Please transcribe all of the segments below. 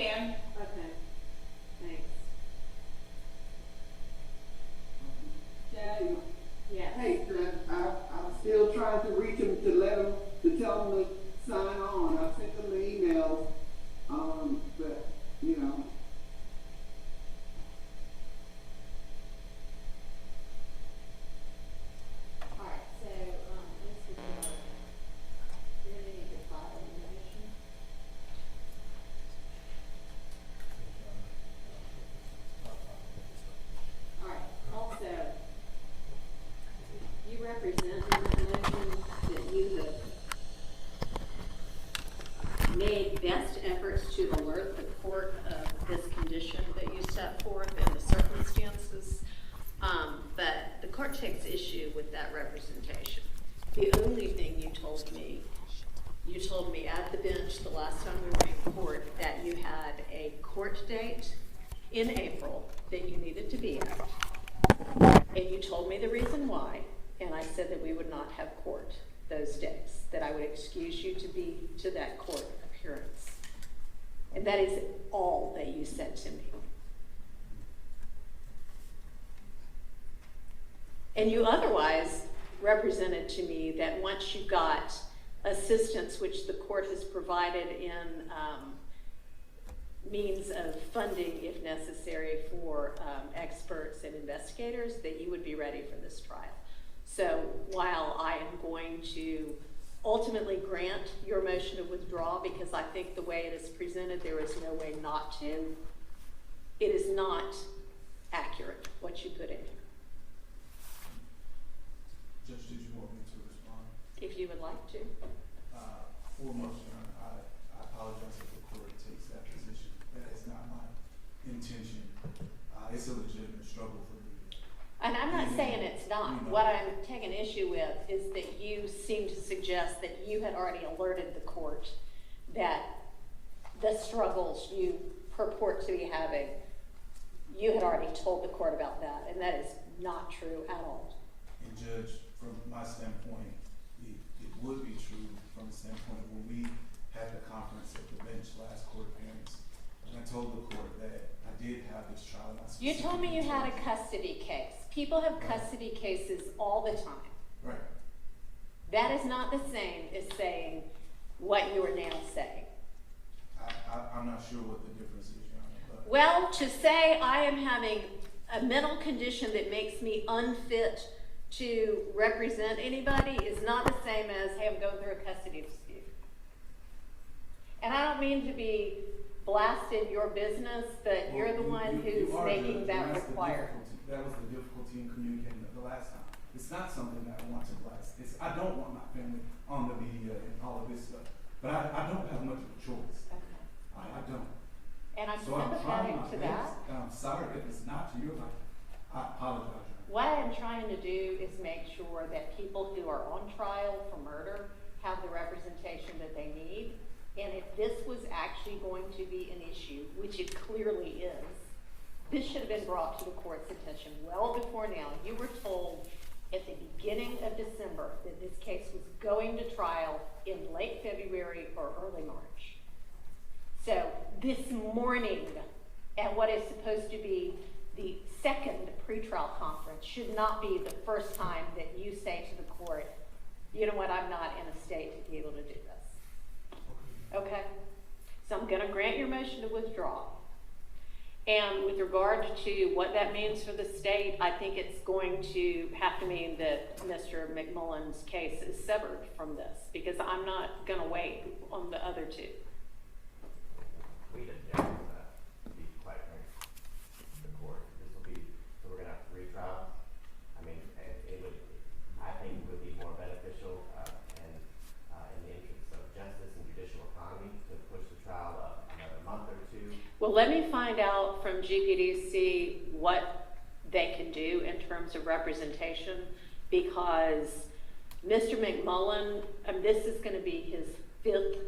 can. Okay, thanks. Judge? Yes. Hey, I'm still trying to reach him to tell him to sign on. I sent him the emails, but, you know. All right, so, let's go. You're gonna need to file a motion. All right, also, you represent in that motion that you have made best efforts to alert the court of this condition that you set forth and the circumstances. But the court takes issue with that representation. The only thing you told me at the bench the last time we were in court that you had a court date in April that you needed to be at. And you told me the reason why, and I said that we would not have court those days, that I would excuse you to be to that court appearance. And that is all that you said to me. And you otherwise represented to me that once you got assistance, which the court has provided in means of funding, if necessary, for experts and investigators, that you would be ready for this trial. So while I am going to ultimately grant your motion to withdraw, because I think the way it is presented, there is no way not to, it is not accurate what you put in here. Judge, did you want me to respond? If you would like to. Foremost, Your Honor, I apologize if the court takes that position. That is not my intention. It's a legitimate struggle for me. And I'm not saying it's not. What I'm taking issue with is that you seem to suggest that you had already alerted the court that the struggles you purport to be having, you had already told the court about that, and that is not true at all. And Judge, from my standpoint, it would be true from the standpoint when we had the conference at the bench last court appearance, and I told the court that I did have this trial. You told me you had a custody case. People have custody cases all the time. Right. That is not the same as saying what you are now saying. I'm not sure what the difference is, Your Honor. But Well, to say I am having a mental condition that makes me unfit to represent anybody is not the same as, hey, I'm going through a custody dispute. And I don't mean to be blasting your business, but you're the one who's making that required. That was the difficulty in communicating the last time. It's not something that I want to blast. I don't want my family on the media and all of this stuff. But I don't have much of a choice. Okay. I don't. And I'm So I'm trying sympathetic my to best, that. and I'm sorry if it's not to your liking. I apologize. What I'm trying to do is make sure that people who are on trial for murder have the representation that they need. And if this was actually going to be an issue, which it clearly is, this should have been brought to the court's attention well before now. You were told at the beginning of December that this case was going to trial in late February or early March. So this morning, at what is supposed to be the second pretrial conference, should not be the first time that you say to the court, you know what, I'm not in a state to be able to do this. Okay? So I'm going to grant your motion to withdraw. And with regard to what that means for the state, I think it's going to have to mean that Mr. McMullen's case is severed from this, because I'm not going to wait on the other two. We didn't get into that, to be quite frank. The court, this will be, so we're gonna have to retrial. I mean, it would, I think it would be more beneficial, and in the interest of justice and judicial economy to push the trial up another month or two. Well, let me find out from GPDC what they can do in terms of representation, because Mr. McMullen, this is going to be his 5th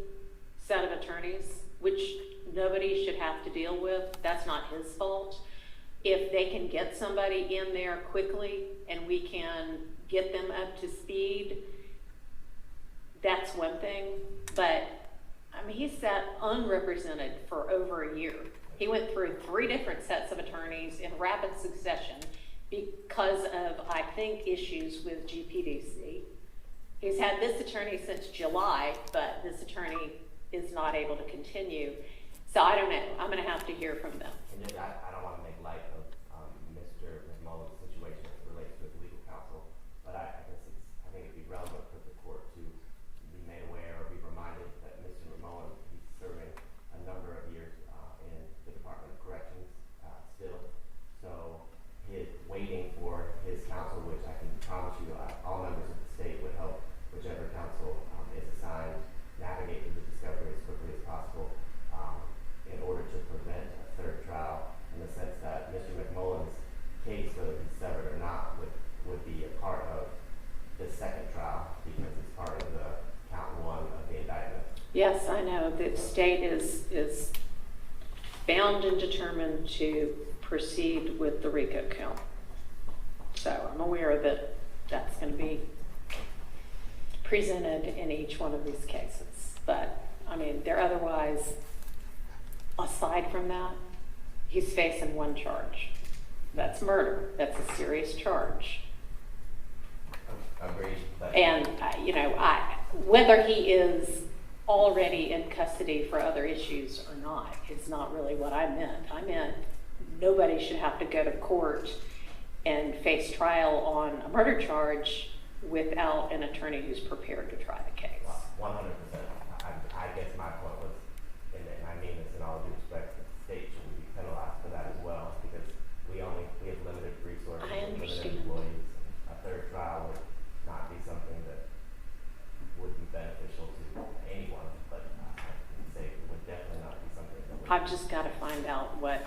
set of attorneys, which nobody should have to deal with. That's not his fault. If they can get somebody in there quickly and we can get them up to speed, that's one thing. But I mean, he sat unrepresented for over a year. He went through 3 different sets of attorneys in rapid succession because of, I think, issues with GPDC. He's had this attorney since July, but this attorney is not able to continue. So I don't know. I'm going to have to hear from them. And then I don't want to make light of Mr. McMullen's situation as it relates to legal counsel, but I think it'd be relevant for the court to be made aware or be reminded that Mr. McMullen, he's serving a number of years in the Department of Corrections still. So his waiting for his counsel, which I can promise you all members of the state would help whichever counsel is assigned navigate through the discovery as quickly as possible in order to prevent a 3rd trial, in the sense that Mr. McMullen's case, whether he's severed or not, would be a part of the 2nd trial because it's part of the count 1 of the indictment. Yes, I know. The state is bound and determined to proceed with the RICO count. So I'm aware that that's going to be presented in each one of these cases. But, I mean, they're otherwise, aside from that, he's facing 1 charge. That's murder. That's a serious charge. Agreed. And, whether he is already in custody for other issues or not is not really what I meant. I meant nobody should have to go to court and face trial on a murder charge without an attorney who's prepared to try the case. 100%. I guess my point was, and I mean this in all due respect, that the state should be penalized for that as well, because we have limited resources, limited employees. A 3rd trial would not be something that would be beneficial to anyone, but I can say it would definitely not be something that would. I've just got to find out what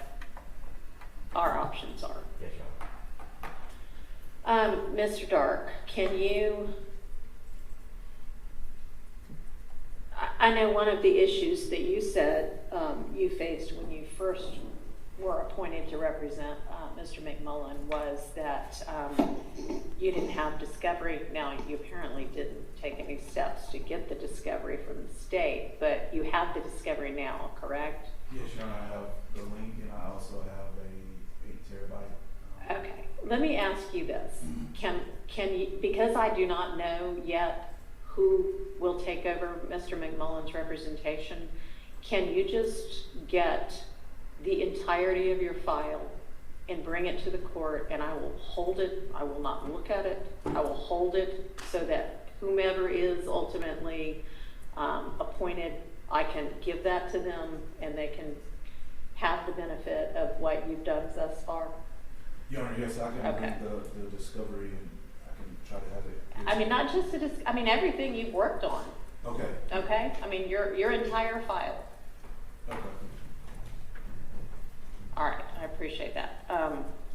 our options are. Yes, Your Honor. Mr. Dark, can you, I know one of the issues that you said you faced when you first were appointed to represent Mr. McMullen was that you didn't have discovery. Now, you apparently didn't take any steps to get the discovery from the state, but you have the discovery now, correct? Yes, Your Honor, I have the link and I also have a 8 terabyte. Okay, let me ask you this. Can you, because I do not know yet who will take over Mr. McMullen's representation, can you just get the entirety of your file and bring it to the court, and I will hold it, I will not look at it, I will hold it so that whomever is ultimately appointed, I can give that to them and they can have the benefit of what you've done thus far? Your Honor, yes, I can Okay. read the discovery and I can try to have it. I mean, not just everything you've worked on, Okay. okay? I mean, your entire file. Okay. All right, I appreciate that.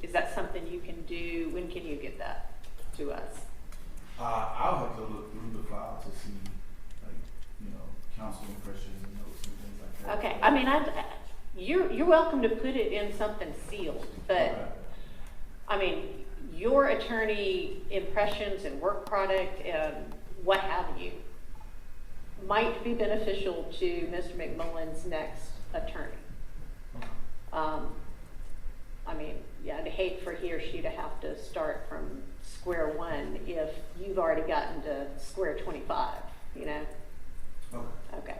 Is that something you can do? When can you get that to us? I'll have to look through the file to see, counsel impressions and notes and things like that. Okay, I mean, you're welcome to put it in something sealed, but Okay. I mean, your attorney impressions and work product and what have you might be beneficial to Mr. McMullen's next attorney. I mean, yeah, I'd hate for he or she to have to start from square 1 if you've already gotten to square 25, you know? Okay. Okay.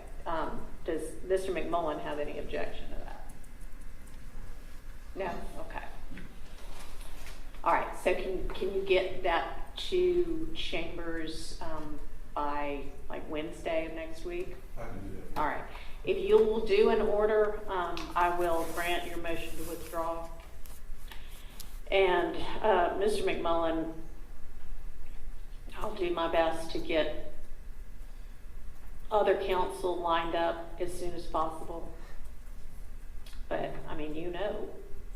Does Mr. McMullen have any objection to that? No? Okay. All right, so can you get that to Chambers by like Wednesday of next week? I can do that. All right. If you will do an order, I will grant your motion to withdraw. And Mr. McMullen, I'll do my best to get other counsel lined up as soon as possible. But I mean,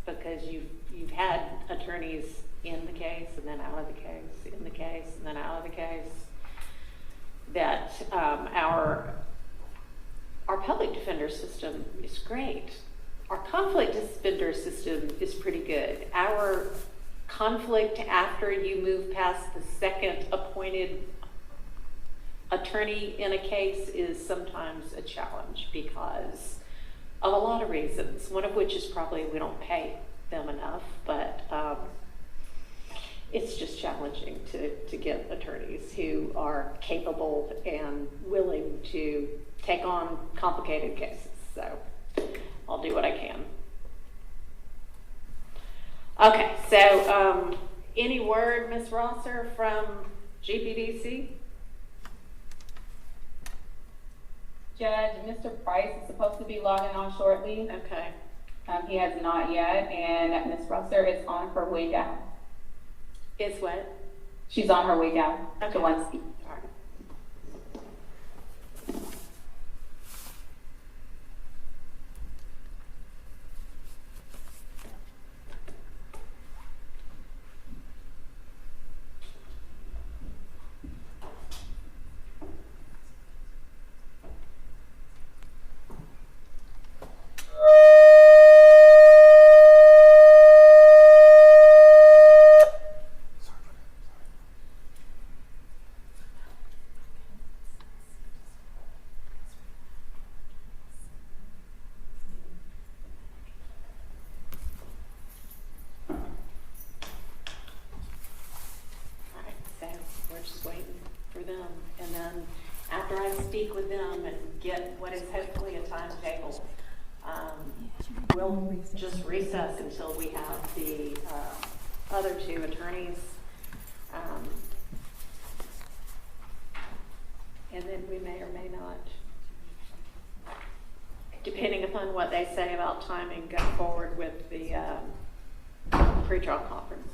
because you've had attorneys in the case and then out of the case, in the case and then out of the case, that our public defender system is great. Our conflict defender system is pretty good. Our conflict after you move past the second appointed attorney in a case is sometimes a challenge because of a lot of reasons, one of which is probably we don't pay them enough, but it's just challenging to get attorneys who are capable and willing to take on complicated cases. So I'll do what I can. Okay, so any word, Ms. Rosser, from GPDC? Judge, Mr. Price is supposed to be logging on shortly. Okay. He has not yet, and Ms. Rosser is on her way down. Is what? She's on her way down Okay. to one seat. All right. Them, and then after I speak with them and get what is hopefully a timetable, we'll just recess until we have the other two attorneys, and then we may or may not, depending upon what they say about timing, go forward with the pretrial conference.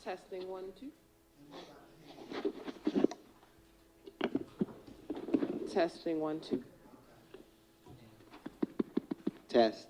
Testing 1, 2. Testing 1, 2. Test.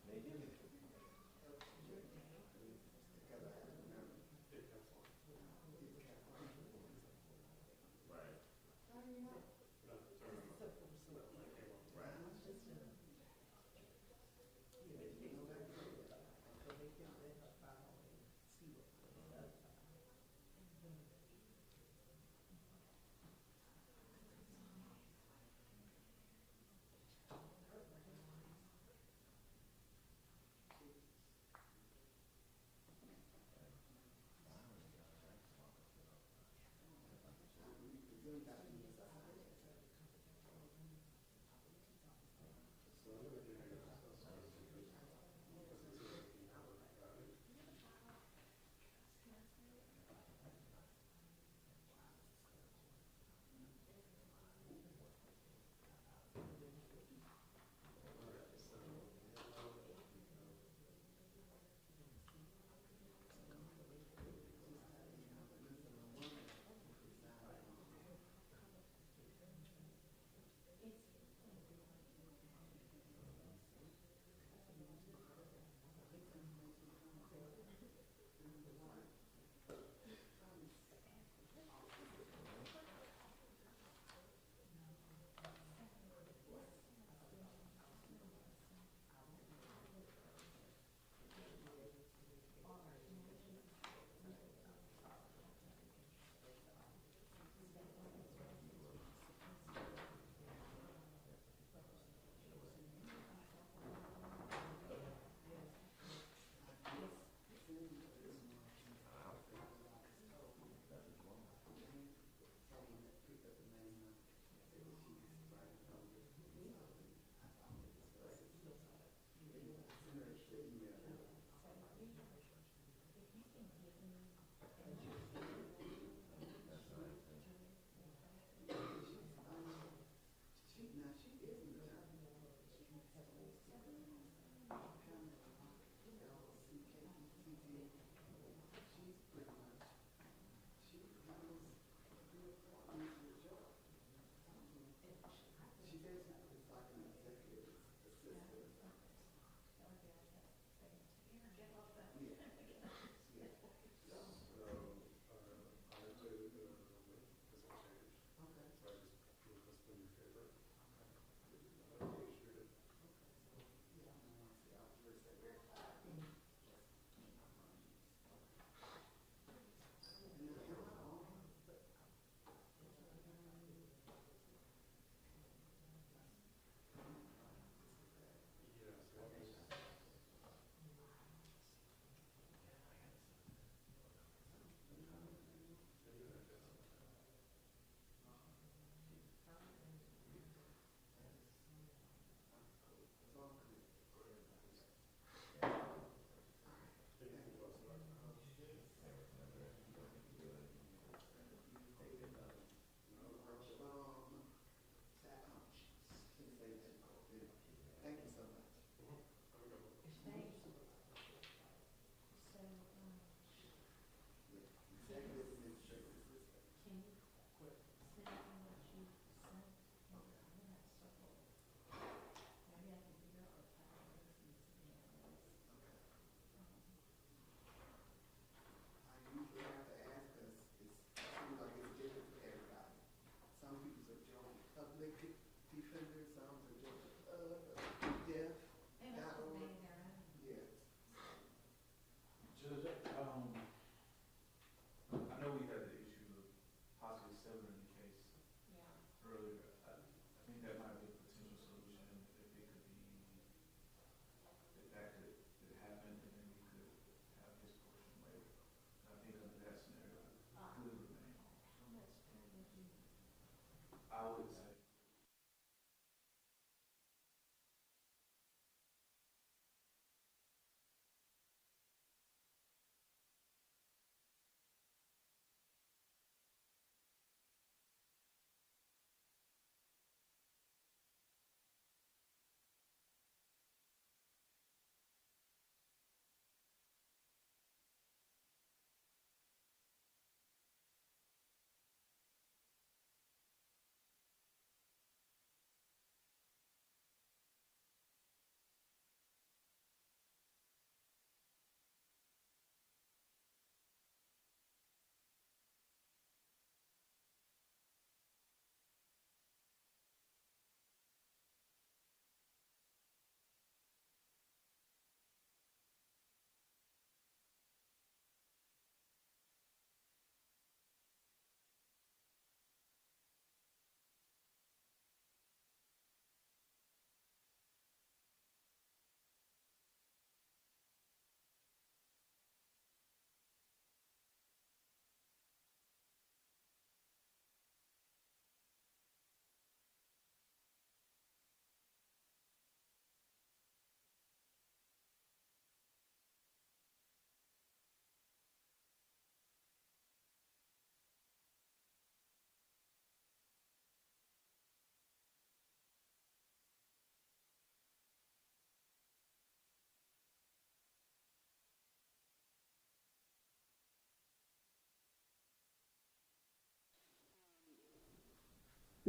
They do.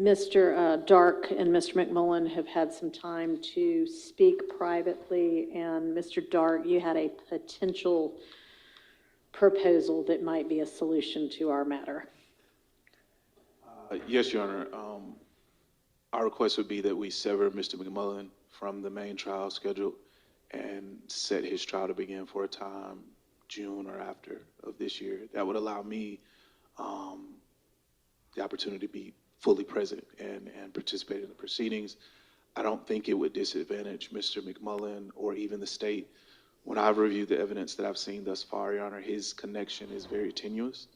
Mr. Dark and Mr. McMullen have had some time to speak privately, and Mr. Dark, you had a potential proposal that might be a solution to our matter. Yes, Your Honor. Our request would be that we sever Mr. McMullen from the main trial schedule and set his trial to begin for a time, June or after of this year. That would allow me the opportunity to be fully present and participate in the proceedings. I don't think it would disadvantage Mr. McMullen or even the state. When I've reviewed the evidence that I've seen thus far, Your Honor, his connection is very tenuous.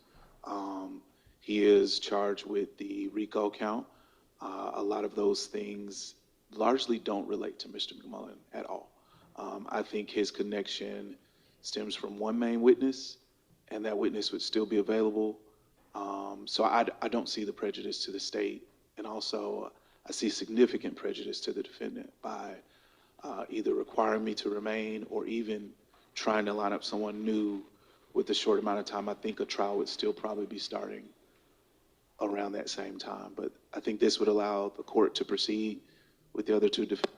He is charged with the RICO count. A lot of those things largely don't relate to Mr. McMullen at all. I think his connection stems from one main witness, and that witness would still be available. So I don't see the prejudice to the state, and also I see significant prejudice to the defendant by either requiring me to remain or even trying to line up someone new with a short amount of time. I think a trial would still probably be starting around that same time, but I think this would allow the court to proceed with the other two defendants.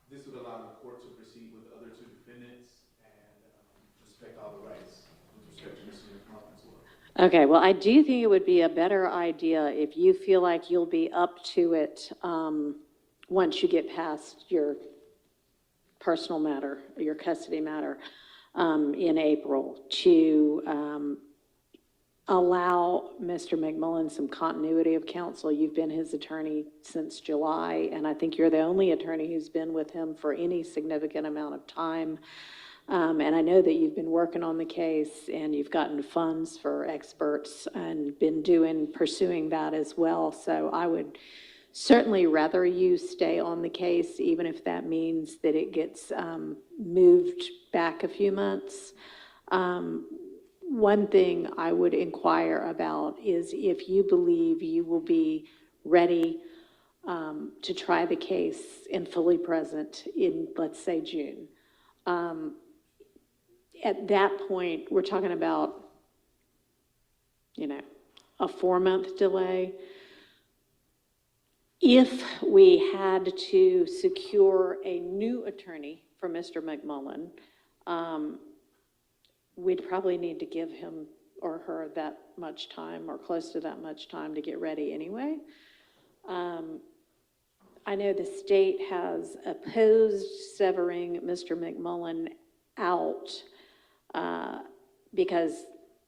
This would allow the court to proceed with the other two defendants and respect all the rights with respect to Mr. McMullen as well. Okay, well, I do think it would be a better idea if you feel like you'll be up to it once you get past your personal matter, your custody matter in April, to allow Mr. McMullen some continuity of counsel. You've been his attorney since July, and I think you're the only attorney who's been with him for any significant amount of time. And I know that you've been working on the case and you've gotten funds for experts and been pursuing that as well. So I would certainly rather you stay on the case, even if that means that it gets moved back a few months. One thing I would inquire about is if you believe you will be ready to try the case and fully present in, let's say, June. At that point, we're talking about, a 4-month delay. If we had to secure a new attorney for Mr. McMullen, we'd probably need to give him or her that much time or close to that much time to get ready anyway. I know the state has opposed severing Mr. McMullen out because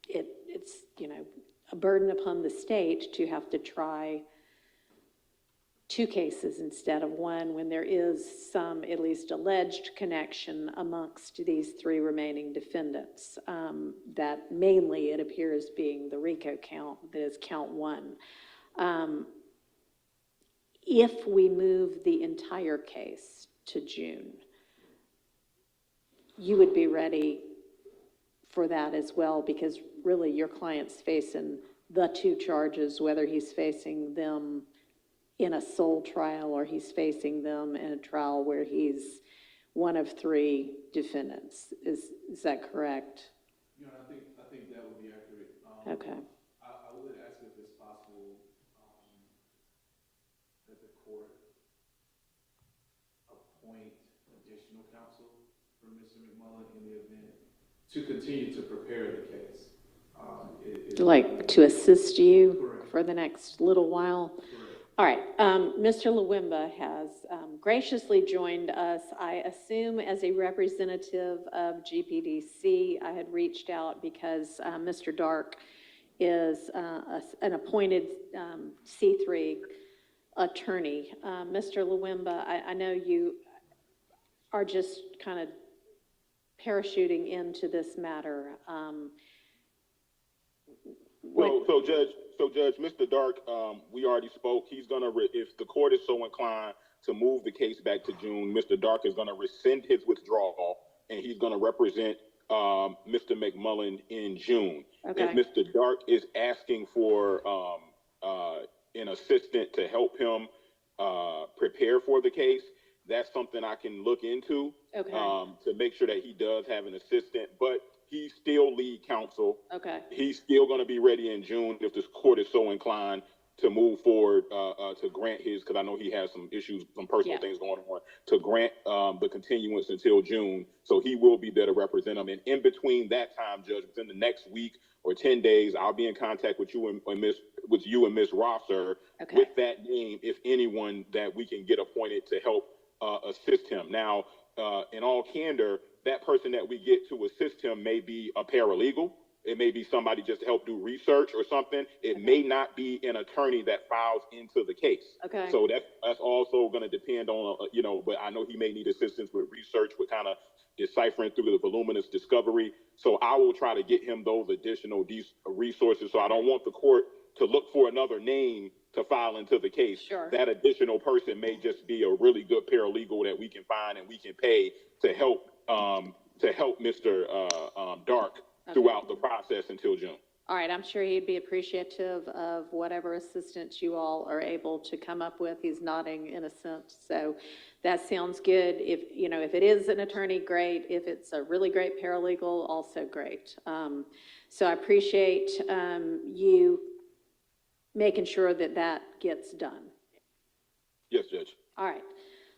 it's, a burden upon the state to have to try 2 cases instead of 1 when there is some at least alleged connection amongst these 3 remaining defendants. That mainly it appears being the RICO count, that is count 1. If we move the entire case to June, you would be ready for that as well, because really your client's facing the 2 charges, whether he's facing them in a sole trial or he's facing them in a trial where he's one of 3 defendants. Is that correct? I think that would be accurate. Okay. I would ask if it's possible that the court appoint additional counsel for Mr. McMullen in the event to continue to prepare the case. Like to assist you Correct. for the next little while? Correct. All right, Mr. Lawimba has graciously joined us, I assume as a representative of GPDC. I had reached out because Mr. Dark is an appointed C3 attorney. Mr. Lawimba, I know you are just kind of parachuting into this matter. So Judge, Mr. Dark, we already spoke. He's gonna, if the court is so inclined to move the case back to June, Mr. Dark is gonna rescind his withdrawal and he's gonna represent Mr. McMullen in June. Okay. If Mr. Dark is asking for an assistant to help him prepare for the case, that's something I can look into. Okay. To make sure that he does have an assistant. But he's still lead counsel. Okay. He's still going to be ready in June if this court is so inclined to move forward to grant his, because I know he has some issues, some personal things going on, to grant the continuance until June. So he will be there to represent him. And in between that time, Judge, within the next week or 10 days, I'll be in contact with you and Miss Rosser with that name, if anyone that we can get appointed to help assist him. Now, in all candor, that person that we get to assist him may be a paralegal. It may be somebody just to help do research or something. It may not be an attorney that files into the case. Okay. So that's also going to depend on, but I know he may need assistance with research, with kind of deciphering through the voluminous discovery. So I will try to get him those additional resources. So I don't want the court to look for another name to file into the case. Sure. That additional person may just be a really good paralegal that we can find and we can pay to help Mr. Dark throughout the process until June. All right, I'm sure he'd be appreciative of whatever assistance you all are able to come up with. He's nodding in a sense, so that sounds good. If it is an attorney, great. If it's a really great paralegal, also great. So I appreciate you making sure that gets done. Yes, Judge. All right,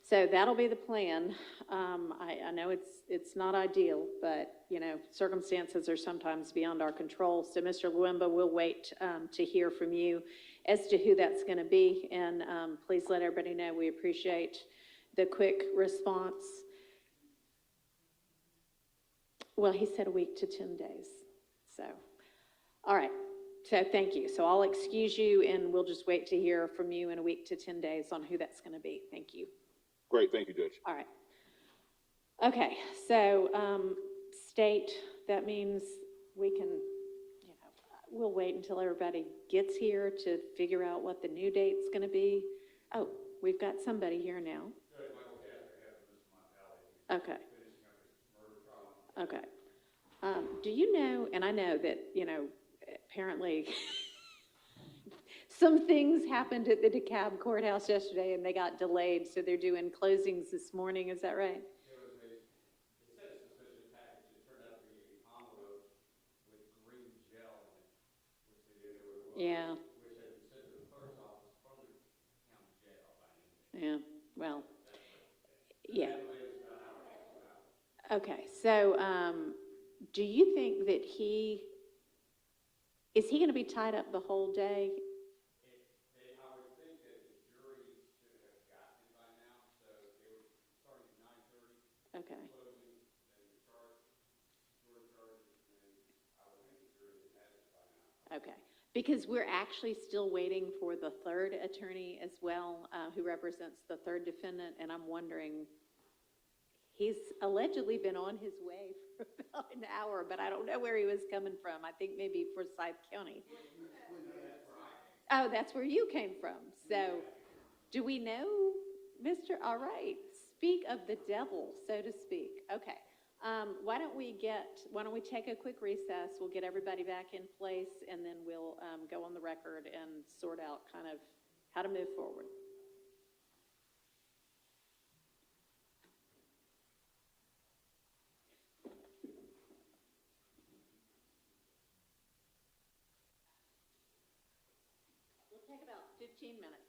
so that'll be the plan. I know it's not ideal, but, circumstances are sometimes beyond our control. So, Mr. Luemba, we'll wait to hear from you as to who that's going to be. And please let everybody know we appreciate the quick response. Well, he said a week to 10 days. So, all right. So thank you. So I'll excuse you, and we'll just wait to hear from you in a week to 10 days on who that's going to be. Thank you. Great. Thank you, Judge. All right. Okay. So state, that means we can, we'll wait until everybody gets here to figure out what the new date's going to be. Oh, we've got somebody here now. Okay. Okay. Do you know, and I know that, apparently some things happened at the DeKalb courthouse yesterday and they got delayed, so they're doing closings this morning, is that right? It said a suspicious package. It turned out to be an envelope with green gel in it, which they didn't know what it was. Yeah. Which had been sent to the clerk's office from the county jail by name. Yeah, well, yeah. Okay, so do you think that is he going to be tied up the whole day? I would think that the jury should have gotten it by now, so they were starting at 9:30. Okay. Closing, then the jury charges, and then I would think the jury would have it by now. Okay, because we're actually still waiting for the third attorney as well, who represents the third defendant, and I'm wondering, he's allegedly been on his way for about an hour, but I don't know where he was coming from. I think maybe Forsyth County. Oh, that's where you came from. So, do we know, Mr. All right, speak of the devil, so to speak. Okay. Why don't we take a quick recess? We'll get everybody back in place, and then we'll go on the record and sort out kind of how to move forward. We'll take about 15 minutes.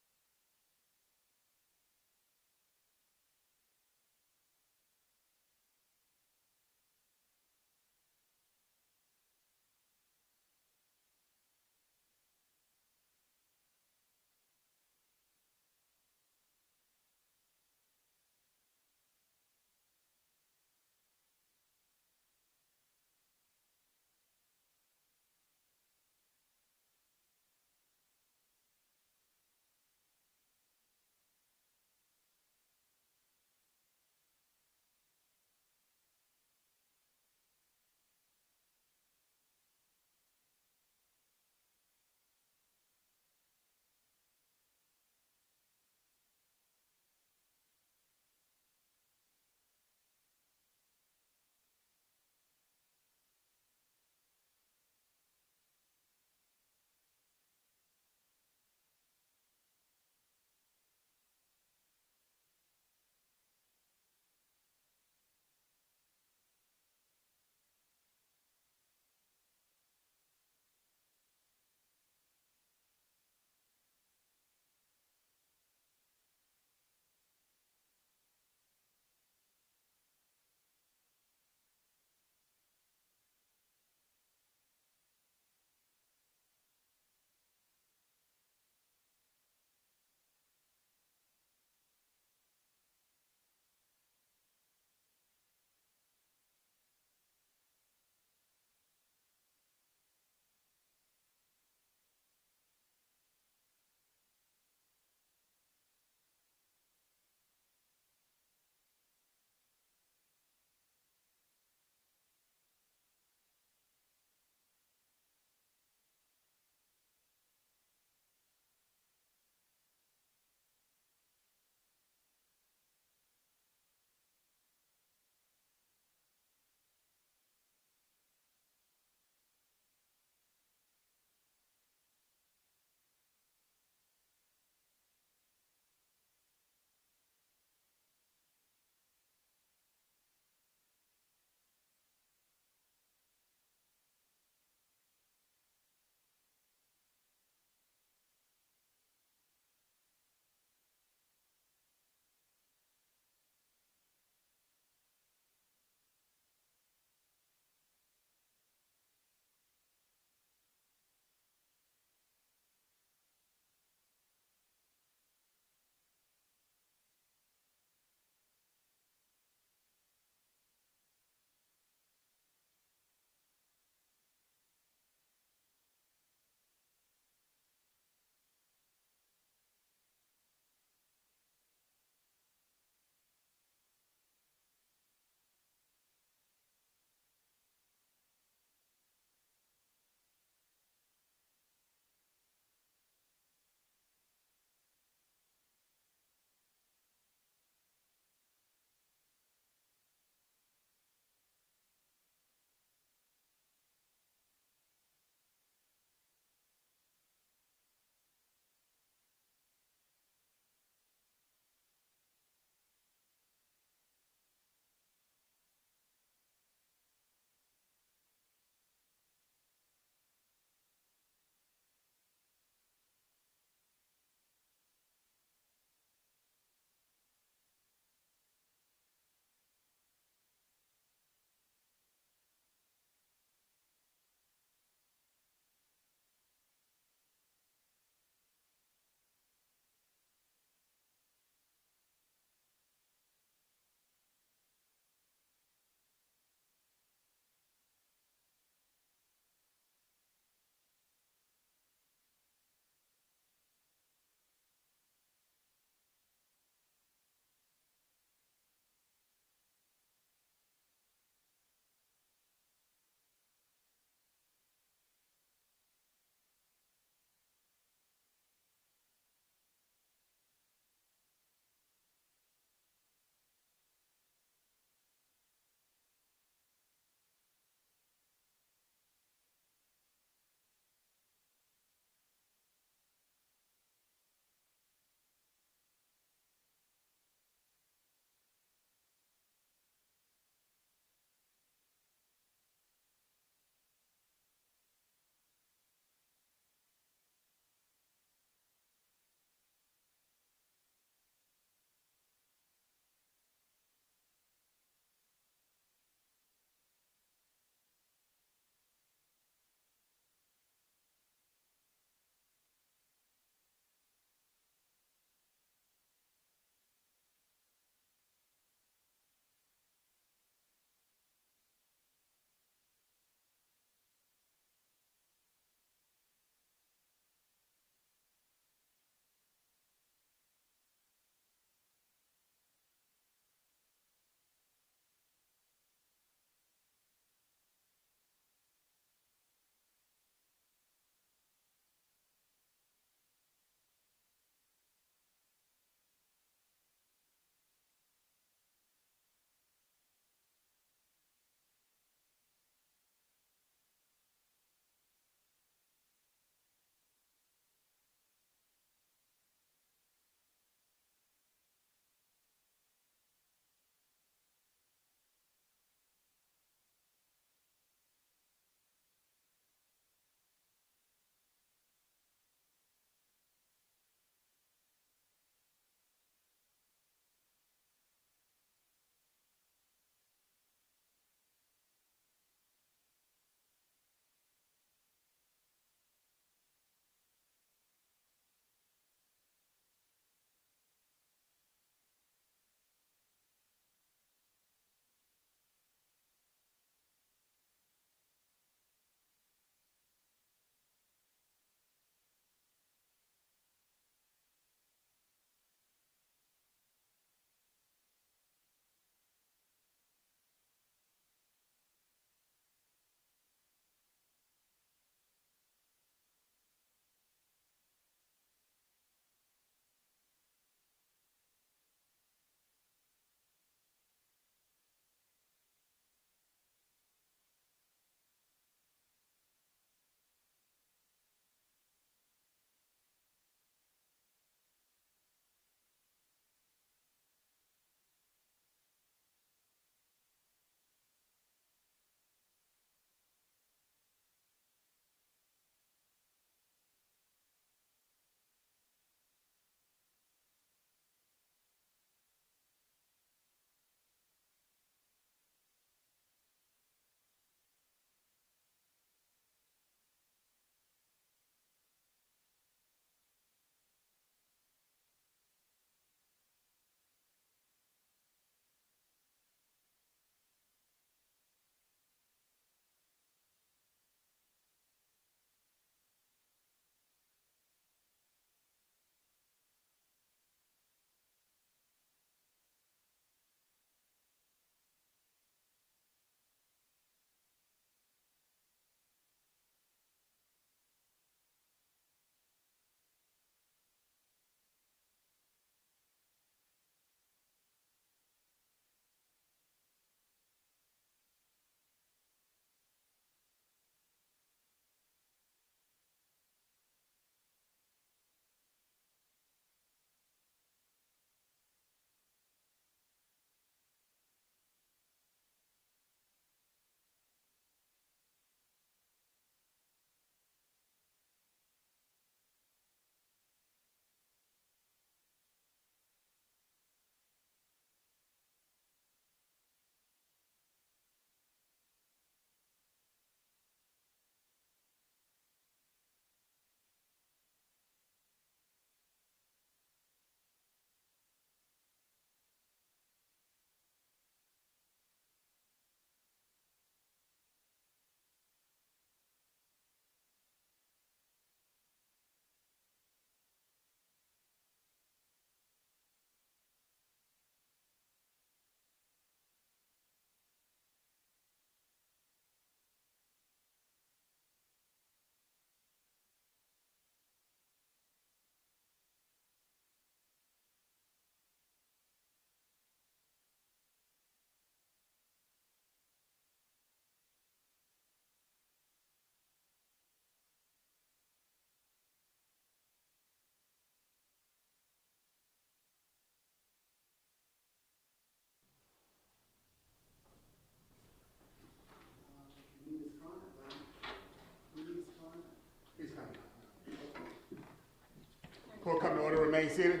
remain seated.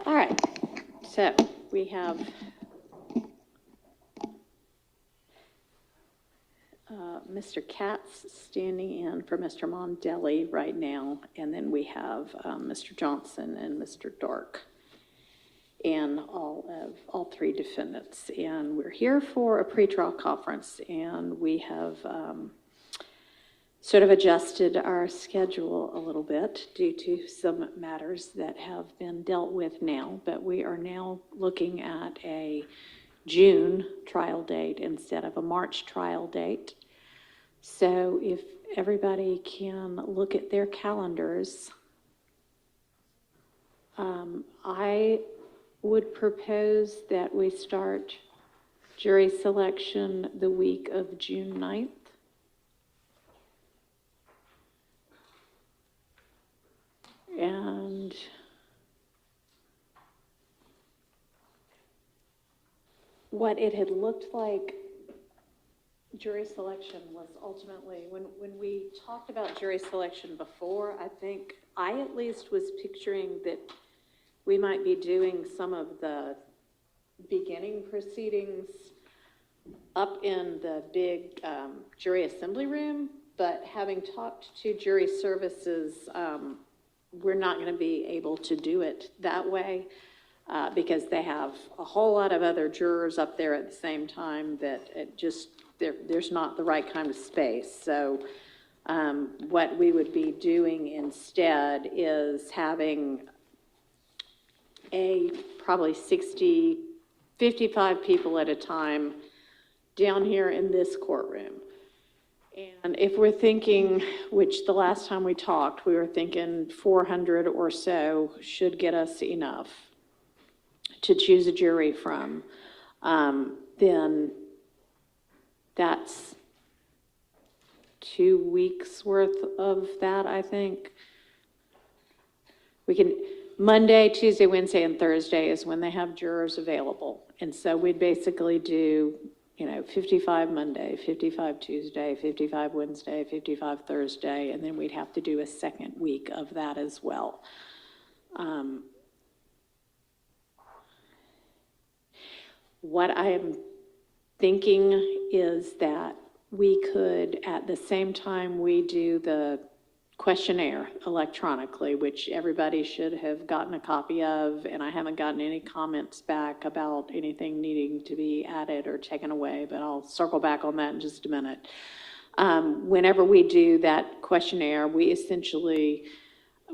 All right, so we have Mr. Katz standing in for Mr. Mondelli right now, and then we have Mr. Johnson and Mr. Dark, and all three defendants. And we're here for a pretrial conference, and we have sort of adjusted our schedule a little bit due to some matters that have been dealt with now, but we are now looking at a June trial date instead of a March trial date. So if everybody can look at their calendars, I would propose that we start jury selection the week of June 9th. And what it had looked like jury selection was ultimately, when we talked about jury selection before, I think I at least was picturing that we might be doing some of the beginning proceedings up in the big jury assembly room, but having talked to jury services, we're not going to be able to do it that way because they have a whole lot of other jurors up there at the same time that it just, there's not the right kind of space. So what we would be doing instead is having probably 60, 55 people at a time down here in this courtroom. And if we're thinking, which the last time we talked, we were thinking 400 or so should get us enough to choose a jury from, then that's 2 weeks worth of that, I think. We can, Monday, Tuesday, Wednesday, and Thursday is when they have jurors available. And so we'd basically do, 55 Monday, 55 Tuesday, 55 Wednesday, 55 Thursday, and then we'd have to do a second week of that as well. What I am thinking is that we could, at the same time we do the questionnaire electronically, which everybody should have gotten a copy of, and I haven't gotten any comments back about anything needing to be added or taken away, but I'll circle back on that in just a minute. Whenever we do that questionnaire, we essentially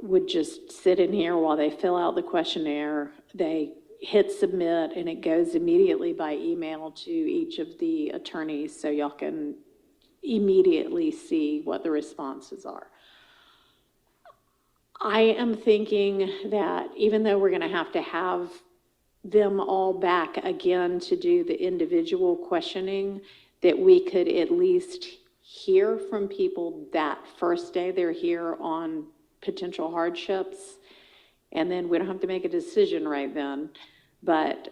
would just sit in here while they fill out the questionnaire. They hit submit, and it goes immediately by email to each of the attorneys, so y'all can immediately see what the responses are. I am thinking that even though we're going to have them all back again to do the individual questioning, that we could at least hear from people that first day they're here on potential hardships, and then we don't have to make a decision right then, but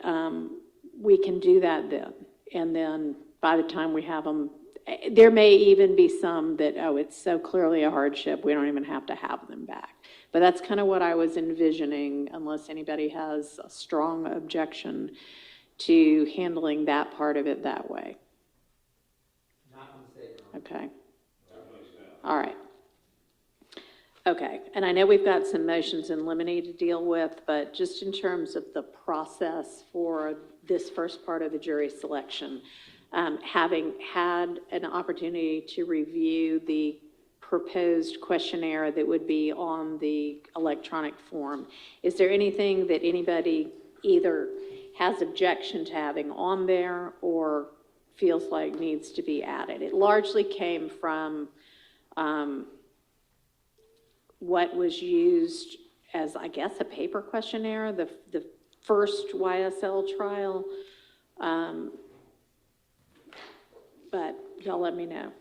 we can do that then. And then by the time we have them, there may even be some that, oh, it's so clearly a hardship, we don't even have to have them back. But that's kind of what I was envisioning, unless anybody has a strong objection to handling that part of it that way. Not mistaken. Okay. All right. Okay, and I know we've got some motions in limine to deal with, but just in terms of the process for this first part of the jury selection, having had an opportunity to review the proposed questionnaire that would be on the electronic form, is there anything that anybody either has objection to having on there or feels like needs to be added? It largely came from what was used as, I guess, a paper questionnaire, the first YSL trial. but y'all let me know.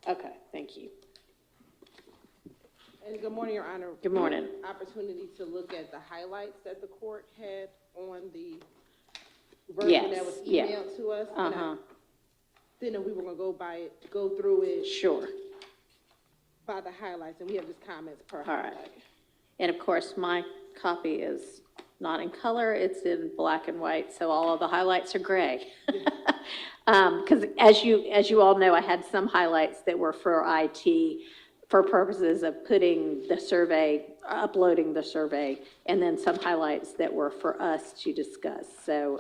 Okay, thank you. And good morning, Your Honor. Good morning. Opportunity to look at the highlights that the court had on the version that was Yes, emailed to us. Uh-huh, And I didn't know we were gonna go through it sure. by the highlights, and we have just comments per All right. highlight. And of course, my copy is not in color, it's in black and white, so all of the highlights are gray. Because as you all know, I had some highlights that were for IT for purposes of putting the survey, uploading the survey, and then some highlights that were for us to discuss. So,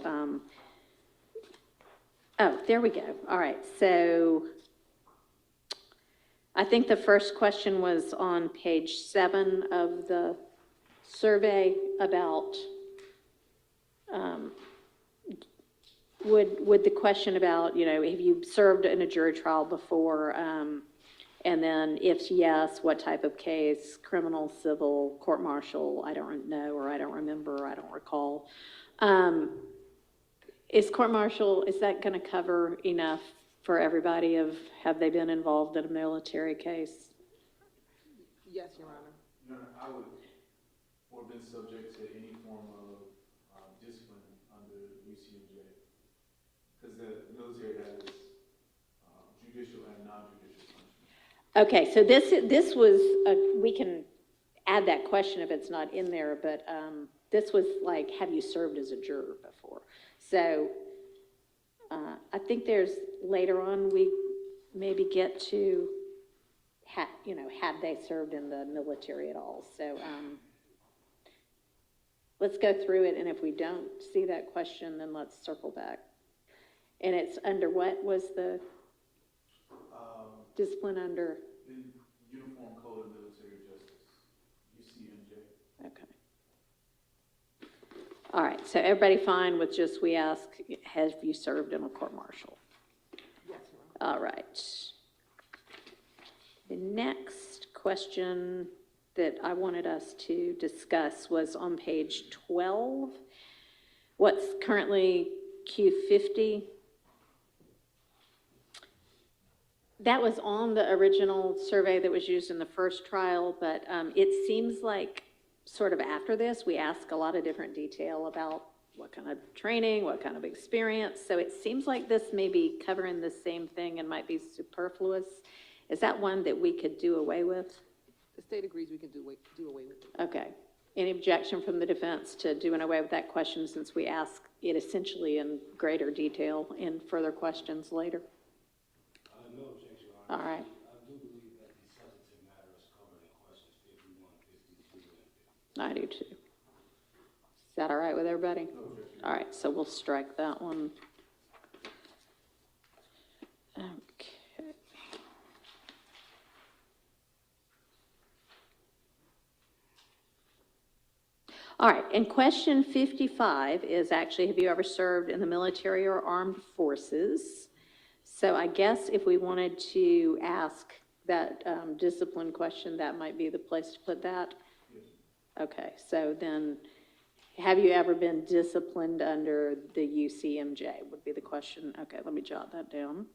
oh, there we go. All right, so I think the first question was on page 7 of the survey about, would the question about, you know, have you served in a jury trial before? And then if yes, what type of case? Criminal, civil, court-martial? I don't know, or I don't remember, I don't recall. Is court-martial, is that going to cover enough for everybody of, have they been involved in a military case? Yes, Your Honor. Your Honor, I would, or been subject to any form of discipline under UCMJ. Because the military has judicial and non-judicial punishment. Okay, so this was, we can add that question if it's not in there, but this was like, have you served as a juror before? So I think there's, later on, we maybe get to, you know, had they served in the military at all. So let's go through it, and if we don't see that question, then let's circle back. And it's under what was the discipline under? In Uniform Code of Military Justice, UCMJ. Okay. All right, so everybody fine with just, we ask, have you served in a court-martial? Yes, Your Honor. All right. The next question that I wanted us to discuss was on page 12. What's currently Q50? That was on the original survey that was used in the first trial, but it seems like sort of after this, we ask a lot of different detail about what kind of training, what kind of experience. So it seems like this may be covering the same thing and might be superfluous. Is that one that we could do away with? The state agrees we can do away with it. Okay. Any objection from the defense to doing away with that question since we ask it essentially in greater detail in further questions later? No objection, Your Honor. All right. I do believe that the substantive matter is covered in questions 51, 52, and 50. I do too. Is that all right with everybody? All right, so we'll strike that one. Okay. All right, and question 55 is actually, have you ever served in the military or armed forces? So I guess if we wanted to ask that discipline question, that might be the place to put that? Okay, so then, have you ever been disciplined under the UCMJ would be the question. Okay, let me jot that down.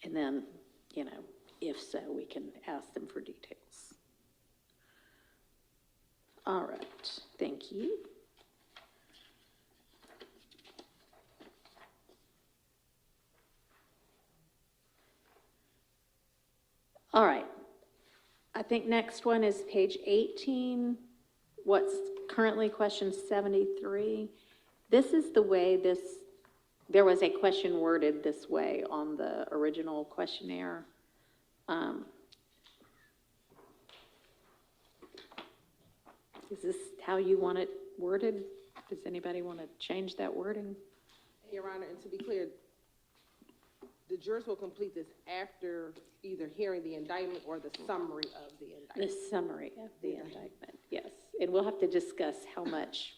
And then, you know, if so, we can ask them for details. All right, thank you. All right, I think next one is page 18. What's currently question 73. This is the way this, there was a question worded this way on the original questionnaire. Is this how you want it worded? Does anybody want to change that wording? Your Honor, and to be clear, the jurors will complete this after either hearing the indictment or the summary of the indictment. The summary of the indictment, yes. And we'll have to discuss how much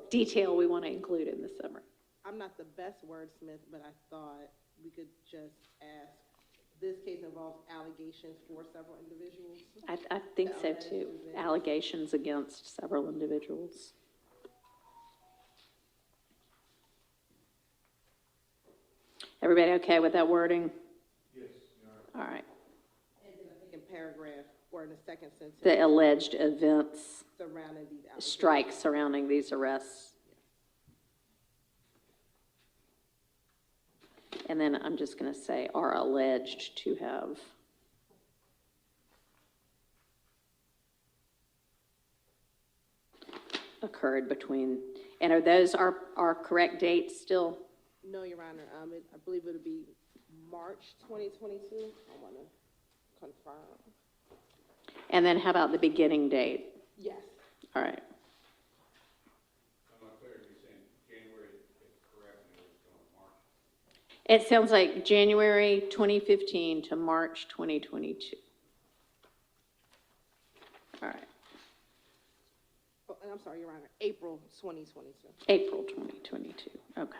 detail we want to include in the summary. I'm not the best wordsmith, but I thought we could just ask, this case involves allegations for several individuals. I think so too. Allegations against several individuals. Everybody okay with that wording? Yes, All right. And then I think in paragraph, or in the second sentence, The alleged events, surrounding these allegations. strikes surrounding these arrests. And then I'm just going to say are alleged to have occurred between, and are those our correct dates still? No, Your Honor, I believe it'll be March 2022. I want to confirm. And then how about the beginning date? Yes. All right. I'm not clear, you're saying January is correct, and it's going March. It sounds like January 2015 to March 2022. All right. Oh, and I'm sorry, Your Honor, April 2022. April 2022. Okay.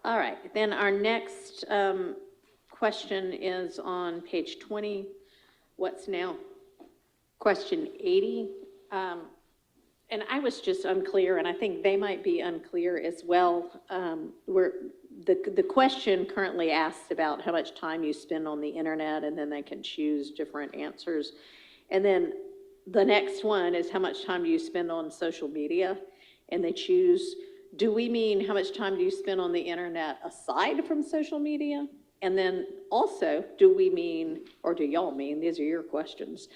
All right. Then our next question is on page 20. What's now question 80? And I was just unclear, and I think they might be unclear as well. The question currently asks about how much time you spend on the internet, and then they can choose different answers. And then the next one is how much time do you spend on social media? And they choose, do we mean how much time do you spend on the internet aside from social media? And then also, do we mean, or do y'all mean, these are your questions,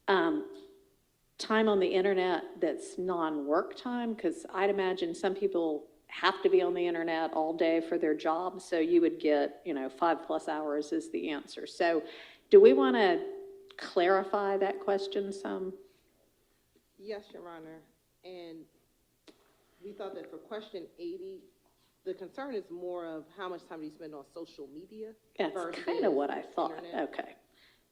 time on the internet that's non-work time? Because I'd imagine some people have to be on the internet all day for their job, so you would get, 5+ hours is the answer. So do we want to clarify that question some? Yes, Your Honor. And we thought that for question 80, the concern is more of how much time do you spend on social media? That's versus kind of what I thought. internet. Okay.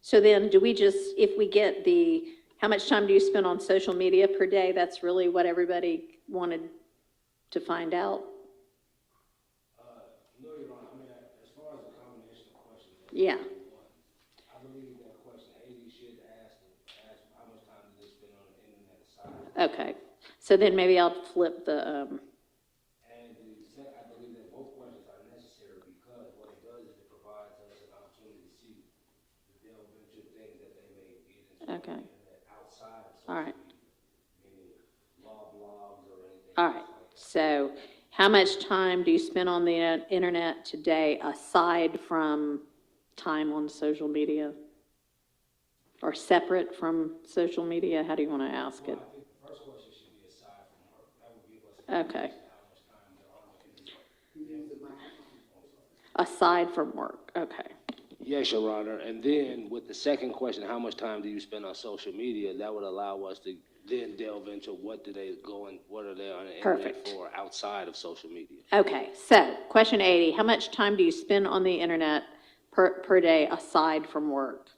So then do we just, if we get the, how much time do you spend on social media per day, that's really what everybody wanted to find out? No, Your Honor, I mean, as far as the combination of questions. Yeah. I believe that question 80 should ask how much time do they spend on the internet aside. Okay. So then maybe I'll flip the, And I believe that both questions are necessary because what it does is it provides us an opportunity to see the delve into things that they may get into Okay. on the internet outside of All social right. media, meaning law blogs or anything. all right. So how much time do you spend on the internet today aside from time on social media? Or separate from social media? How do you want to ask it? I think the first question should be aside from work. That would give us an Okay. indication how much time they're on the internet. Aside from work, okay. Yes, Your Honor. And then with the second question, how much time do you spend on social media? That would allow us to then delve into what do they go and what are they on the Perfect. internet for outside of social media. Okay, so question 80, how much time do you spend on the internet per day aside from work?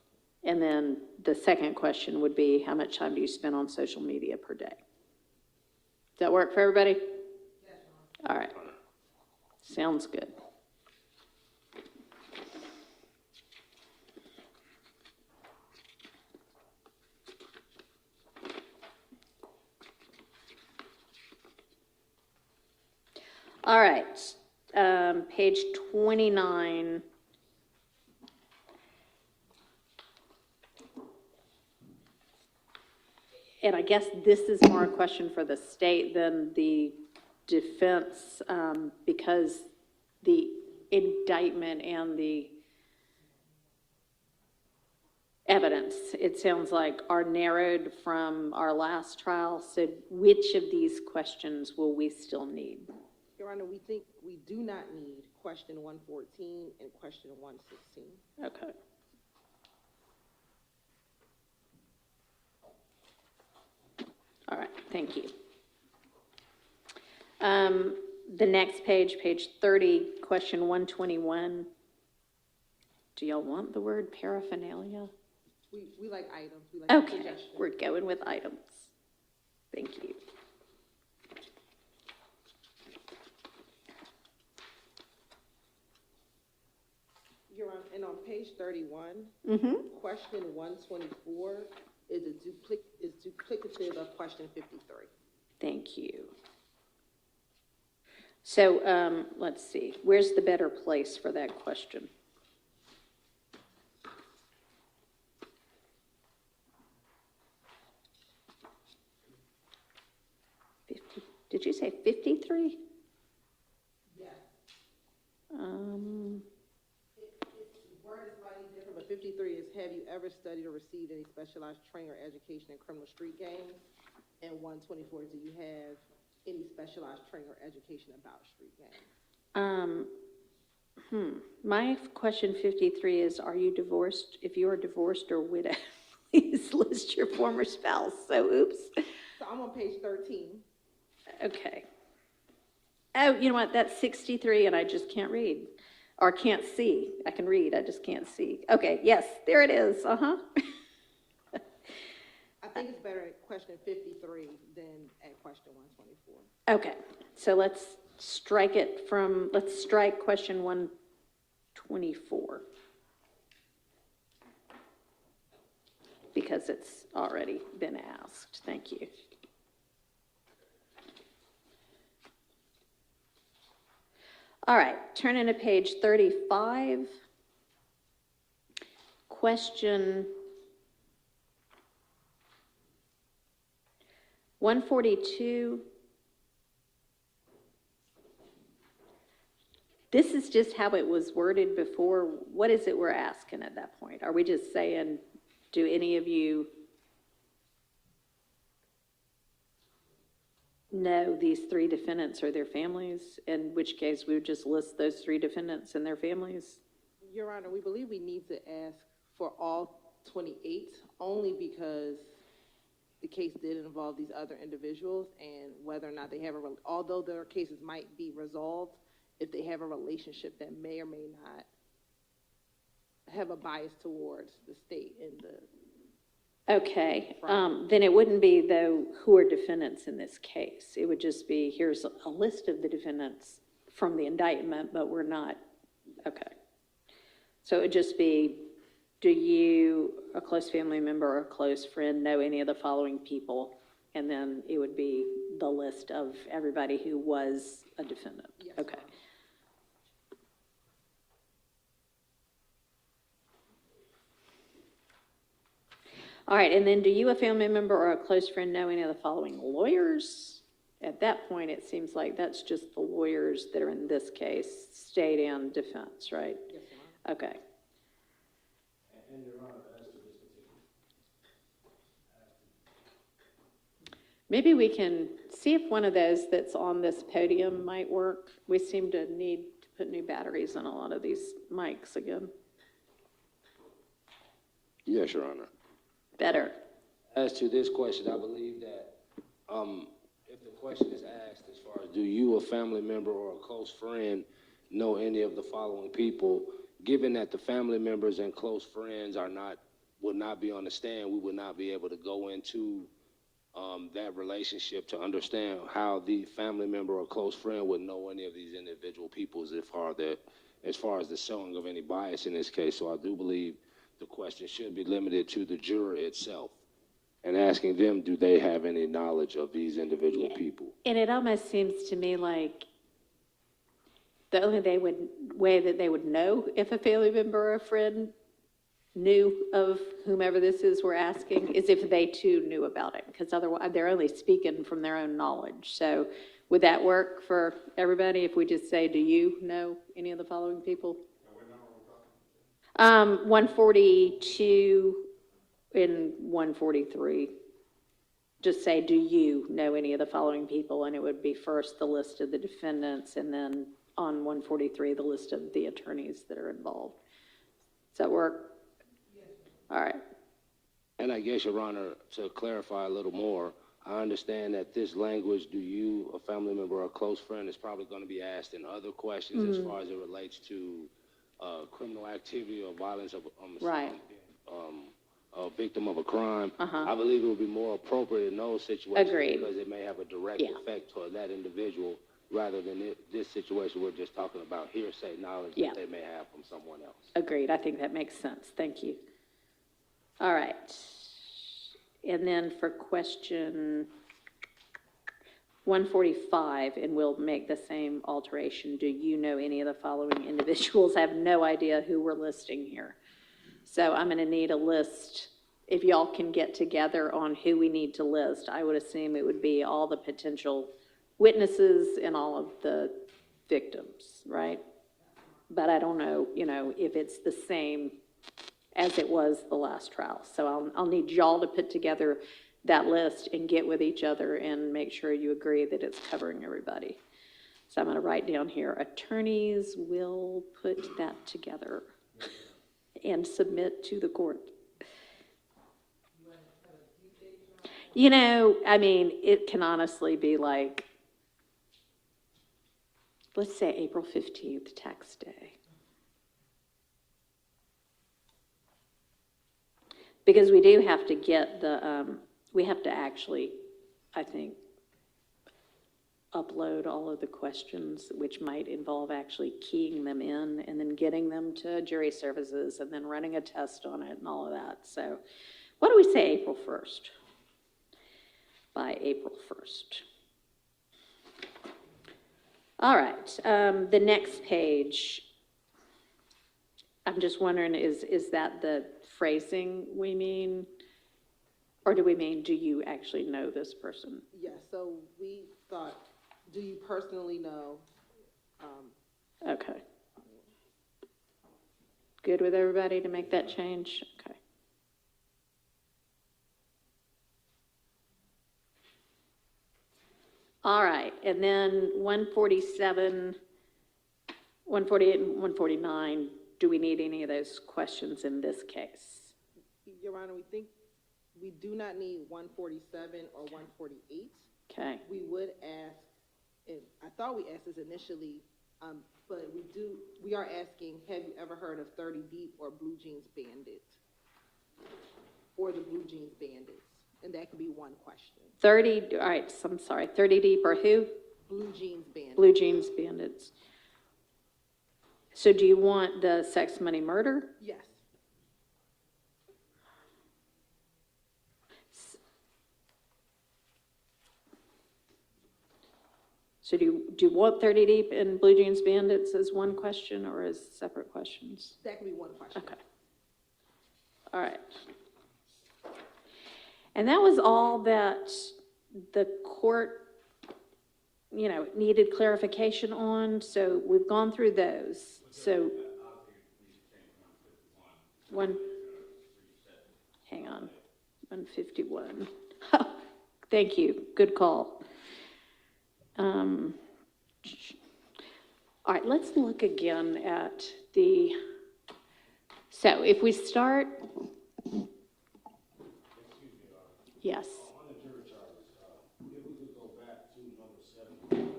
And then the second question would be, how much time do you spend on social media per day? Does that work for everybody? Yes, Mom. All right. Sounds good. All right, page 29. And I guess this is more a question for the state than the defense, because the indictment and the evidence, it sounds like, are narrowed from our last trial. So which of these questions will we still need? Your Honor, we think we do not need question 114 and question 116. Okay. All right, thank you. The next page, page 30, question 121. Do y'all want the word paraphernalia? We like items, we like Okay, suggestions. we're going with items. Thank you. You're on, and on page 31, Mm-hmm. question 124 is duplicative of question 53. Thank you. So, let's see, where's the better place for that question? 50. Did you say 53? Yes. Word is slightly different, but 53 is, have you ever studied or received any specialized training or education in criminal street gangs? And 124 is, do you have any specialized training or education about street gangs? My question 53 is, are you divorced? If you are divorced or widowed, please list your former spouse. So, oops. So I'm on page 13. Okay. Oh, you know what? That's 63, and I just can't read. Or can't see. I can read, I just can't see. Okay, yes, there it is. Uh-huh. I think it's better at question 53 than at question 124. Okay, so let's strike question 124. Because it's already been asked. Thank you. All right, turning to page 35. Question 142. This is just how it was worded before. What is it we're asking at that point? Are we just saying, do any of you know these three defendants or their families? In which case, we would just list those three defendants and their families? Your Honor, we believe we need to ask for all 28, only because the case did involve these other individuals, and whether or not they have although their cases might be resolved, if they have a relationship that may or may not have a bias towards the state and the... Okay, then it wouldn't be, though, who are defendants in this case. It would just be, here's a list of the defendants from the indictment, but we're not, okay. So it would just be, do you, a close family member or a close friend, know any of the following people? And then it would be the list of everybody who was a defendant. Yes, okay. All right, and then do you, a family member or a close friend, know any of the following lawyers? At that point, it seems like that's just the lawyers that are in this case, state and defense, right? Yes, Your Honor. Okay. And Your Honor, as to this particular, Maybe we can see if one of those that's on this podium might work. We seem to need to put new batteries on a lot of these mics again. yes, Your Honor. Better. As to this question, I believe that if the question is asked as far as do you, a family member or a close friend, know any of the following people, given that the family members and close friends would not be on the stand, we would not be able to go into that relationship to understand how the family member or close friend would know any of these individual people as far as the showing of any bias in this case. So I do believe the question should be limited to the juror itself and asking them, do they have any knowledge of these individual people? And it almost seems to me like the only way that they would know if a family member or a friend knew of whomever this is we're asking is if they too knew about it, because otherwise they're only speaking from their own knowledge. So would that work for everybody if we just say, do you know any of the following people? 142 and 143. Just say, do you know any of the following people? And it would be first the list of the defendants, and then on 143, the list of the attorneys that are involved. Does that work? Yes. All right. And I guess, Your Honor, to clarify a little more, I understand that this language, do you, a family member or a close friend, is probably going to be asked in other questions as far as it relates to criminal activity or violence of Right. a victim of a crime, Uh-huh. I believe it would be more appropriate in those situations. Agreed. Because it may have a direct Yeah. effect toward that individual, rather than this situation we're just talking about hearsay knowledge Yeah. that they may have from someone else. Agreed, I think that makes sense, thank you. All right. And then for question 145, and we'll make the same alteration, do you know any of the following individuals? I have no idea who we're listing here. So I'm gonna need a list, if y'all can get together on who we need to list. I would assume it would be all the potential witnesses and all of the victims, right? But I don't know, if it's the same as it was the last trial. So I'll need y'all to put together that list and get with each other and make sure you agree that it's covering everybody. So I'm gonna write down here, attorneys will put that together and submit to the court. It can honestly be like, let's say April 15th, tax day. Because we do have to get we have to actually, I think, upload all of the questions, which might involve actually keying them in and then getting them to jury services and then running a test on it and all of that. So what do we say, April 1st? By April 1st. All right, the next page, I'm just wondering, is that the phrasing we mean? Or do we mean, do you actually know this person? Yes, so we thought, do you personally know? Okay. Good with everybody to make that change? Okay. All right, and then 147, 148, and 149, do we need any of those questions in this case? Your Honor, we think we do not need 147 or 148. Okay. We would ask, and I thought we asked this initially, but we are asking, have you ever heard of 30 Deep or Blue Jeans Bandits? Or the Blue Jeans Bandits? And that could be one question. 30, all right, so I'm sorry, 30 Deep or who? Blue Jeans Bandits. Blue Jeans Bandits. So do you want the sex, money, murder? Yes. So do you want 30 Deep and Blue Jeans Bandits as one question or as separate questions? That could be one question. Okay. All right. And that was all that the court, needed clarification on. So we've gone through those. So hang on, 151. Thank you. Good call. All right, let's look again at so if we start, yes. On the jury charges, if we could go back to number 71.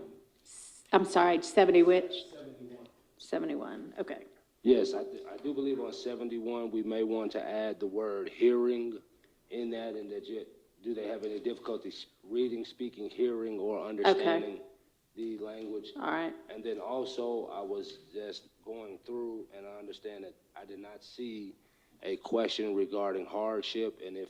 I'm sorry, 70 which? 71. 71, okay. Yes, I do believe on 71, we may want to add the word hearing in that, and that do they have any difficulties reading, speaking, hearing, or understanding the language? All right. And then also, I was just going through, and I understand that I did not see a question regarding hardship, and if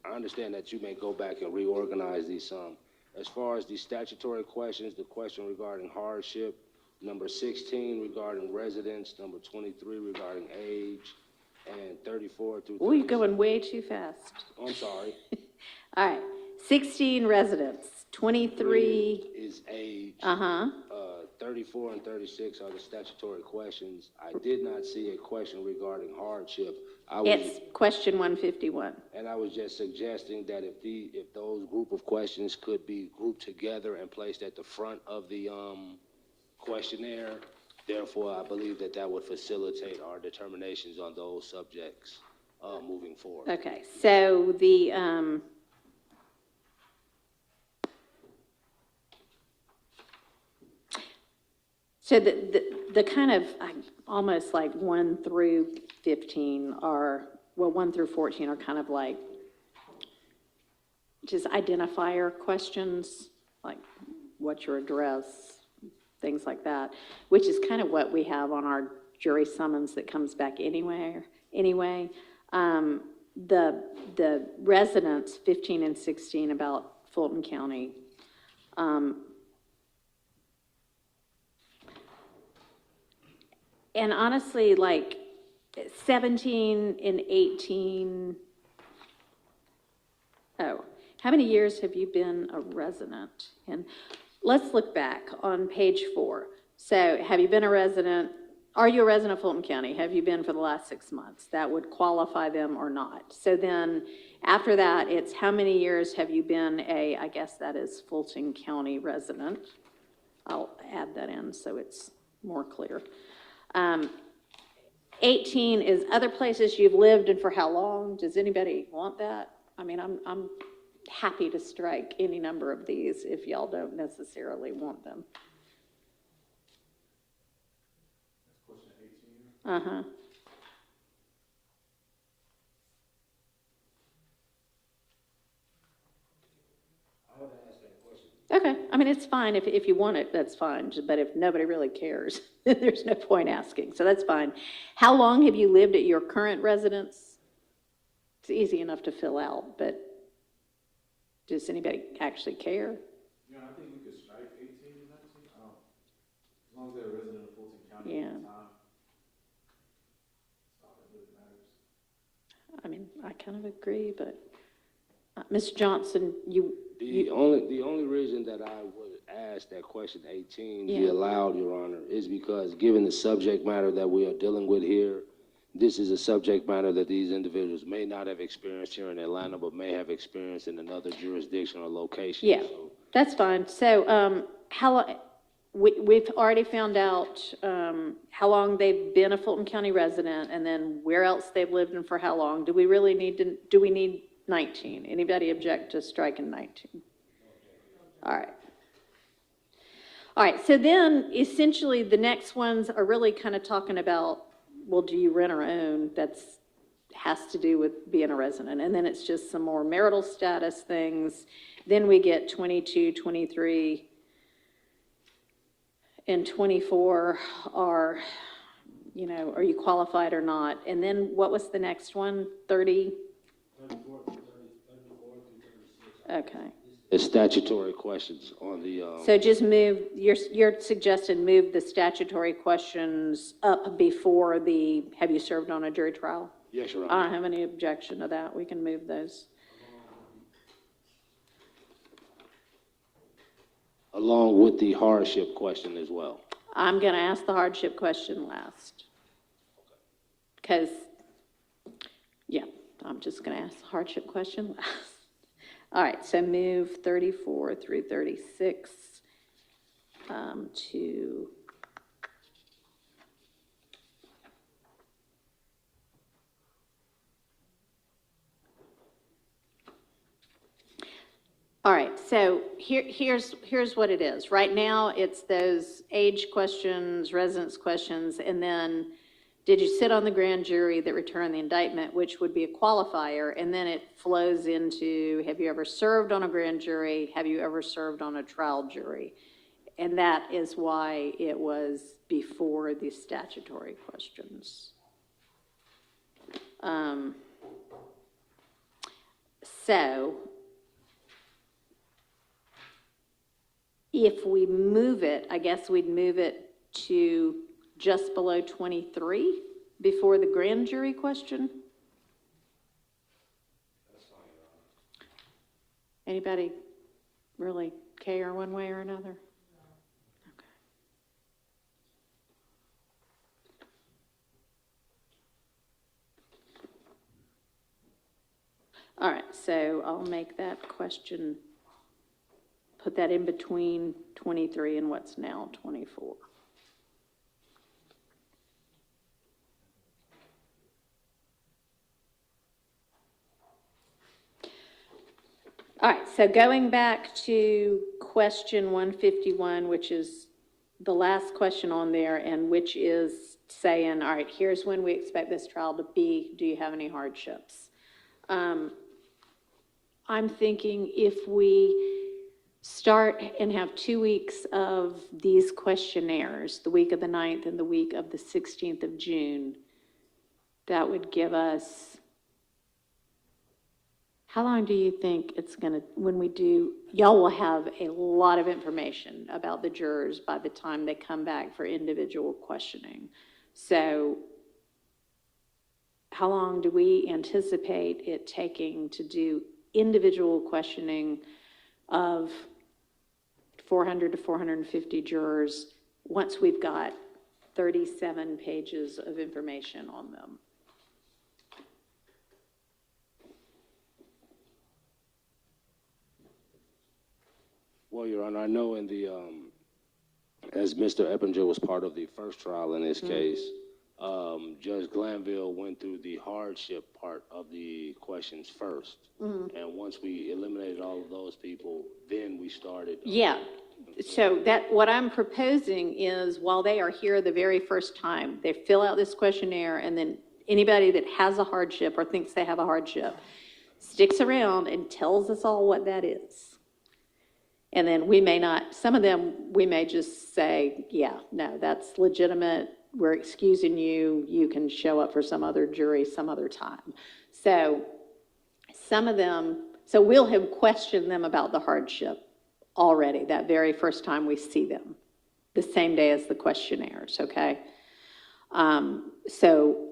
I understand that you may go back and reorganize these some. As far as the statutory questions, the question regarding hardship, number 16 regarding residence, number 23 regarding age, and 34 through 36. Oh, you're going way too fast. I'm sorry. All right, 16 residents, 23. Is age. 34 and 36 are the statutory questions. I did not see a question regarding hardship. It's question 151. And I was just suggesting that if those group of questions could be grouped together and placed at the front of the questionnaire, therefore I believe that would facilitate our determinations on those subjects moving forward. Okay, so the so the kind of almost like 1 through 15 are well, 1 through 14 are kind of like just identifier questions, like what's your address, things like that, which is kind of what we have on our jury summons that comes back anyway. The residents, 15 and 16, about Fulton County, and honestly, like 17 and 18, how many years have you been a resident? And let's look back on page 4. So have you been a resident? Are you a resident of Fulton County? Have you been for the last 6 months? That would qualify them or not. So then after that, it's how many years have you been I guess that is Fulton County resident. I'll add that in so it's more clear. 18 is other places you've lived and for how long? Does anybody want that? I mean, I'm happy to strike any number of these if y'all don't necessarily want them. Question 18. Uh-huh. I would ask that question. Okay, I mean, it's fine. If you want it, that's fine. But if nobody really cares, there's no point asking. So that's fine. How long have you lived at your current residence? It's easy enough to fill out, but does anybody actually care? Yeah, I think we could strike 18 and 19. As long as they're a resident of Fulton County Yeah. at the time. That's all that really matters. I mean, I kind of agree, but Ms. Johnson, The only reason that I would ask that question 18 be Yeah. allowed, Your Honor, is because given the subject matter that we are dealing with here, this is a subject matter that these individuals may not have experienced here in Atlanta, but may have experienced in another jurisdiction or location. Yeah, So that's fine. So we've already found out how long they've been a Fulton County resident and then where else they've lived and for how long. Do we need 19? Anybody object to striking 19? All right, so then essentially the next ones are really kind of talking about, well, do you rent or own? Has to do with being a resident. And then it's just some more marital status things. Then we get 22, 23, and 24 are, are you qualified or not? And then what was the next one? 30? 34 through 36. Okay. The statutory questions on the, So just you're suggesting move the statutory questions up before have you served on a jury trial? yes, Your I Honor. don't have any objection to that. We can move those. Along with the hardship question as well. I'm going to ask the hardship question last. Because, I'm just going to ask the hardship question last. All right, so move 34 through 36 to... All right, so here's what it is. Right now, it's those age questions, residence questions, and then did you sit on the grand jury that returned the indictment, which would be a qualifier, and then it flows into, have you ever served on a grand jury? Have you ever served on a trial jury? And that is why it was before the statutory questions. So if we move it, I guess we'd move it to just below 23 before the grand jury question. That's fine, Your Honor. Anybody really care one way or another? Okay. All right, so I'll make that question, put that in between 23 and what's now 24. All right, so going back to question 151, which is the last question on there, and which is saying, all right, here's when we expect this trial to be. Do you have any hardships? I'm thinking if we start and have 2 weeks of these questionnaires, the week of the 9th and the week of the 16th of June, that would give us, how long do you think it's gonna, when we do, y'all will have a lot of information about the jurors by the time they come back for individual questioning. So how long do we anticipate it taking to do individual questioning of 400 to 450 jurors once we've got 37 pages of information on them? Well, Your Honor, I know in the, as Mr. Eppinger was part of the first trial in this case, Judge Glanville went through the hardship part of the questions first. And once we eliminated all of those people, then we started. Yeah. So that, what I'm proposing is while they are here the very first time, they fill out this questionnaire, and then anybody that has a hardship or thinks they have a hardship sticks around and tells us all what that is. And then we may not, some of them, we may just say, yeah, no, that's legitimate. We're excusing you. You can show up for some other jury some other time. So some of them, so we'll have questioned them about the hardship already that very first time we see them, the same day as the questionnaires, okay? So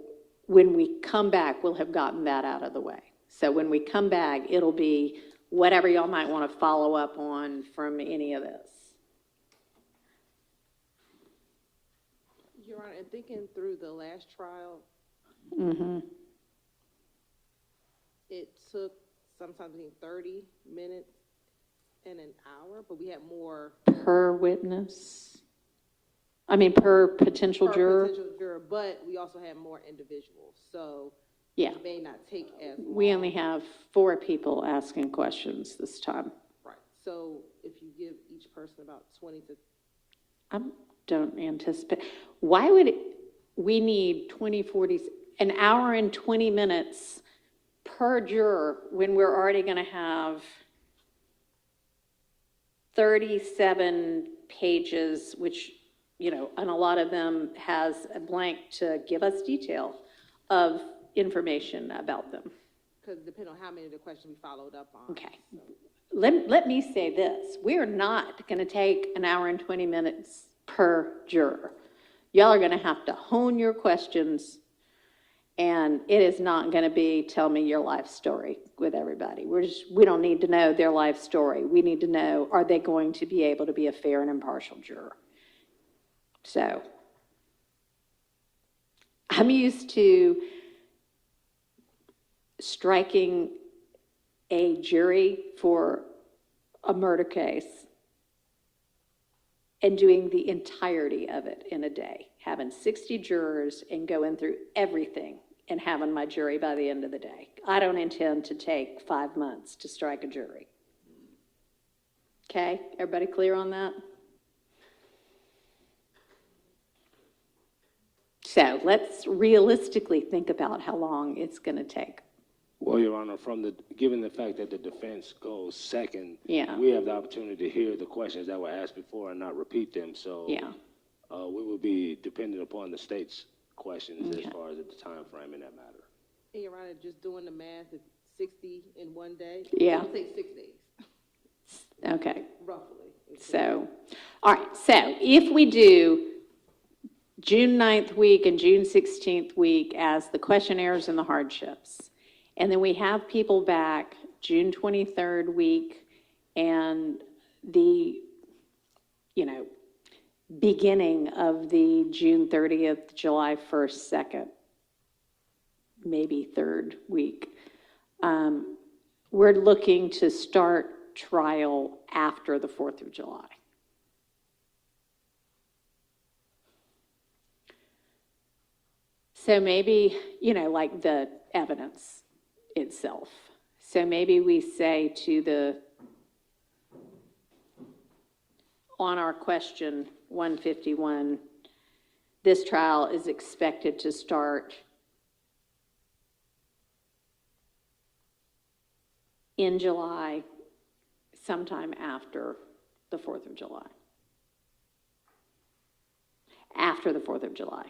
when we come back, we'll have gotten that out of the way. So when we come back, it'll be whatever y'all might want to follow up on from any of this. Your Honor, and thinking through the last trial, it took sometimes between 30 minutes and an hour, but we had more Per witness? I mean, per potential juror? potential juror, but we also had more individuals, so Yeah. it may not take as long. We only have 4 people asking questions this time. Right, so if you give each person about 20 to, I don't anticipate. Why would we need 20, 40, an hour and 20 minutes per juror when we're already going to have 37 pages, which, you know, and a lot of them has a blank to give us detail of information about them. because depending on how many of the questions we followed up on. Okay. Let me say this. We are not going to take an hour and 20 minutes per juror. Y'all are going to have to hone your questions, and it is not going to be tell me your life story with everybody. We don't need to know their life story. We need to know, are they going to be able to be a fair and impartial juror? So I'm used to striking a jury for a murder case and doing the entirety of it in a day, having 60 jurors and going through everything and having my jury by the end of the day. I don't intend to take 5 months to strike a jury. Okay, everybody clear on that? So let's realistically think about how long it's going to take. Well, Your Honor, given the fact that the defense goes second, Yeah. we have the opportunity to hear the questions that were asked before and not repeat them. So Yeah. We would be dependent upon the state's questions Okay. as far as the time frame in that matter. And Your Honor, just doing the math, it's 60 in one day. Yeah. It'll take 6 days, Okay. roughly. So, all right, so if we do June 9th week and June 16th week as the questionnaires and the hardships, and then we have people back June 23rd week and the, beginning of the June 30th, July 1st, 2nd, maybe 3rd week, we're looking to start trial after the 4th of July. So maybe, like the evidence itself. So maybe we say on our question 151, This trial is expected to start in July, sometime after the 4th of July. After the 4th of July.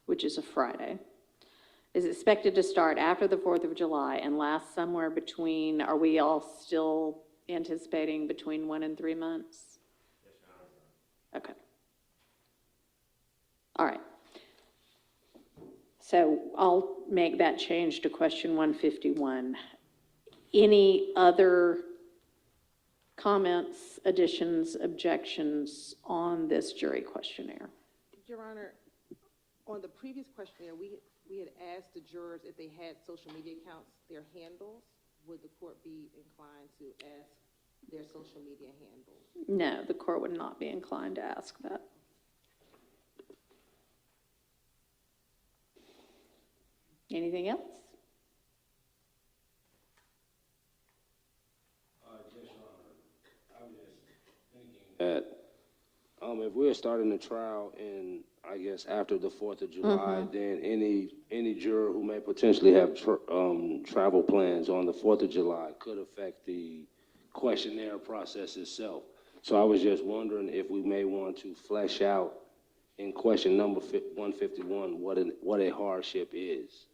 Which is a Friday. Is expected to start after the 4th of July and last somewhere between, are we all still anticipating between 1 and 3 months? Yes, Your Honor. Okay. All right. So I'll make that change to question 151. Any other comments, additions, objections on this jury questionnaire? Your Honor, on the previous questionnaire, we had asked the jurors if they had social media accounts, their handles. Would the court be inclined to ask their social media handles? No, the court would not be inclined to ask that. Anything else? Yes, Your Honor. I was just thinking that if we're starting the trial in, I guess, after the 4th of July, then any juror who may potentially have travel plans on the 4th of July could affect the questionnaire process itself. So I was just wondering if we may want to flesh out in question number 151 what a hardship is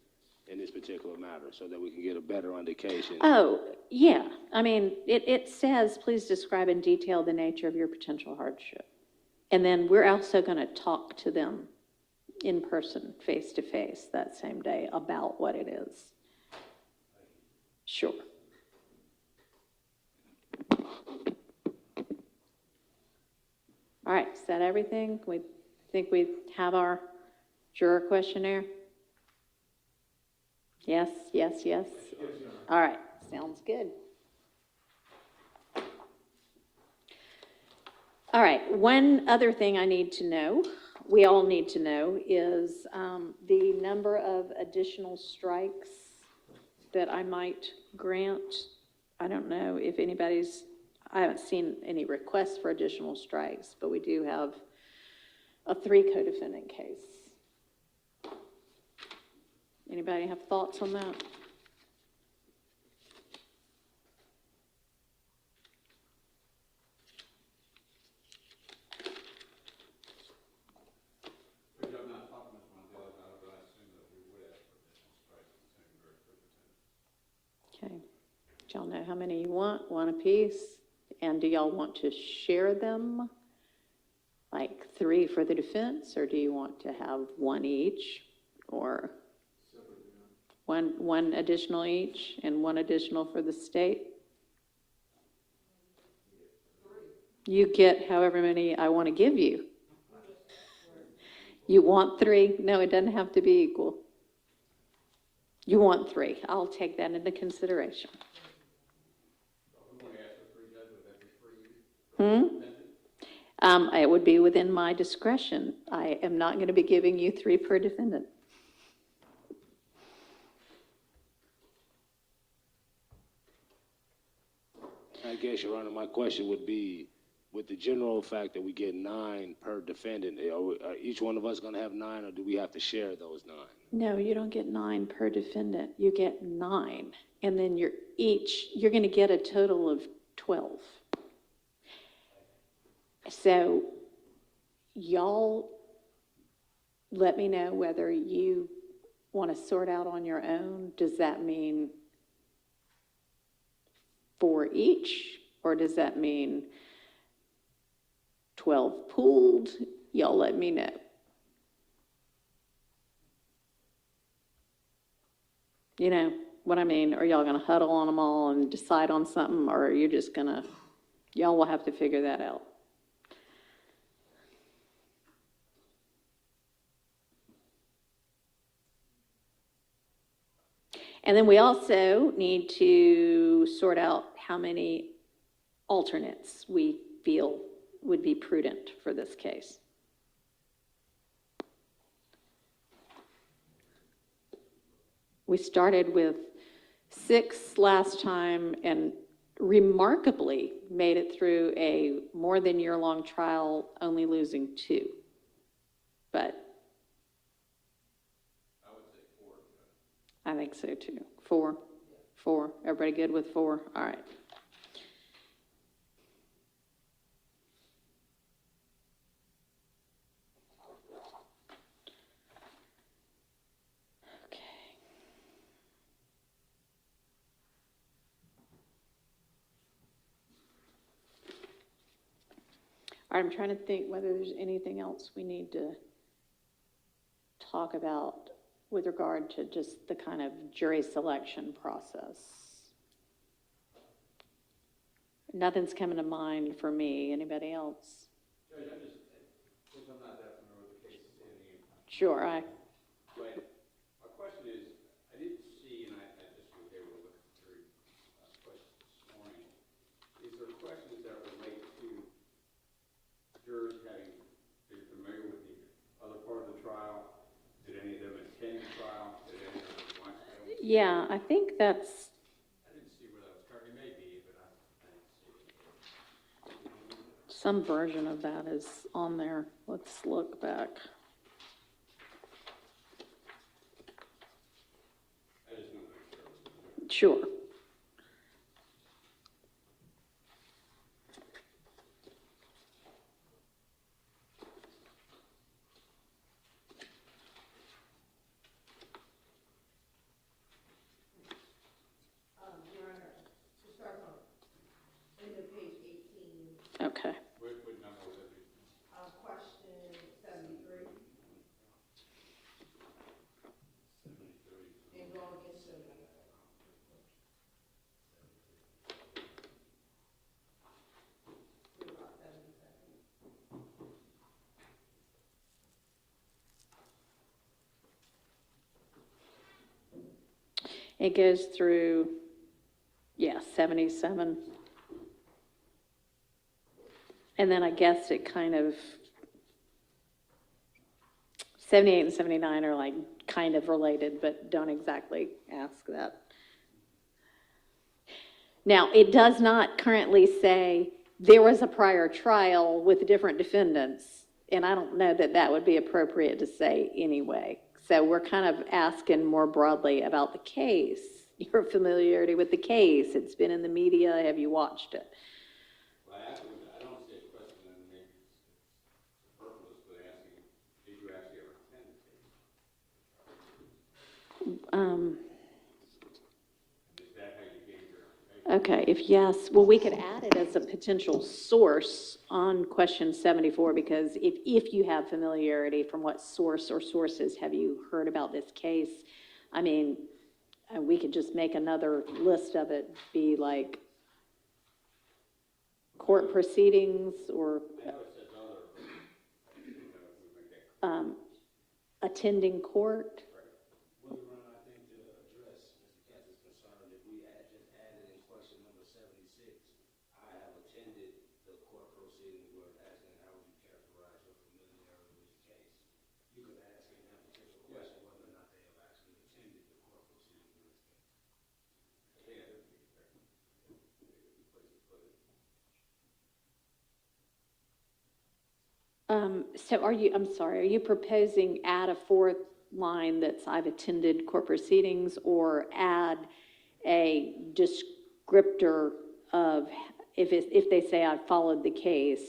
in this particular matter, so that we can get a better indication. Oh, yeah. I mean, it says, please describe in detail the nature of your potential hardship. And then we're also going to talk to them in person, face to face, that same day about what it is. Sure. All right, is that everything? We think we have our juror questionnaire? Yes, yes, yes? All right, sounds good. All right, one other thing I need to know, we all need to know, is the number of additional strikes that I might grant. I don't know if anybody's, I haven't seen any requests for additional strikes, but we do have a 3 co-defendant case. Anybody have thoughts on that? Okay. Do y'all know how many you want? One apiece? And do y'all want to share them? Like 3 for the defense, or do you want to have 1 each? Or one additional each and 1 additional for the state? You get however many I want to give you. You want 3? No, it doesn't have to be equal. You want 3. I'll take that into consideration. It would be within my discretion. I am not going to be giving you 3 per defendant. I guess, Your Honor, my question would be, with the general fact that we get 9 per defendant, are each one of us going to have 9, or do we have to share those 9? No, you don't get 9 per defendant. You get 9. And then you're going to get a total of 12. So y'all let me know whether you want to sort out on your own. Does that mean 4 each, or does that mean 12 pooled? Y'all let me know. You know what I mean? Are y'all going to huddle on them all and decide on something, or are you just going to, y'all will have to figure that out. And then we also need to sort out how many alternates we feel would be prudent for this case. We started with 6 last time and remarkably made it through a more than year-long trial, only losing 2. But I would say 4. I think so too. 4. 4. Everybody good with 4? All right. Okay. All right, I'm trying to think whether there's anything else we need to talk about with regard to just the kind of jury selection process. Nothing's coming to mind for me. Anybody else? Judge, I'm just, since I'm not that familiar with the cases in the Sure, but my question is, I didn't see, and I just was able to look through questions this morning. Is there questions that relate to jurors having been familiar with the other part of the trial? Did any of them attend the trial? Did any of them watch the yeah, I think that's, I didn't see where that was covered. It may be, but I didn't see it. some version of that is on there. Let's look back. I just want to make sure. Sure. Okay. What number was it? Question 73. And go against the. It goes through, yeah, 77. And then I guess it kind of, 78 and 79 are like kind of related, but don't exactly ask that. Now, it does not currently say there was a prior trial with different defendants, and I don't know that that would be appropriate to say anyway. So we're kind of asking more broadly about the case, your familiarity with the case. It's been in the media. Have you watched it? Well, I asked him, I don't see a question, and maybe it's superfluous, but asking, did you actually ever attend the case? Is that how you gave your information? Okay, if yes, well, we could add it as a potential source on question 74, because if you have familiarity, from what source or sources have you heard about this case? I mean, we could just make another list of it, be like court proceedings or I know it says other, but I didn't know if we make that. attending court. Well, Your Honor, I think to address Mr. Katz's concern, if we just added in question number 76, I have attended the court proceedings where it's asking how would you characterize your familiarity with the case. You could ask in that particular question whether or not they have actually attended the court proceedings with this case. Yeah, that would be fair. Place to put it. So I'm sorry, are you proposing add a fourth line that's I've attended court proceedings, or add a descriptor of, if they say I followed the case,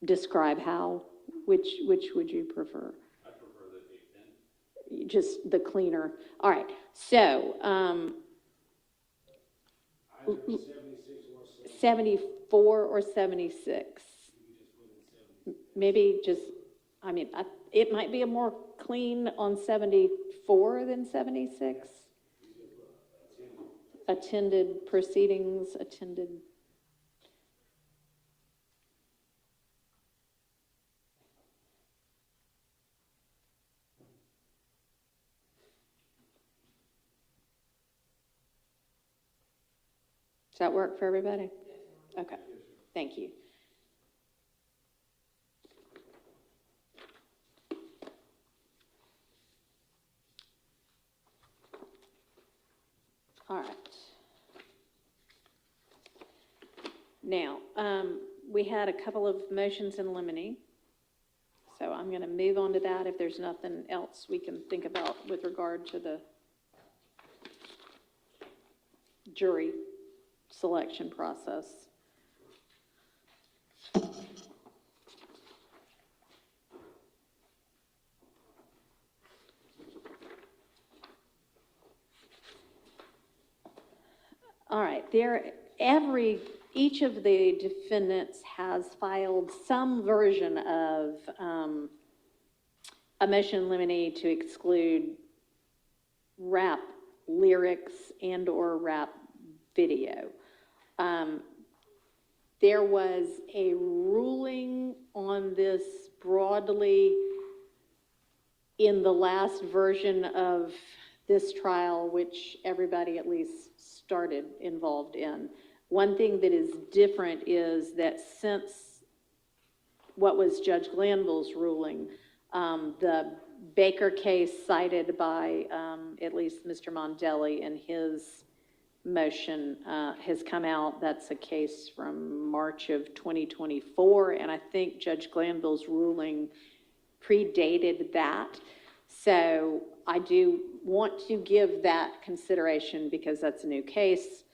describe how? Which would you prefer? I prefer that they attend. Just the cleaner. All right, so, Either 76 or 70. 74 or 76? Maybe just, I mean, it might be a more clean on 74 than 76. Attended proceedings, attended. Does that work for everybody? Okay, thank you. All right. Now, we had a couple of motions in limine, so I'm going to move on to that if there's nothing else we can think about with regard to the jury selection process. All right, each of the defendants has filed some version of a motion in limine to exclude rap lyrics and or rap video. There was a ruling on this broadly in the last version of this trial, which everybody at least started involved in. One thing that is different is that since what was Judge Glanville's ruling, the Baker case cited by at least Mr. Mondelli in his motion has come out. That's a case from March of 2024, and I think Judge Glanville's ruling predated that. So I do want to give that consideration because that's a new case.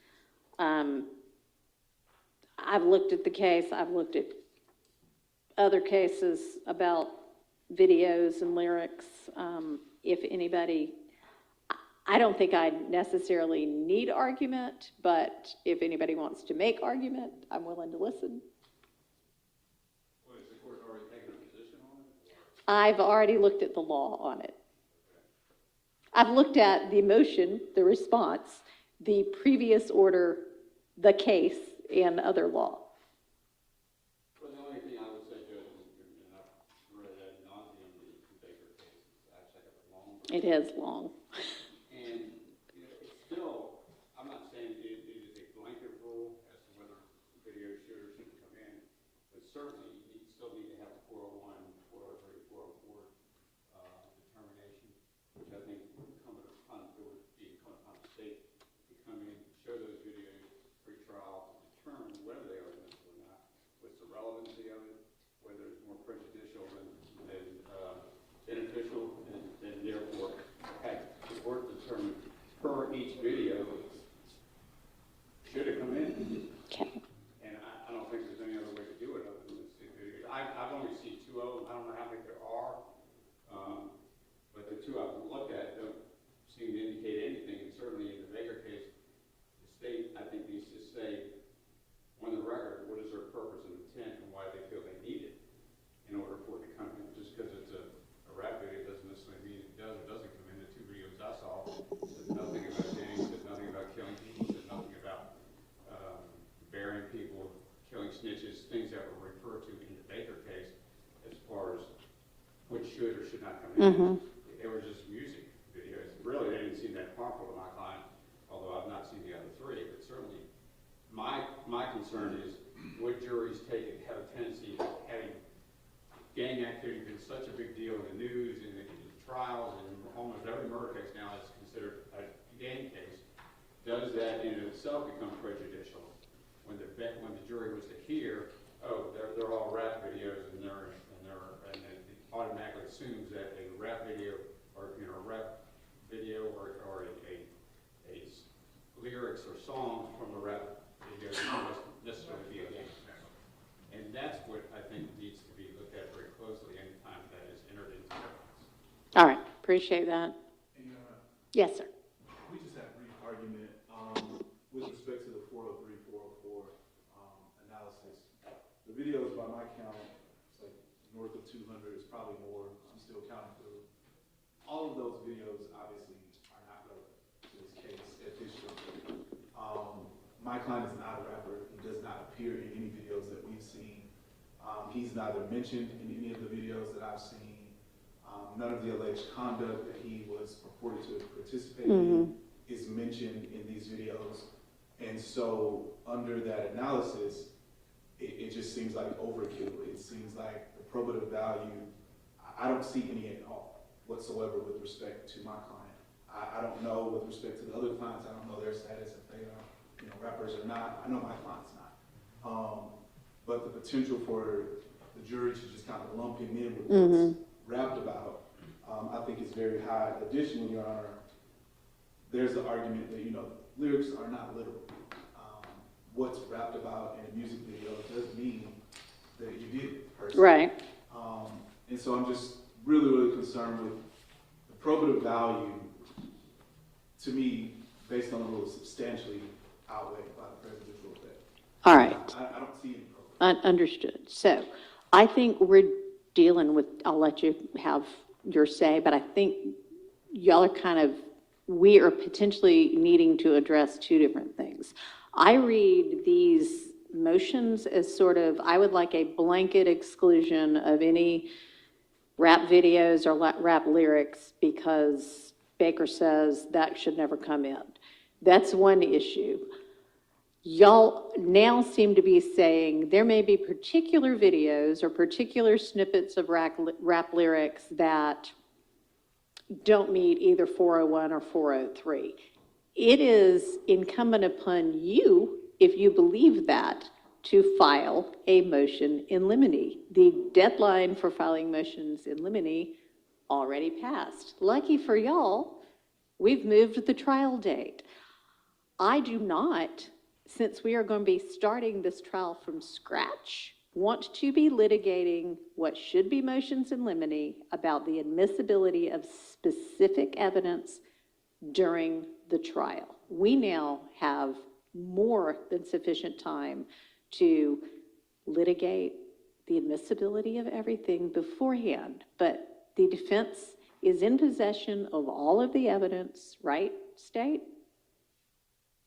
I've looked at the case. I've looked at other cases about videos and lyrics. If anybody, I don't think I necessarily need argument, but if anybody wants to make argument, I'm willing to listen. Well, has the court already taken a position on it? I've already looked at the law on it. I've looked at the motion, the response, the previous order, the case, and other law. Well, the only thing I would say, Judge, and I've read ad nauseum the Baker case, it's actually a long. It is long. And it's still, I'm not saying it is a blanket rule as to whether video should or shouldn't come in, but certainly you still need to have a 401, 403, 404 determination, which I think would come upon the state to come in, show those videos, pretrial, determine whether they are admissible or not, what's the relevancy of it, whether it's more prejudicial than beneficial, and therefore, the court determined per each video, should it come in? Okay. And I don't think there's any other way to do it other than see videos. I've only seen 2 of them. I don't know how many there are, but the 2 I've looked at don't seem to indicate anything. And certainly in the Baker case, the state, I think, needs to say on the record what is their purpose and intent and why they feel they need it in order for it to come in. Just because it's a rap video doesn't necessarily mean it does or doesn't come in. The 2 videos I saw said nothing about gangs, said nothing about killing people, said nothing about burying people, killing snitches, things that were referred to in the Baker case as far as what should or should not come in. Mm-hmm. They were just music videos. Really, they didn't seem that harmful to my client, although I've not seen the other 3. But certainly, my concern is would juries have a tendency of having gang activity been such a big deal in the news and in the trials, and almost every murder case now is considered a gang case. Does that in itself become prejudicial when the jury was to hear, oh, they're all rap videos, and it automatically assumes that a rap video or rap video or a lyrics or songs from a rap video must necessarily be a gang member. And that's what I think needs to be looked at very closely anytime that is entered into evidence. All right, appreciate that. Yes, sir. We just had a brief argument with respect to the 403, 404 analysis. The videos, by my count, it's like north of 200. It's probably more. I'm still counting through. All of those videos, obviously, are not relevant to this case at this juncture. My client is not a rapper. He does not appear in any videos that we've seen. He's neither mentioned in any of the videos that I've seen. None of the alleged conduct that he was purported to participate in is mentioned in these videos. And so under that analysis, it just seems like overkill. It seems like the probative value, I don't see any at all whatsoever with respect to my client. I don't know with respect to the other clients. I don't know their status, if they are rappers or not. I know my client's not. But the potential for the jury to just kind of lump him in with what's rapped about, I think is very high. Additionally, Your Honor, there's the argument that, lyrics are not literal. What's rapped about in a music video doesn't mean that you did it personally. Right. And so I'm just really, really concerned with the probative value, to me, based on the rules, substantially outweighed by the prejudicial effect. All right. I don't see any probative. Understood. So I think we're dealing with, I'll let you have your say, but I think y'all are we are potentially needing to address two different things. I read these motions as sort of, I would like a blanket exclusion of any rap videos or rap lyrics because Baker says that should never come in. That's one issue. Y'all now seem to be saying there may be particular videos or particular snippets of rap lyrics that don't meet either 401 or 403. It is incumbent upon you, if you believe that, to file a motion in limine. The deadline for filing motions in limine already passed. Lucky for y'all, we've moved the trial date. I do not, since we are going to be starting this trial from scratch, want to be litigating what should be motions in limine about the admissibility of specific evidence during the trial. We now have more than sufficient time to litigate the admissibility of everything beforehand, but the defense is in possession of all of the evidence, right, State?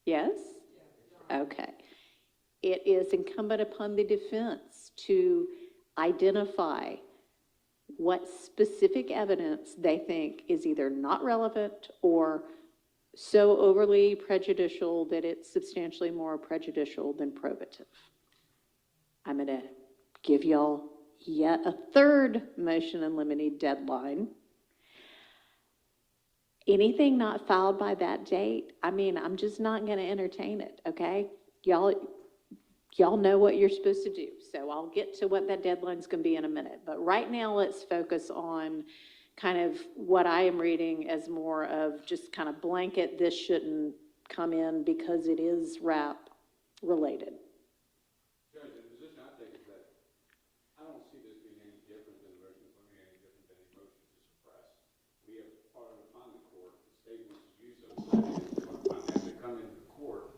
Yes? Okay. It is incumbent upon the defense to identify what specific evidence they think is either not relevant or so overly prejudicial that it's substantially more prejudicial than probative. I'm going to give y'all yet a third motion in limine deadline. Anything not filed by that date, I'm just not going to entertain it, okay? Y'all know what you're supposed to do, so I'll get to what that deadline's going to be in a minute. But right now, let's focus on kind of what I am reading as more of just kind of blanket, this shouldn't come in because it is rap related. Judge, the position I take is that I don't see this being any different than the motion for me, any different than a motion to suppress. We have part of upon the court, the state wants to use those videos, they come into the court,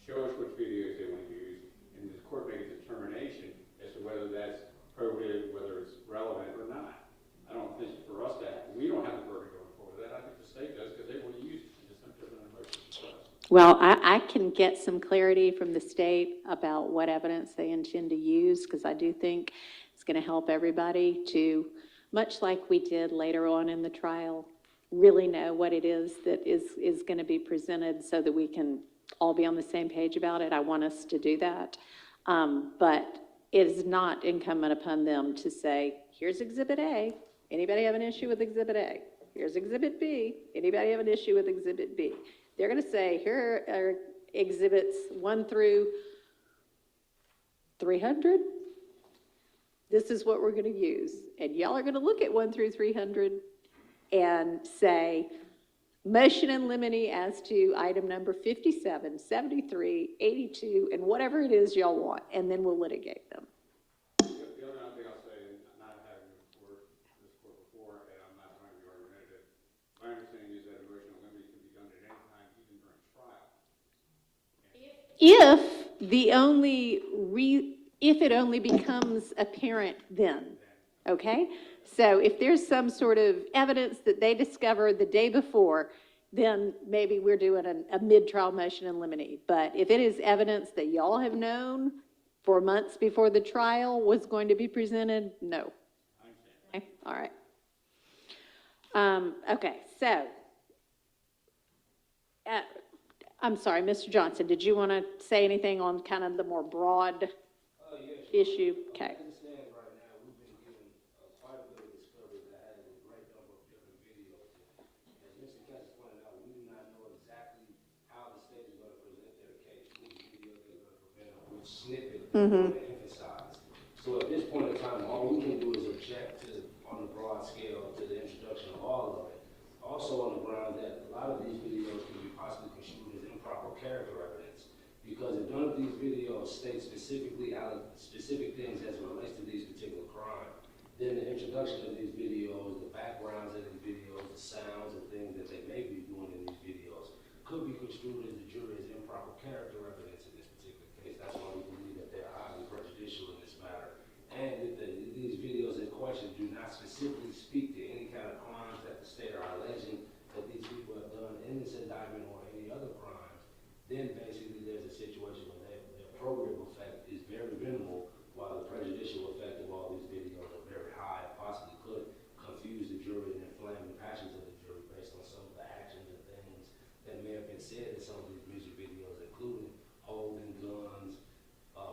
show us which videos they want to use, and the court make a determination as to whether that's probative, whether it's relevant or not. I don't think for us we don't have the burden going forward with that. I think the state does because they want to use it. It's no different than a motion to suppress. Well, I can get some clarity from the state about what evidence they intend to use, because I do think it's going to help everybody to, much like we did later on in the trial, really know what it is that is going to be presented so that we can all be on the same page about it. I want us to do that. But it is not incumbent upon them to say, here's Exhibit A. Anybody have an issue with Exhibit A? Here's Exhibit B. Anybody have an issue with Exhibit B? They're going to say, here are Exhibits 1 through 300. This is what we're going to use. And y'all are going to look at 1 through 300 and say, motion in limine as to item number 57, 73, 82, and whatever it is y'all want, and then we'll litigate them. The other thing I'll say, not having this court before, and I'm not trying to be argumentative, my understanding is that a motion in limine can be done at any time, even during trial. If it only becomes apparent then, okay? So if there's some sort of evidence that they discover the day before, then maybe we're doing a mid-trial motion in limine. But if it is evidence that y'all have known for months before the trial was going to be presented, no. Okay, all right. Okay, so, I'm sorry, Mr. Johnson, did you want to say anything on kind of the more broad issue? Okay. snippet that we want to emphasize. So at this point in time, all we can do is object to, on a broad scale, to the introduction of all of it. Also on the ground that a lot of these videos can be possibly construed as improper character evidence, because if none of these videos state specifically specific things as it relates to these particular crimes, then the introduction of these videos, the backgrounds of these videos, the sounds and things that they may be doing in these videos could be construed as the jury as improper character evidence in this particular case. That's why we believe that they're highly prejudicial in this matter. And if these videos in question do not specifically speak to any kind of crimes that the state are alleging that these people have done in this indictment or any other crimes, then basically there's a situation where their probative effect is very minimal, while the prejudicial effect of all these videos are very high and possibly could confuse the jury and inflame the passions of the jury based on some of the actions and things that may have been said in some of these music videos, including holding guns,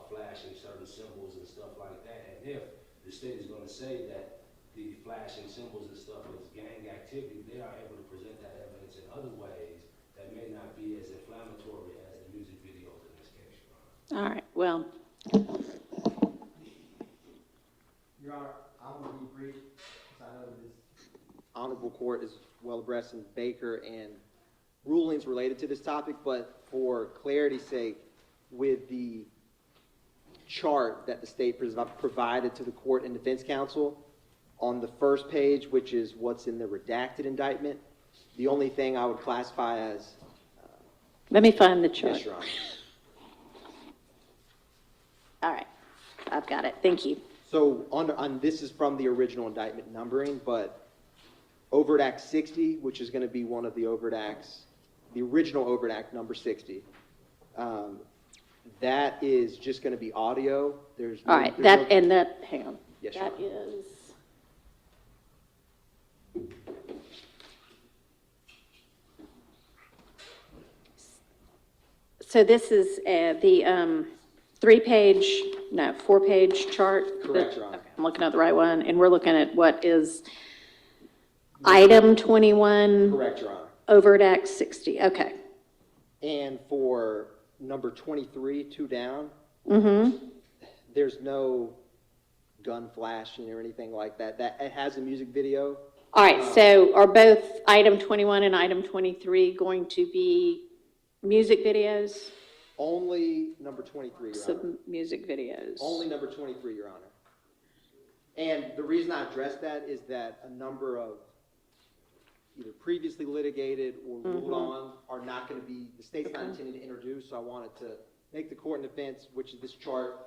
flashing certain symbols and stuff like that. And if the state is going to say that the flashing symbols and stuff is gang activity, they are able to present that evidence in other ways that may not be as inflammatory as the music videos in this case, Your Honor. All right, well, Your Honor, I'm going to be brief, because I know this honorable court is well abreast in Baker and rulings related to this topic, but for clarity's sake, with the chart that the state provided to the court and defense counsel, on the first page, which is what's in the redacted indictment, the only thing I would classify as... let me find the chart. Yes, Your Honor. All right, I've got it. Thank you. So this is from the original indictment numbering, but Overt Act 60, which is going to be one of the Overt Acts, the original Overt Act number 60, that is just going to be audio. There's no, All right, hang on. Yes, that Your is... So this is the 4-page chart? Correct, Your Honor. Okay, I'm looking at the right one, and we're looking at what is item 21? Correct, Your Honor. Overt Act 60, okay. And for number 23, 2 down, there's no gun flashing or anything like that. It has a music video. All right, so are both item 21 and item 23 going to be music videos? Only number 23, Your Honor. Some music videos. Only number 23, Your Honor. And the reason I address that is that a number of either previously litigated or ruled on are not going to be, the state's not intending to introduce, so I wanted to make the court in defense, which this chart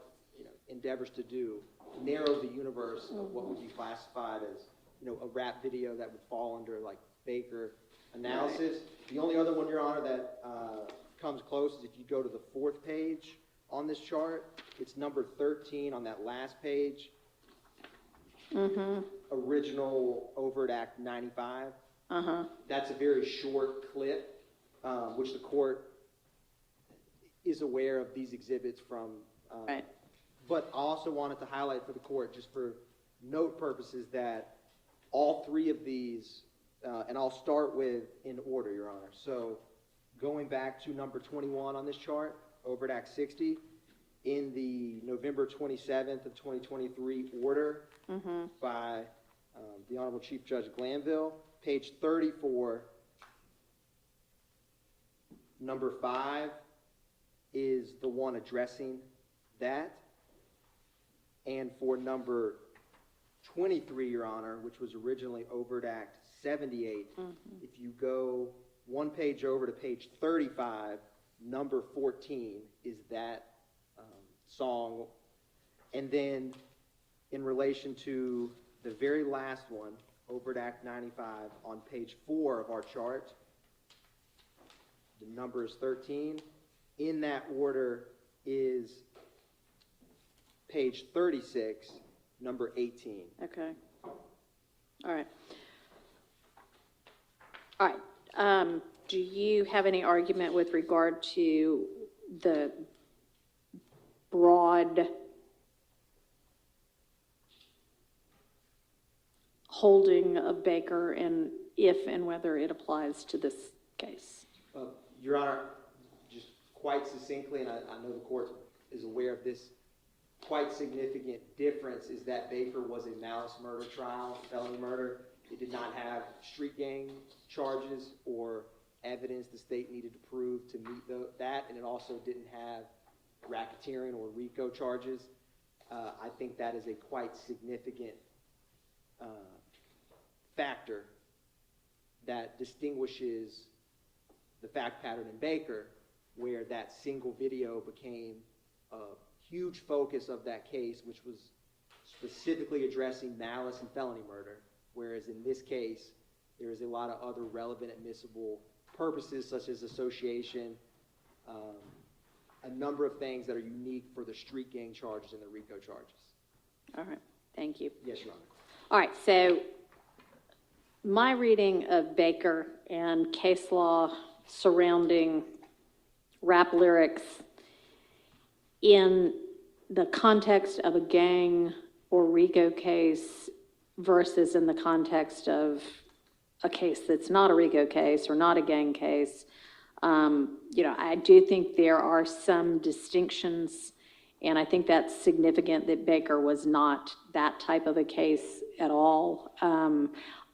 endeavors to do, narrow the universe of what would be classified as a rap video that would fall under like Baker analysis. Right. The only other one, Your Honor, that comes close is if you go to the 4th page on this chart. It's number 13 on that last page. Original Overt Act 95. That's a very short clip, which the court is aware of these exhibits from. Right. But I also wanted to highlight for the court, just for note purposes, that all 3 of these, and I'll start with in order, Your Honor. So going back to number 21 on this chart, Overt Act 60, in the November 27th of 2023 order by the Honorable Chief Judge Glanville, page 34, number 5 is the one addressing that. And for number 23, Your Honor, which was originally Overt Act 78, if you go one page over to page 35, number 14 is that song. And then in relation to the very last one, Overt Act 95, on page 4 of our chart, the number is 13. In that order is page 36, number 18. Okay. All right. All right. Do you have any argument with regard to the broad holding of Baker and if and whether it applies to this case? Your Honor, just quite succinctly, and I know the court is aware of this quite significant difference is that Baker was a malice murder trial, felony murder. It did not have street gang charges or evidence the state needed to prove to meet that, and it also didn't have racketeering or RICO charges. I think that is a quite significant factor that distinguishes the fact pattern in Baker, where that single video became a huge focus of that case, which was specifically addressing malice and felony murder, whereas in this case, there is a lot of other relevant admissible purposes such as association, a number of things that are unique for the street gang charges and the RICO charges. All right, thank you. Yes, Your Honor. All right, so my reading of Baker and case law surrounding rap lyrics in the context of a gang or RICO case versus in the context of a case that's not a RICO case or not a gang case, I do think there are some distinctions, and I think that's significant that Baker was not that type of a case at all.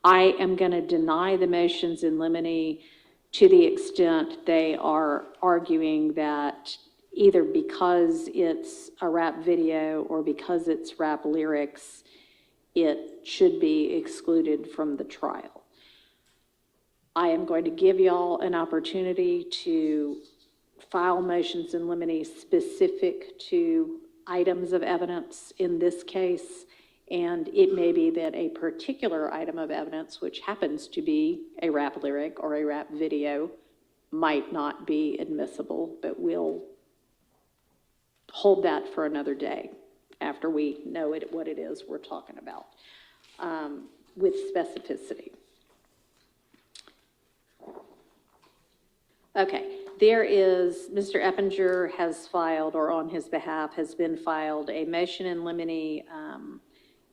I am going to deny the motions in limine to the extent they are arguing that either because it's a rap video or because it's rap lyrics, it should be excluded from the trial. I am going to give y'all an opportunity to file motions in limine specific to items of evidence in this case, and it may be that a particular item of evidence, which happens to be a rap lyric or a rap video, might not be admissible, but we'll hold that for another day after we know what it is we're talking about with specificity. Okay, there is, Mr. Eppinger has filed, or on his behalf has been filed, a motion in limine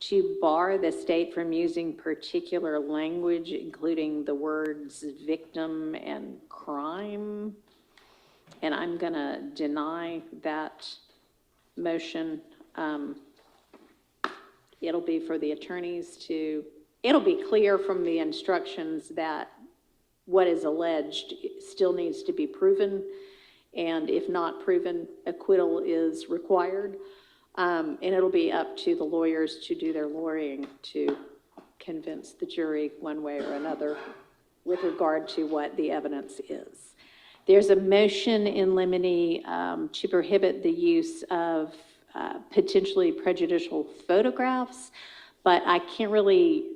to bar the state from using particular language, including the words victim and crime. And I'm going to deny that motion. It'll be for the attorneys to, it'll be clear from the instructions that what is alleged still needs to be proven, and if not proven, acquittal is required. And it'll be up to the lawyers to do their lawyering to convince the jury one way or another with regard to what the evidence is. There's a motion in limine to prohibit the use of potentially prejudicial photographs, but I can't really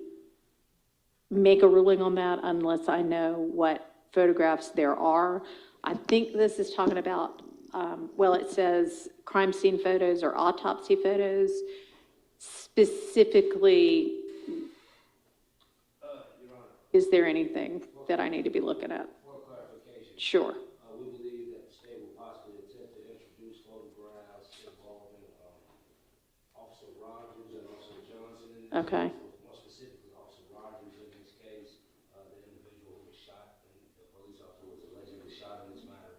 make a ruling on that unless I know what photographs there are. I think this is talking about, it says crime scene photos or autopsy photos. Specifically, Your Honor, is there anything that I need to be looking at? for clarification. Sure. We believe that the state will possibly attempt to introduce photographs involving Officer Rogers and Officer Johnson. Okay. More specifically, Officer Rogers in this case, the individual who was shot, and the police officer was allegedly shot in this matter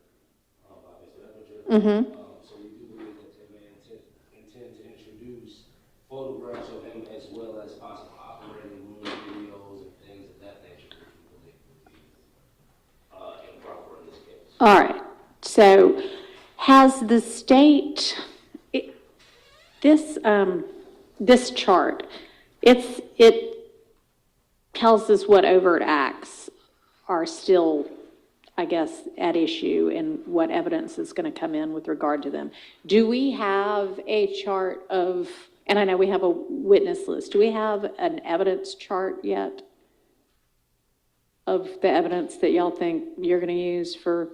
by Mr. Eppinger. Mm-hmm. So we do believe that they may intend to introduce photographs of him as well as possible operating room videos and things of that nature, which we believe would be improper in this case. All right. So has the state, this chart, it tells us what overt acts are still, I guess, at issue and what evidence is going to come in with regard to them. Do we have a chart of, and I know we have a witness list, do we have an evidence chart yet of the evidence that y'all think you're going to use for?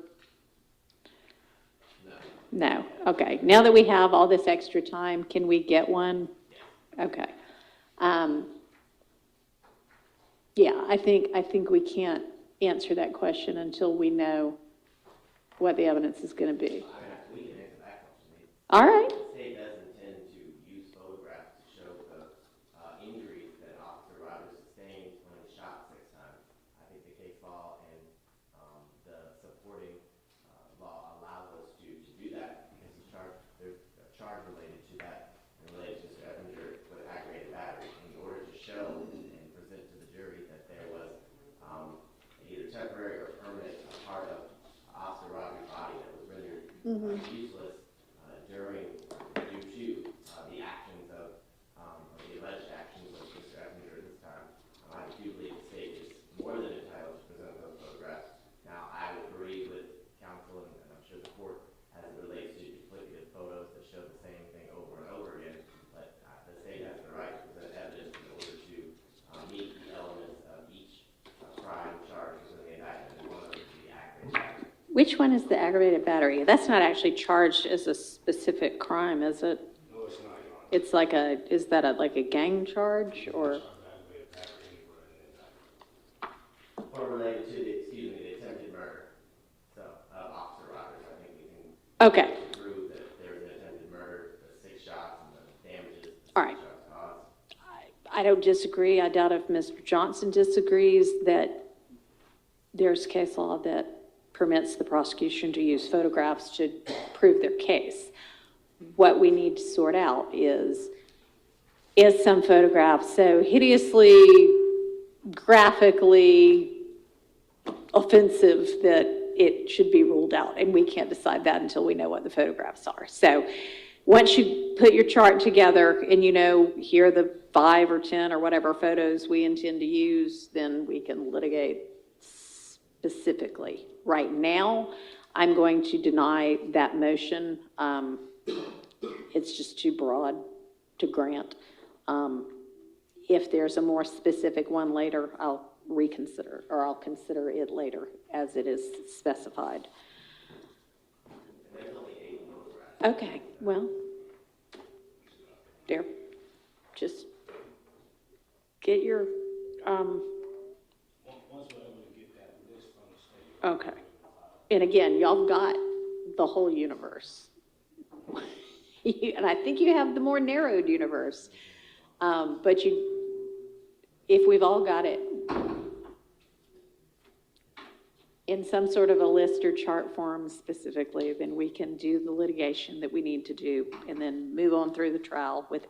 No. Okay. Now that we have all this extra time, can we get one? Okay. Yeah, I think we can't answer that question until we know what the evidence is going to be. We can answer that question. All right. The state does intend to use photographs to show the injuries that Officer Rogers sustained when he was shot 6 times. I think the case law and the supporting law allows us to do that because he's charged. useless during due to the actions of, or the alleged actions of Mr. Eppinger this time. I do believe the state is more than entitled to present those photographs. Now, I would agree with counsel, and I'm sure the court, as it relates to duplicative photos that show the same thing over and over again, but the state has the right to present evidence in order to meet the elements of each crime charged in the indictment, and one of them is the aggravated battery. Which one is the aggravated battery? That's not actually charged as a specific crime, is it? No, it's not, Your Honor. It's like a, is that a, like a gang charge or? Or related to the, excuse me, the attempted murder. So, Officer Rogers, I think we can Okay, prove that there was an attempted murder, the 6 shots and the damages. all right. Shots caused. I don't disagree. I doubt if Mr. Johnson disagrees that there's case law that permits the prosecution to use photographs to prove their case. What we need to sort out is some photograph so hideously, graphically offensive that it should be ruled out, and we can't decide that until we know what the photographs are. So once you put your chart together and you know, here are the 5 or 10 or whatever photos we intend to use, then we can litigate specifically. Right now, I'm going to deny that motion. It's just too broad to grant. If there's a more specific one later, I'll reconsider, or I'll consider it later as it is specified. Okay, well, there, just get your, Once we're able to get that list from the state. okay. And again, y'all got the whole universe. And I think you have the more narrowed universe. But if we've all got it in some sort of a list or chart form specifically, then we can do the litigation that we need to do and then move on through the trial with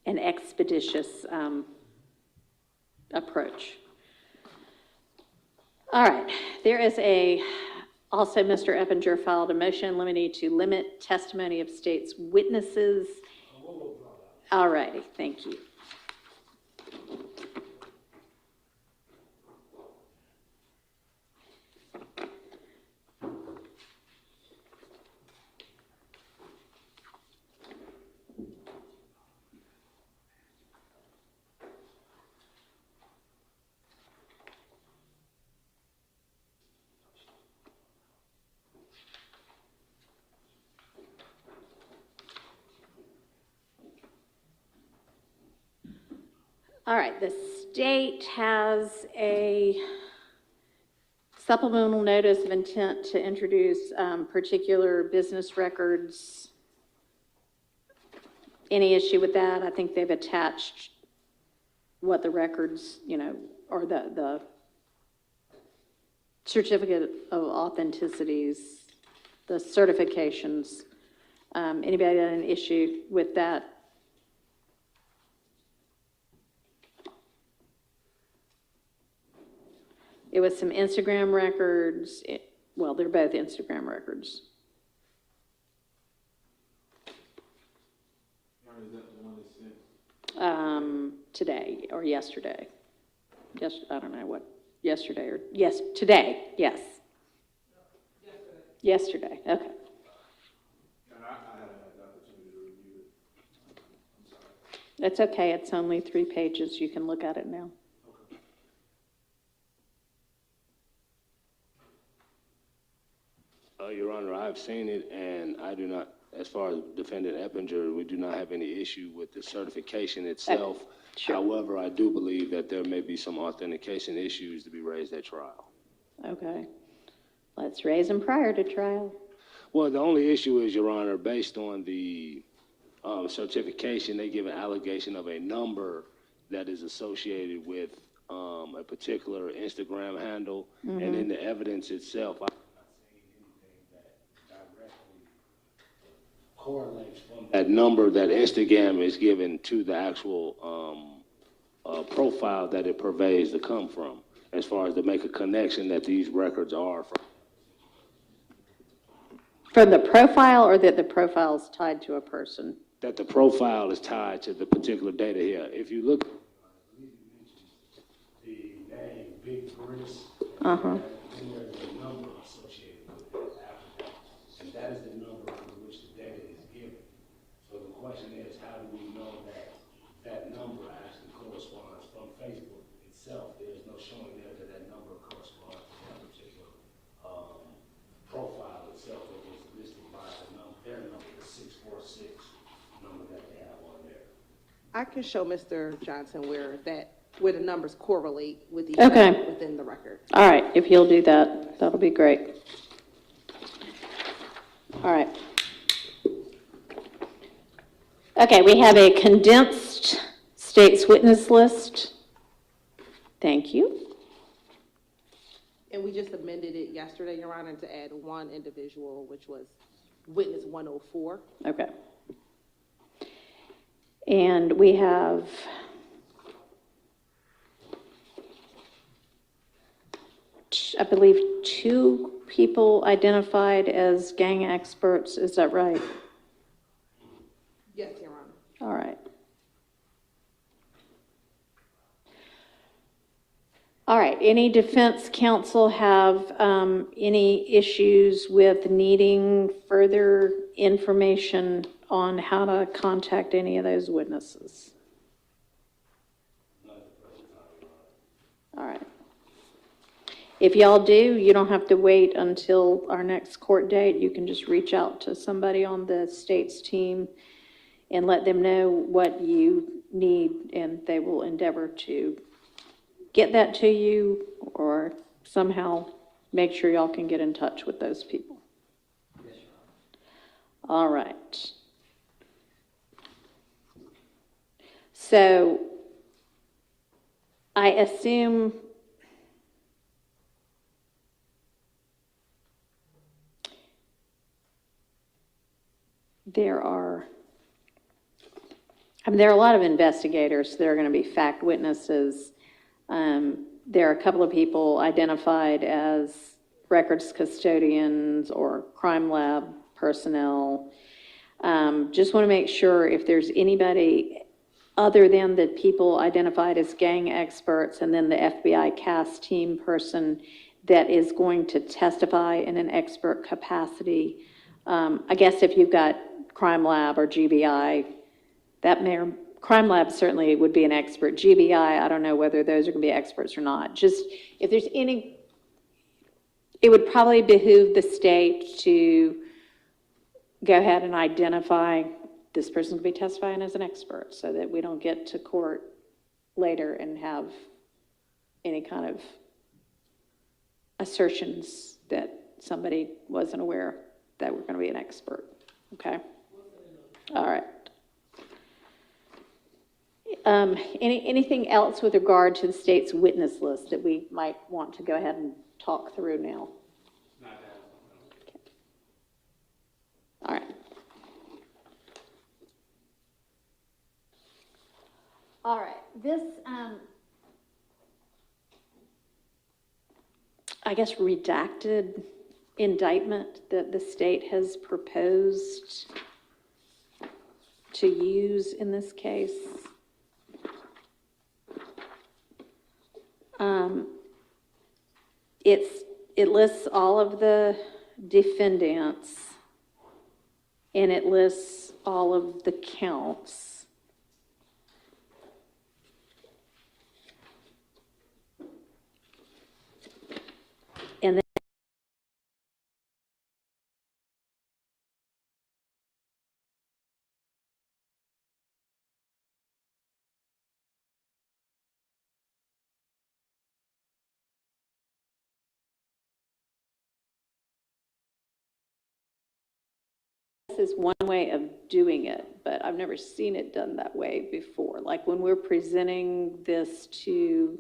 an expeditious approach. All right, there is also Mr. Eppinger filed a motion limiting to limit testimony of state's witnesses. All righty, thank you. All right, the state has a supplemental notice of intent to introduce particular business records. Any issue with that? I think they've attached what the records, or the certificate of authenticities, the certifications. Anybody got an issue with that? It was some Instagram records. Well, they're both Instagram records. Is that the one that sent? Today or yesterday. I don't know what, yesterday or, yes, today, yes. Yesterday, okay. And I haven't had the opportunity to review it. I'm sorry. It's okay, it's only 3 pages. You can look at it now. Your Honor, I've seen it, and I do not, as far as Defendant Eppinger, we do not have any issue with the certification itself. Sure. However, I do believe that there may be some authentication issues to be raised at trial. Okay. Let's raise them prior to trial. Well, the only issue is, Your Honor, based on the certification, they give an allegation of a number that is associated with a particular Instagram handle, and in the evidence itself, I have not seen anything that directly correlates from that number that Instagram is given to the actual profile that it purveys to come from, as far as to make a connection that these records are from. From the profile, or that the profile is tied to a person? That the profile is tied to the particular data here. If you look, the name Big Bhris, Uh-huh. then there's a number associated with that after that. And that is the number under which the data is given. So the question is, how do we know that that number actually corresponds from Facebook itself? There's no showing there that that number corresponds to that particular profile itself. It was listed by the number, their number, the 646 number that they have on there. I can show Mr. Johnson where the numbers correlate with each Okay. other within the record. All right, if you'll do that, that'll be great. All right. Okay, we have a condensed state's witness list. Thank you. And we just amended it yesterday, Your Honor, to add one individual, which was witness 104. Okay. And we have I believe 2 people identified as gang experts. Is that right? Yes, Your Honor. All right. All right, any defense counsel have any issues with needing further information on how to contact any of those witnesses? All right. If y'all do, you don't have to wait until our next court date. You can just reach out to somebody on the state's team and let them know what you need, and they will endeavor to get that to you or somehow make sure y'all can get in touch with those people. Yes, Your Honor. All right. So I assume there are a lot of investigators that are going to be fact witnesses. There are a couple of people identified as records custodians or crime lab personnel. Just want to make sure if there's anybody other than the people identified as gang experts and then the FBI CAS team person that is going to testify in an expert capacity. I guess if you've got crime lab or GBI, crime lab certainly would be an expert. GBI, I don't know whether those are going to be experts or not. Just if there's any, it would probably behoove the state to go ahead and identify this person's going to be testifying as an expert so that we don't get to court later and have any kind of assertions that somebody wasn't aware that we're going to be an expert. Okay? All right. Anything else with regard to the state's witness list that we might want to go ahead and talk through now? Okay. All right. All right. This, I guess, redacted indictment that the state has proposed to use in this case. It lists all of the defendants and it lists all of the counts. And then this is one way of doing it, but I've never seen it done that way before. Like when we're presenting this to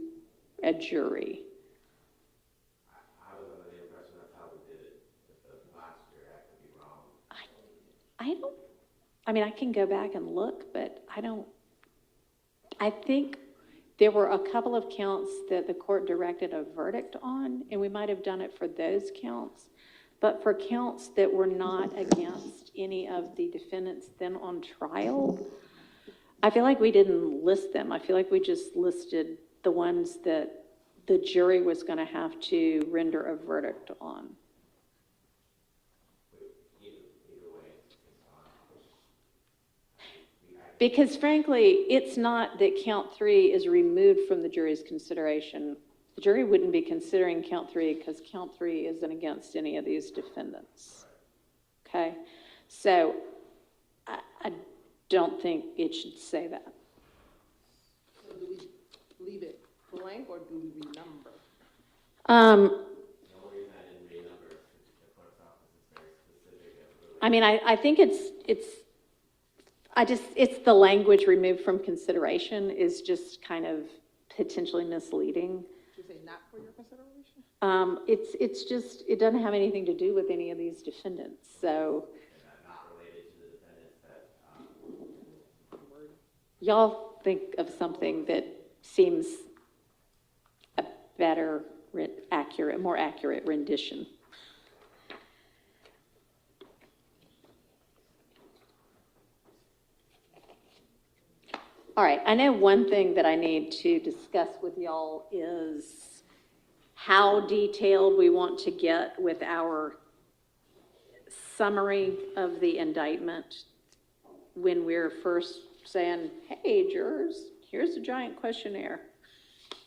a jury. I was under the impression that's how we did it last year. I could be wrong. I mean, I can go back and look, but I think there were a couple of counts that the court directed a verdict on, and we might have done it for those counts. But for counts that were not against any of the defendants then on trial, I feel like we didn't list them. I feel like we just listed the ones that the jury was going to have to render a verdict on. Because frankly, it's not that count 3 is removed from the jury's consideration. The jury wouldn't be considering count 3 because count 3 isn't against any of these defendants. Okay? So I don't think it should say that. So do we leave it blank or do we renumber? I mean, I think it's the language removed from consideration is just kind of potentially misleading. Should we say not for your consideration? It's just, it doesn't have anything to do with any of these defendants, so. Not related to the defendants that, Y'all think of something that seems a better, more accurate rendition. All right, I know one thing that I need to discuss with y'all is how detailed we want to get with our summary of the indictment when we're first saying, hey, jurors, here's a giant questionnaire.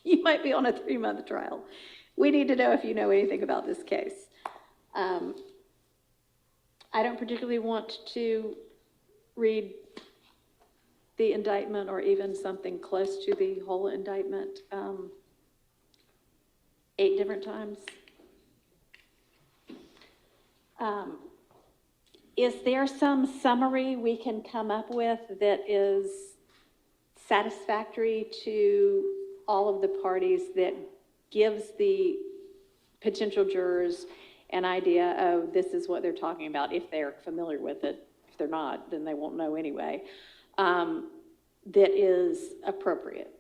You might be on a 3-month trial. We need to know if you know anything about this case. I don't particularly want to read the indictment or even something close to the whole indictment 8 different times. Is there some summary we can come up with that is satisfactory to all of the parties that gives the potential jurors an idea of this is what they're talking about if they're familiar with it? If they're not, then they won't know anyway. That is appropriate.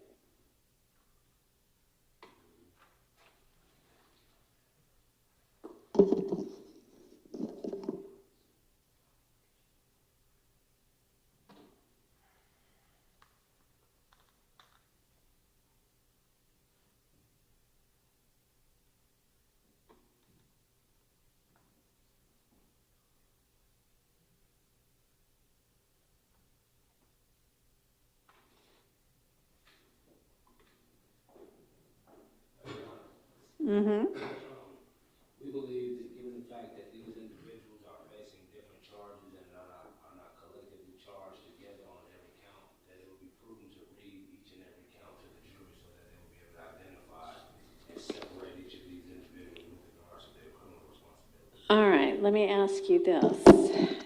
Mm-hmm. We believe that given the fact that these individuals are facing different charges and are not collectively charged together on every count, that it would be prudent to read each and every count to the jury so that they will be able to identify and separate each of these individuals with regards to their criminal responsibility. All right, let me ask you this.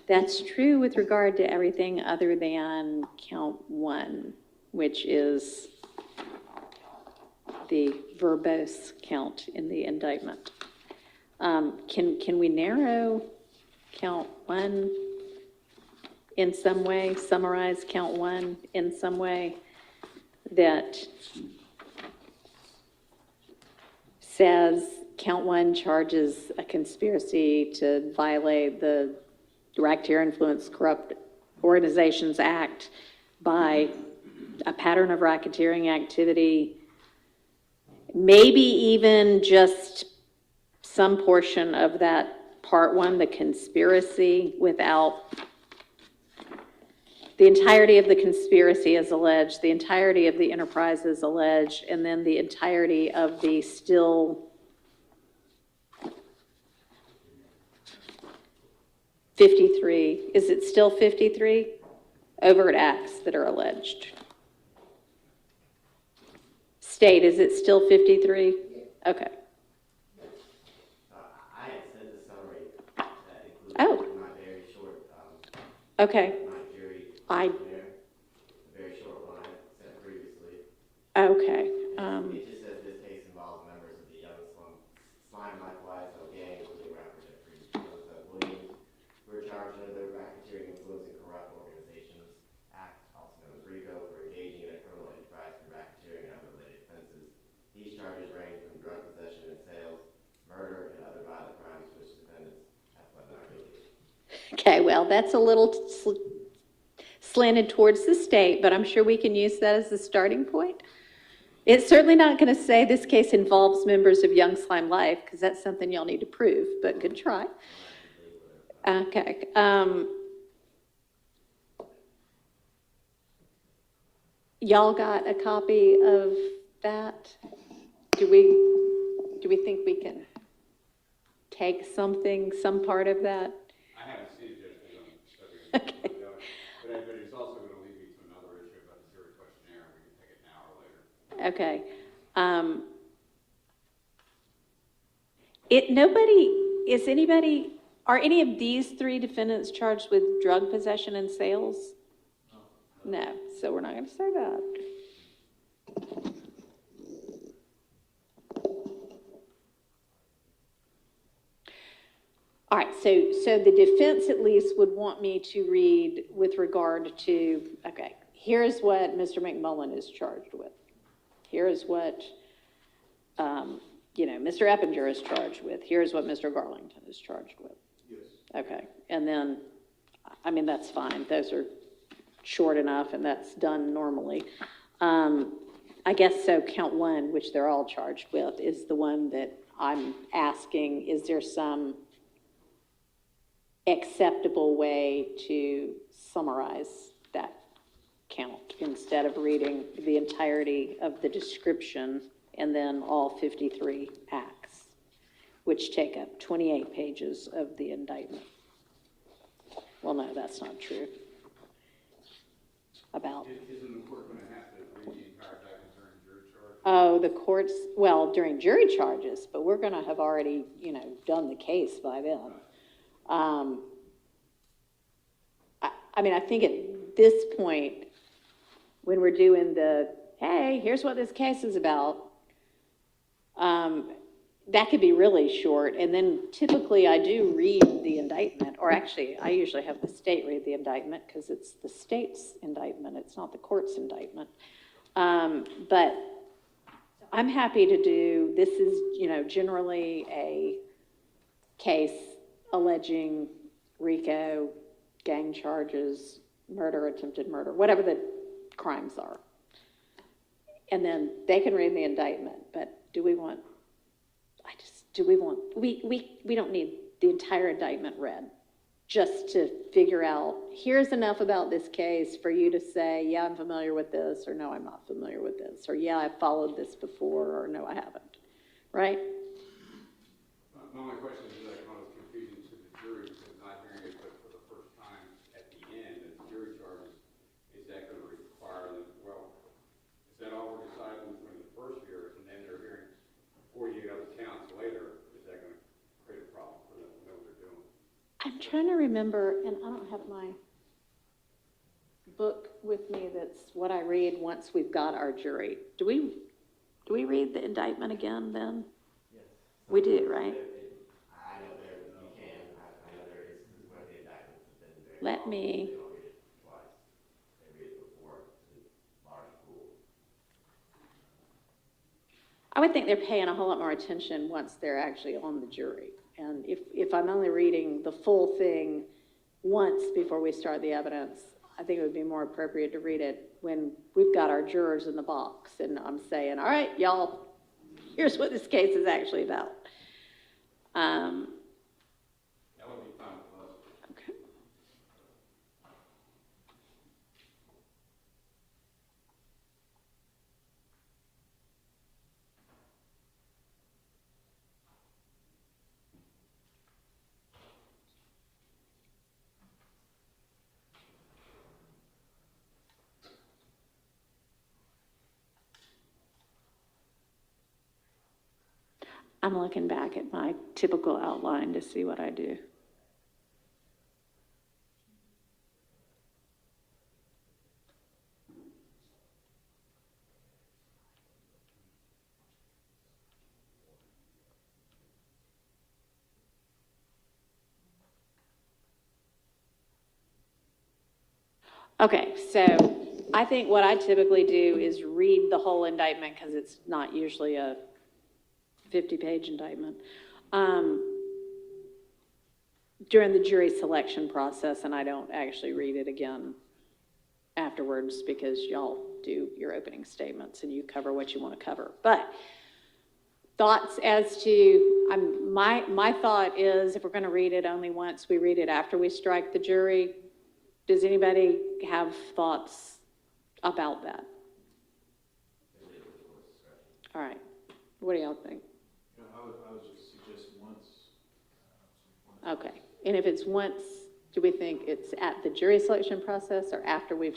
That's true with regard to everything other than count 1, which is the verbose count in the indictment. Can we narrow count 1 in some way, summarize count 1 in some way that says count 1 charges a conspiracy to violate the Racketeer Influence Corrupt Organizations Act by a pattern of racketeering activity, maybe even just some portion of that part 1, the conspiracy, without the entirety of the conspiracy is alleged, the entirety of the enterprise is alleged, and then the entirety of the still 53, is it still 53 overt acts that are alleged? State, is it still 53? Okay. I had sent the summary that included my very short, Okay. my jury questionnaire, a very short one I sent previously. Okay. It just says this case involves members of the Young Slime Likewise, no gang, including rappers at Williams, who are charged under the Racketeering Influence and Corrupt Organizations Act, also known as RICO, for engaging in a criminal enterprise for racketeering and other related offenses. These charges range from drug possession and sales, murder, and other violent crimes to which defendants Okay, well, that's a little slanted towards the state, but I'm sure we can use that as the starting point. It's certainly not going to say this case involves members of Young Slime Life, because that's something y'all need to prove, but good try. Okay. Y'all got a copy of that? Do we think we can take something, some part of that? I haven't seen it yet, because I'm studying it. Okay. But it's also going to lead me to another issue about the jury questionnaire. We can take it now or later. Okay. Are any of these three defendants charged with drug possession and sales? No, so we're not going to say that. All right, so the defense at least would want me to read with regard to, okay, here's what Mr. McMullen is charged with. Here's what, Mr. Eppinger is charged with. Here's what Mr. Garlington is charged with. Yes. Okay, and then, that's fine. Those are short enough, and that's done normally. I guess so count one, which they're all charged with, is the one that I'm asking, is there some acceptable way to summarize that count instead of reading the entirety of the description and then all 53 acts, which take up 28 pages of the indictment? Well, no, that's not true. Isn't the court going to have to read the entire indictment during jury charge? Oh, the courts, well, during jury charges, but we're going to have already, done the case by then. I think at this point, when we're doing hey, here's what this case is about, that could be really short. And then typically I do read the indictment, or actually I usually have the state read the indictment because it's the state's indictment. It's not the court's indictment. But I'm happy to do, this is, generally a case alleging RICO, gang charges, murder, attempted murder, whatever the crimes are. And then they can read the indictment, but we don't need the entire indictment read just to figure out, here's enough about this case for you to say, yeah, I'm familiar with this, or no, I'm not familiar with this, or yeah, I've followed this before, or no, I haven't, right? My only question is that kind of confusing to the jury, because not hearing it but for the first time at the end of the jury charges, is that going to require that, is that all we're deciding between the first year and then they're hearing 48 other counts later? Is that going to create a problem for them to know what they're doing? I'm trying to remember, and I don't have my book with me that's what I read once we've got our jury. Do we read the indictment again then? Yes. We do, right? I know you can. I know there is where the indictments have been very Let me. They don't read it twice. They read it before the large pool. I would think they're paying a whole lot more attention once they're actually on the jury. And if I'm only reading the full thing once before we start the evidence, I think it would be more appropriate to read it when we've got our jurors in the box and I'm saying, all right, y'all, here's what this case is actually about. That would be fine with us. Okay. I'm looking back at my typical outline to see what I do. Okay, so I think what I typically do is read the whole indictment because it's not usually a 50-page indictment. during the jury selection process, and I don't actually read it again afterwards because y'all do your opening statements and you cover what you want to cover. But thoughts as to, my thought is if we're going to read it only once, we read it after we strike the jury. Does anybody have thoughts about that? All right. What do y'all think? Yeah, I would just suggest once. Okay. And if it's once, do we think it's at the jury selection process or after we've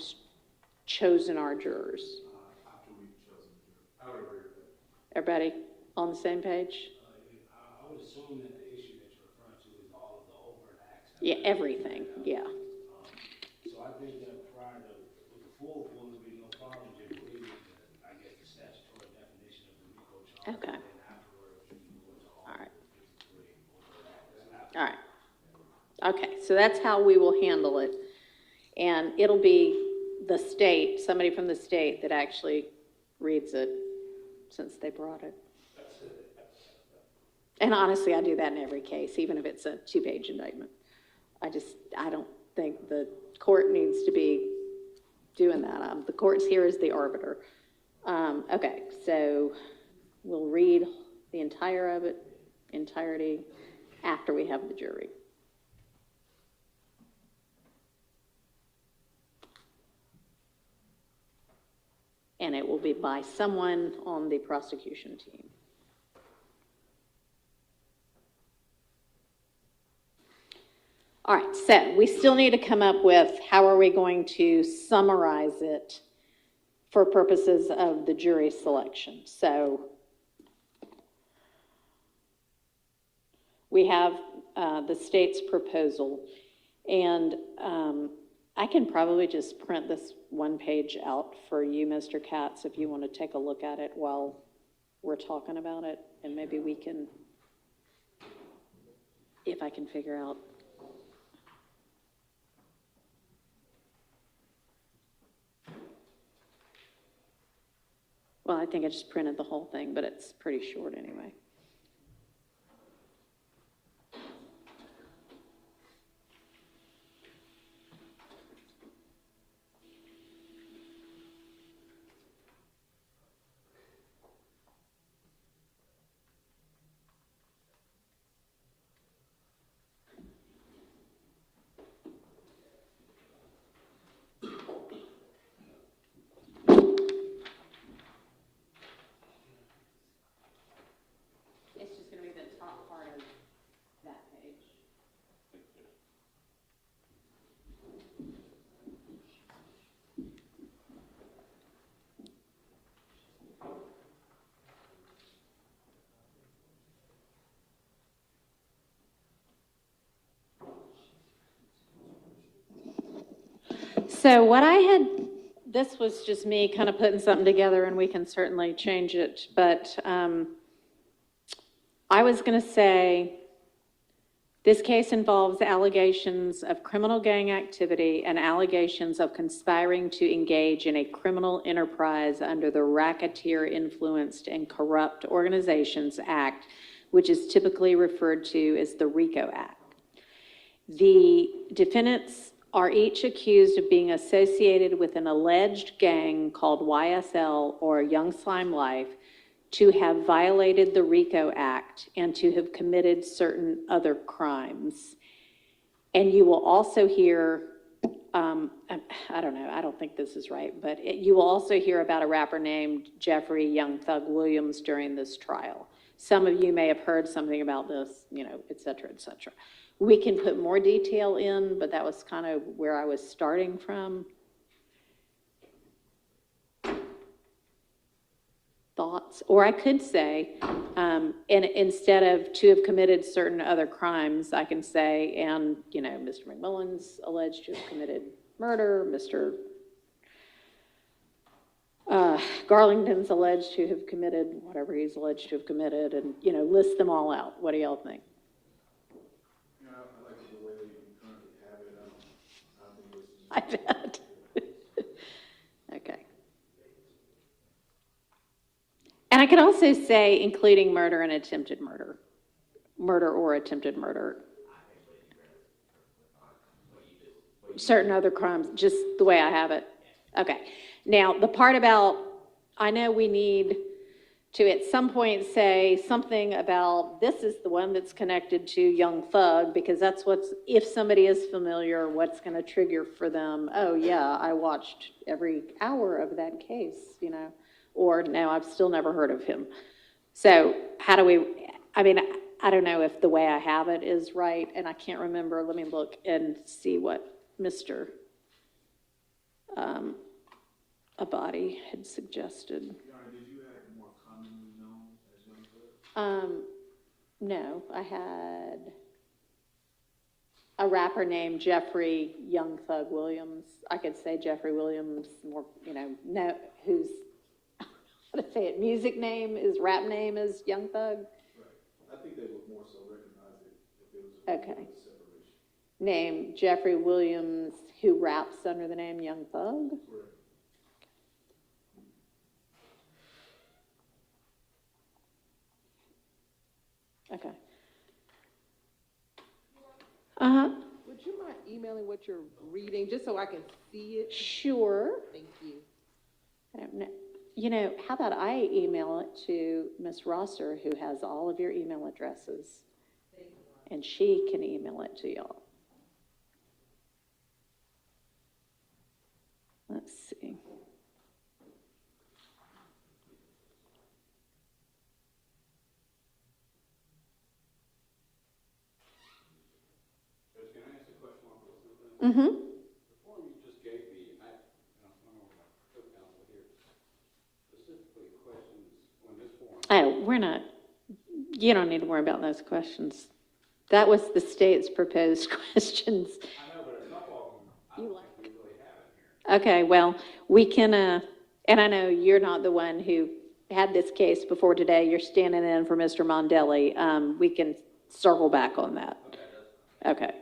chosen our jurors? After we've chosen the jury. I would agree with that. Everybody on the same page? I would assume that the issue that you're referring to is all of the overt acts. Yeah, everything, yeah. So I think that prior to, with the full one, would be no problem just reading the, I guess, the statutory definition of the RICO charge. Okay. And then afterwards, you can go into all All right. the 53 overt acts. All right. Okay, so that's how we will handle it. And it'll be the state, somebody from the state that actually reads it since they brought it. And honestly, I do that in every case, even if it's a 2-page indictment. I don't think the court needs to be doing that. The court's here as the arbiter. Okay, so we'll read the entirety after we have the jury. And it will be by someone on the prosecution team. All right, so we still need to come up with how are we going to summarize it for purposes of the jury selection. So we have the state's proposal, and I can probably just print this one page out for you, Mr. Katz, if you want to take a look at it while we're talking about it, and maybe we can, if I can figure out. Well, I think I just printed the whole thing, but it's pretty short anyway. So what I had, this was just me kind of putting something together, and we can certainly change it, but I was going to say this case involves allegations of criminal gang activity and allegations of conspiring to engage in a criminal enterprise under the Racketeer Influenced and Corrupt Organizations Act, which is typically referred to as the RICO Act. The defendants are each accused of being associated with an alleged gang called YSL, or Young Slime Life, to have violated the RICO Act and to have committed certain other crimes. And you will also hear, I don't know, I don't think this is right, but you will also hear about a rapper named Jeffrey Young Thug Williams during this trial. Some of you may have heard something about this, you know, et cetera, et cetera. We can put more detail in, but that was kind of where I was starting from. Thoughts? Or I could say, and instead of to have committed certain other crimes, I can say, and, you know, Mr. McMullen's alleged to have committed murder, Mr. Garlington's alleged to have committed whatever he's alleged to have committed, and, you know, list them all out. What do y'all think? I bet. Okay. And I could also say including murder and attempted murder. Murder or attempted murder. certain other crimes, just the way I have it. Okay. Now, the part about, I know we need to at some point say something about this is the one that's connected to Young Thug, because that's what's, if somebody is familiar, what's going to trigger for them, oh yeah, I watched every hour of that case, you know, or no, I've still never heard of him. So how do we, I mean, I don't know if the way I have it is right, and I can't remember. Let me look and see what Mr. Abadi had suggested. Your Honor, did you add more commonly known as Young Thug? No, I had a rapper named Jeffrey Young Thug Williams. I could say Jeffrey Williams, more, you know, whose, how to say it, music name, his rap name is Young Thug. Right. I think they would more so recognize it if it was a Okay. separation. Name Jeffrey Williams, who raps under the name Young Thug. Correct. Okay. Uh-huh. Would you mind emailing what you're reading, just so I can see it? Sure. Thank you. I don't know. You know, how about I email it to Ms. Rosser, who has all of your email addresses, and she can email it to y'all. Let's see. Judge, can I ask a question while we're listening to this? Mm-hmm. The form you just gave me, I don't know if my co-counsel here, specifically questions on this form. Oh, we're not, you don't need to worry about those questions. That was the state's proposed questions. I know, but a couple of them, I You don't like think we really have in here. Okay, well, we can, and I know you're not the one who had this case before today. You're standing in for Mr. Mondelli. We can circle back on that. Okay, that's fine. Okay.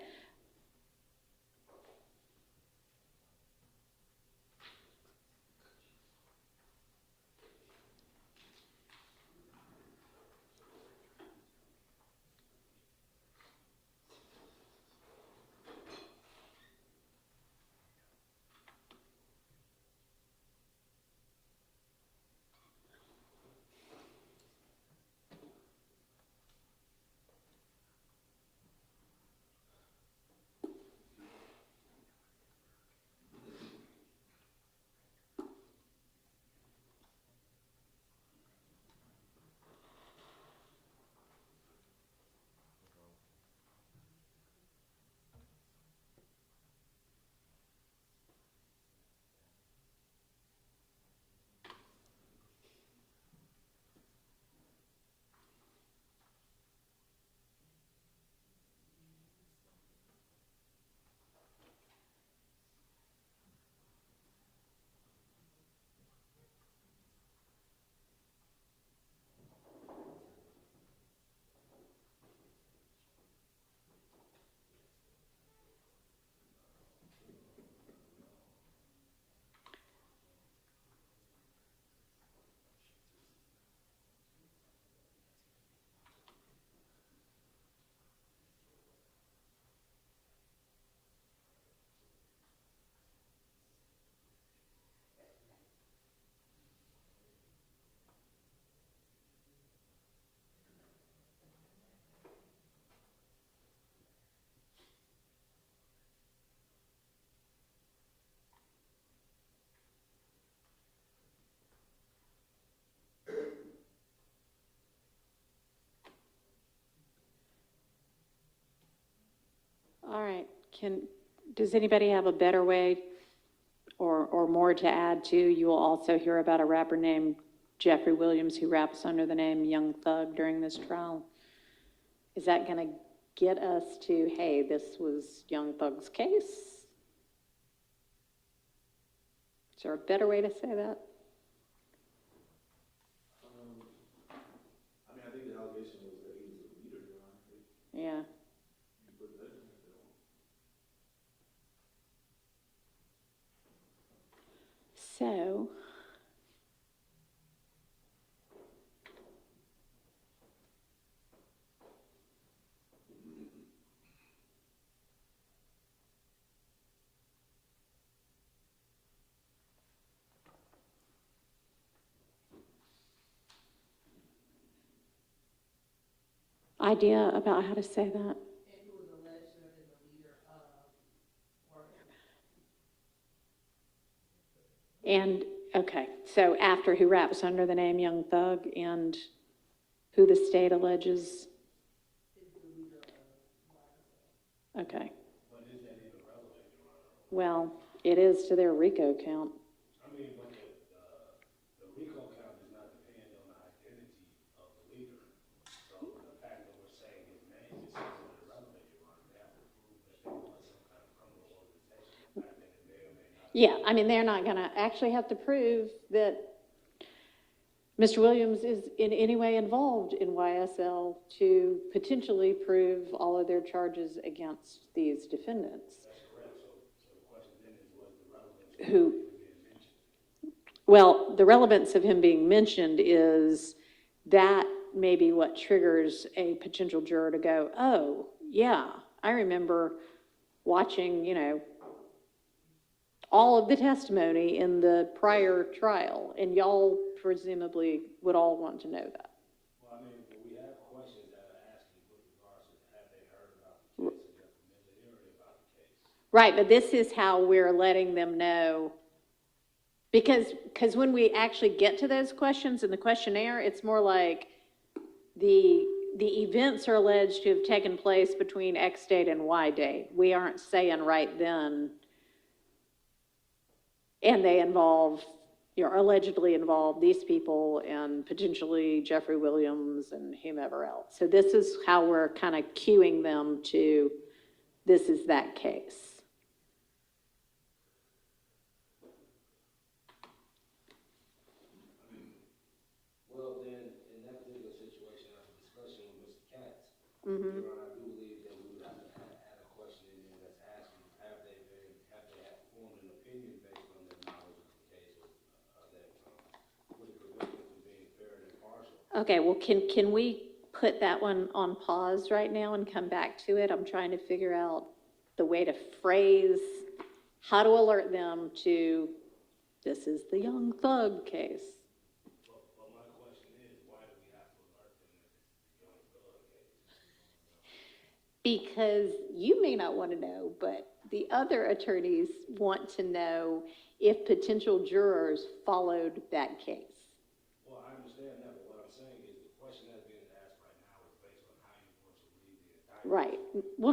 All right. Does anybody have a better way or more to add to? You will also hear about a rapper named Jeffrey Williams who raps under the name Young Thug during this trial. Is that going to get us to, hey, this was Young Thug's case? Is there a better way to say that? I mean, I think the allegation was that he was a leader, Your Honor. Yeah. You put that in the bill. So, idea about how to say that? And, okay, so after who raps under the name Young Thug and who the state alleges? Okay. Well, it is to their RICO count. I mean, but the RICO count does not depend on the identity of the leader. So the fact that we're saying his name is somewhat irrelevant, Your Honor. They have to prove that they was some kind of criminal organization. I think it may or may not. Yeah, I mean, they're not going to actually have to prove that Mr. Williams is in any way involved in YSL to potentially prove all of their charges against these defendants. That's correct. So the question then is, was the relevance of him being mentioned? Well, the relevance of him being mentioned is that may be what triggers a potential juror to go, oh, yeah, I remember watching, you know, all of the testimony in the prior trial, and y'all presumably would all want to know that. Well, I mean, we have questions that are asking with regards to have they heard about the case and their familiarity about the case. Right, but this is how we're letting them know, because when we actually get to those questions in the questionnaire, it's more like the events are alleged to have taken place between X date and Y date. We aren't saying right then, and they involve, you know, allegedly involve these people and potentially Jeffrey Williams and whomever else. So this is how we're kind of cueing them to, this is that case. Well, then, in that particular situation, after discussion with Mr. Katz, Mm-hmm. Your Honor, I do believe that we would have to add a question in there that's asking, have they formed an opinion based on their knowledge of the case, or that would it prevent them from being fair and impartial? Okay, well, can we put that one on pause right now and come back to it? I'm trying to figure out the way to phrase how to alert them to, this is the Young Thug case. But my question is, why do we have to alert them that it's the Young Thug case? Because you may not want to know, but the other attorneys want to know if potential jurors followed that case. Well, I understand that, but what I'm saying is the question that's being asked right now is based on how you want to read the indictment. Right. Well,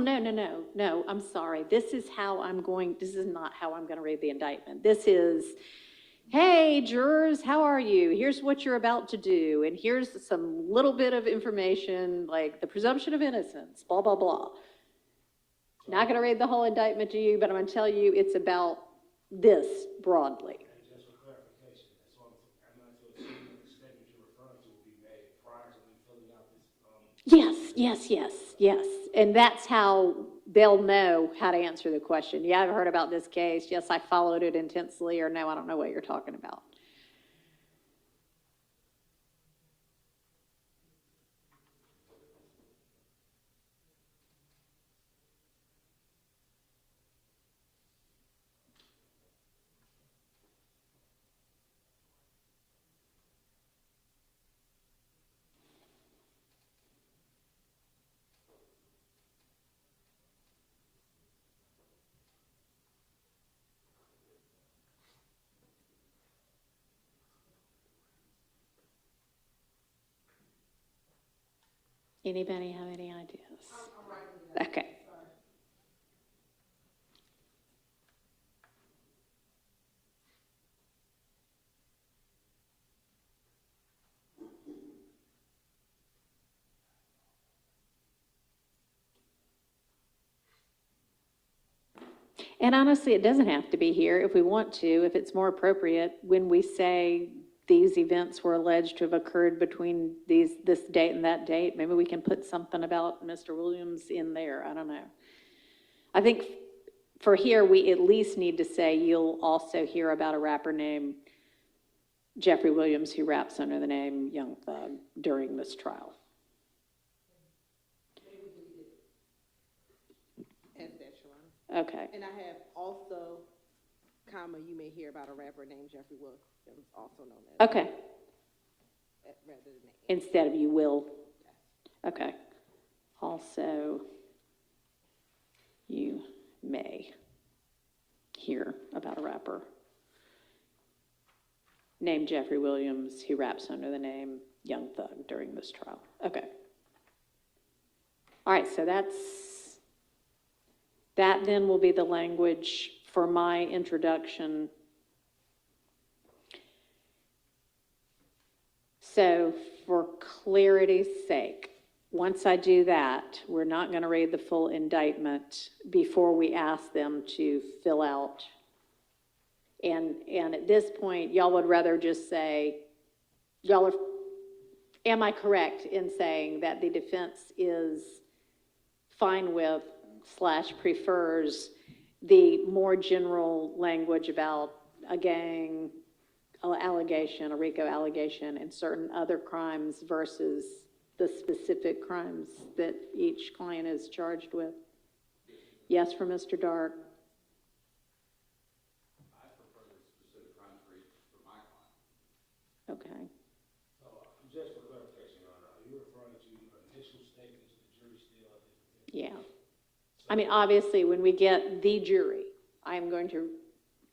no, I'm sorry. This is not how I'm going to read the indictment. This is, hey, jurors, how are you? Here's what you're about to do. And here's some little bit of information, like the presumption of innocence, blah, blah, blah. Not going to read the whole indictment to you, but I'm going to tell you it's about this broadly. And just for clarification, so I'm not to assume that the statement you're referring to will be made prior to me filling out this. Yes. And that's how they'll know how to answer the question. Yeah, I've heard about this case. Yes, I followed it intensely, or no, I don't know what you're talking about. Anybody have any ideas? Okay. And honestly, it doesn't have to be here if we want to, if it's more appropriate, when we say these events were alleged to have occurred between this date and that date, maybe we can put something about Mr. Williams in there. I don't know. I think for here, we at least need to say you'll also hear about a rapper named Jeffrey Williams who raps under the name Young Thug during this trial. Okay. And I have also, comma, you may hear about a rapper named Jeffrey Williams, also known as. Okay. Rather than Instead of you will. Okay. Also, you may hear about a rapper named Jeffrey Williams who raps under the name Young Thug during this trial. Okay. All right, so that then will be the language for my introduction. So for clarity's sake, once I do that, we're not going to read the full indictment before we ask them to fill out. And at this point, y'all would rather just say, am I correct in saying that the defense is fine with / prefers the more general language about a gang allegation, a RICO allegation, and certain other crimes versus the specific crimes that each client is charged with? Yes, for Mr. Dark. I prefer the specific crime for my client. Okay. Just for clarification, Your Honor, are you referring to initial statements the jury still? Yeah. I mean, obviously, when we get the jury, I'm going to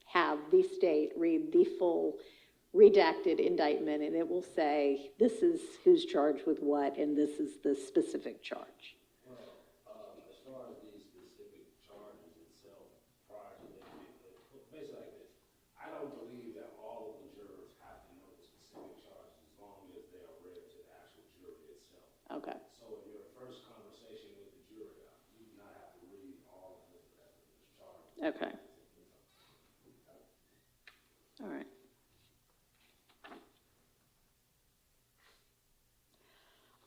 have the state read the full redacted indictment, and it will say, this is who's charged with what, and this is the specific charge. Well, as far as these specific charges itself, prior to them, basically like this, I don't believe that all of the jurors have to know the specific charges as long as they are read to the actual jury itself. Okay. So in your first conversation with the jury, you do not have to read all of the charges. Okay. All right.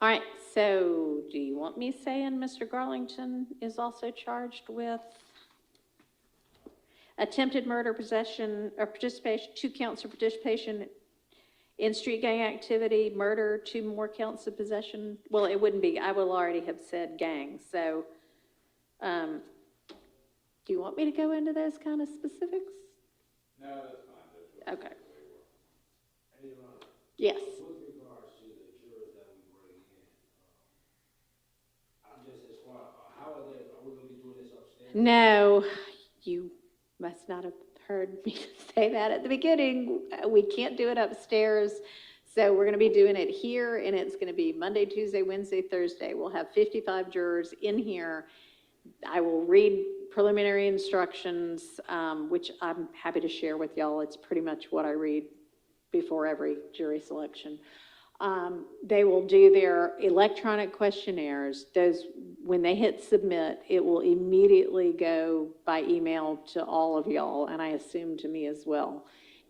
All right, so do you want me saying Mr. Garlington is also charged with attempted murder, possession, or participation, 2 counts of participation in street gang activity, murder, 2 more counts of possession? Well, it wouldn't be, I will already have said gang, so do you want me to go into those kind of specifics? No, that's fine. Okay. And Your Honor, Yes. with regards to the jurors that we bring in, I'm just as far, how are we going to be doing this upstairs? No, you must not have heard me say that at the beginning. We can't do it upstairs, so we're going to be doing it here, and it's going to be Monday, Tuesday, Wednesday, Thursday. We'll have 55 jurors in here. I will read preliminary instructions, which I'm happy to share with y'all. It's pretty much what I read before every jury selection. They will do their electronic questionnaires. Those, when they hit submit, it will immediately go by email to all of y'all, and I assume to me as well.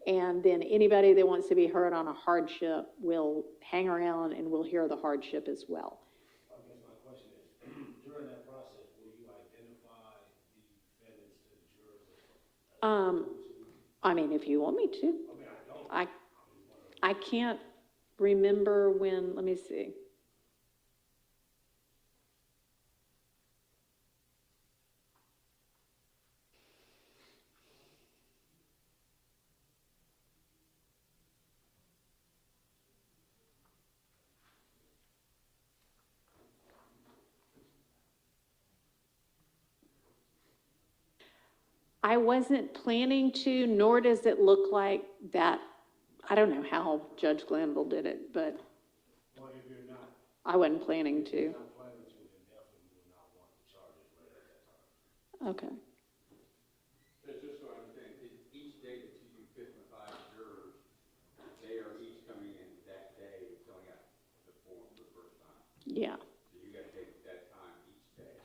And then anybody that wants to be heard on a hardship will hang around and will hear the hardship as well. I guess my question is, during that process, will you identify the defendants to the jurors? I mean, if you want me to. I mean, I don't. I can't remember when, let me see. I wasn't planning to, nor does it look like that. I don't know how Judge Glanville did it, but Well, if you're not, I wasn't planning to. not planning to, then definitely will not want the charges read at that time. Okay. Just so I understand, each day that you do 55 jurors, they are each coming in that day, filling out the form for the first time. Yeah. So you got to take that time each day.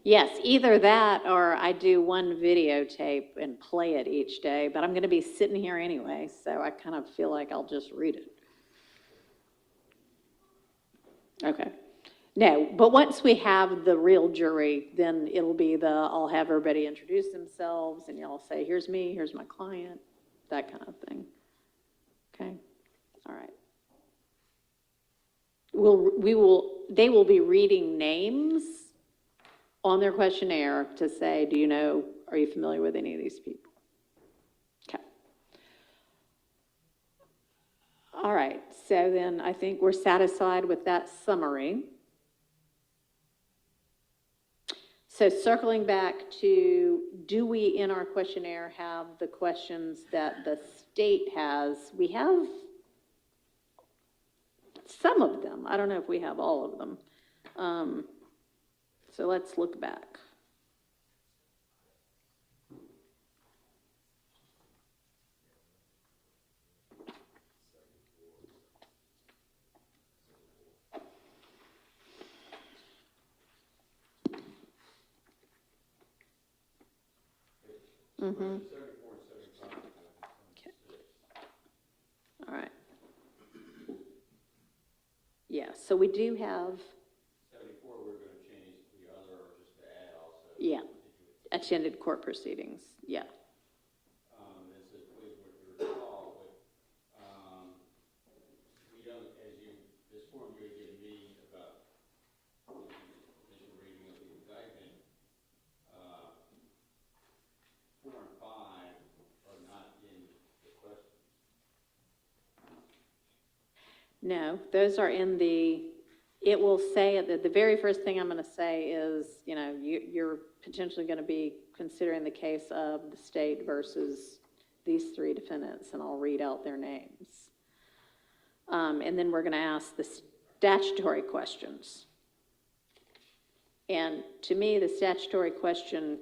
Yes, either that or I do one videotape and play it each day, but I'm going to be sitting here anyway, so I kind of feel like I'll just read it. Okay. No, but once we have the real jury, then it'll be I'll have everybody introduce themselves and y'all say, here's me, here's my client, that kind of thing. Okay? All right. They will be reading names on their questionnaire to say, do you know, are you familiar with any of these people? Okay. All right, so then I think we're satisfied with that summary. So circling back to, do we in our questionnaire have the questions that the state has? We have some of them. I don't know if we have all of them. So let's look back. Mm-hmm. Okay. All right. Yeah, so we do have. 74, we're going to change the other, or just to add also. Yeah, attended court proceedings, yeah. It says please withdraw, but we don't, as you, this form you're giving me about the initial reading of the indictment, 4 and 5 are not in the question. No, those are in the, it will say, that the very first thing I'm going to say is, you know, you're potentially going to be considering the case of the state versus these 3 defendants, and I'll read out their names. And then we're going to ask the statutory questions. And to me, the statutory question,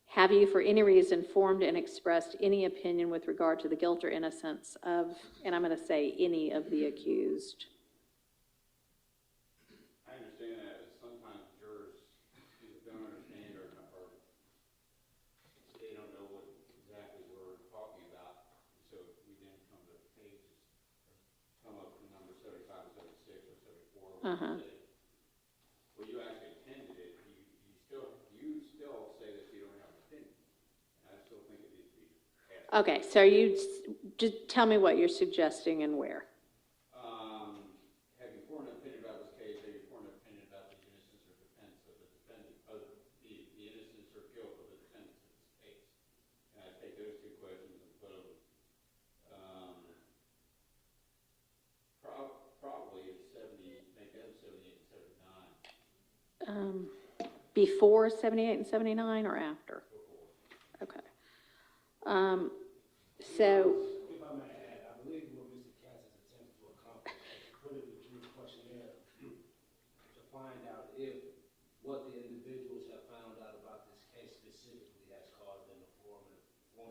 have you for any reason formed and expressed any opinion with regard to the guilt or innocence of, and I'm going to say any of the accused? I understand that, but sometimes jurors either don't understand or they don't know what exactly we're talking about. So we then come to pages, come up to number 75 or 76 or 74. Uh-huh. Well, you actually attended it. You still say that you don't have an opinion. And I still think it needs to be asked. Okay, so you just tell me what you're suggesting and where. Have you formed an opinion about this case? Have you formed an opinion about the innocence or defense of the defendant, the innocence or guilt of the defendants in this case? And I take those 2 questions and put them, probably at 70, make them 78 and 79. Before 78 and 79 or after? Okay. So. If I may add, I believe what Mr. Katz has attempted to accomplish is to put it through the questionnaire to find out if what the individuals have found out about this case specifically has caused them to form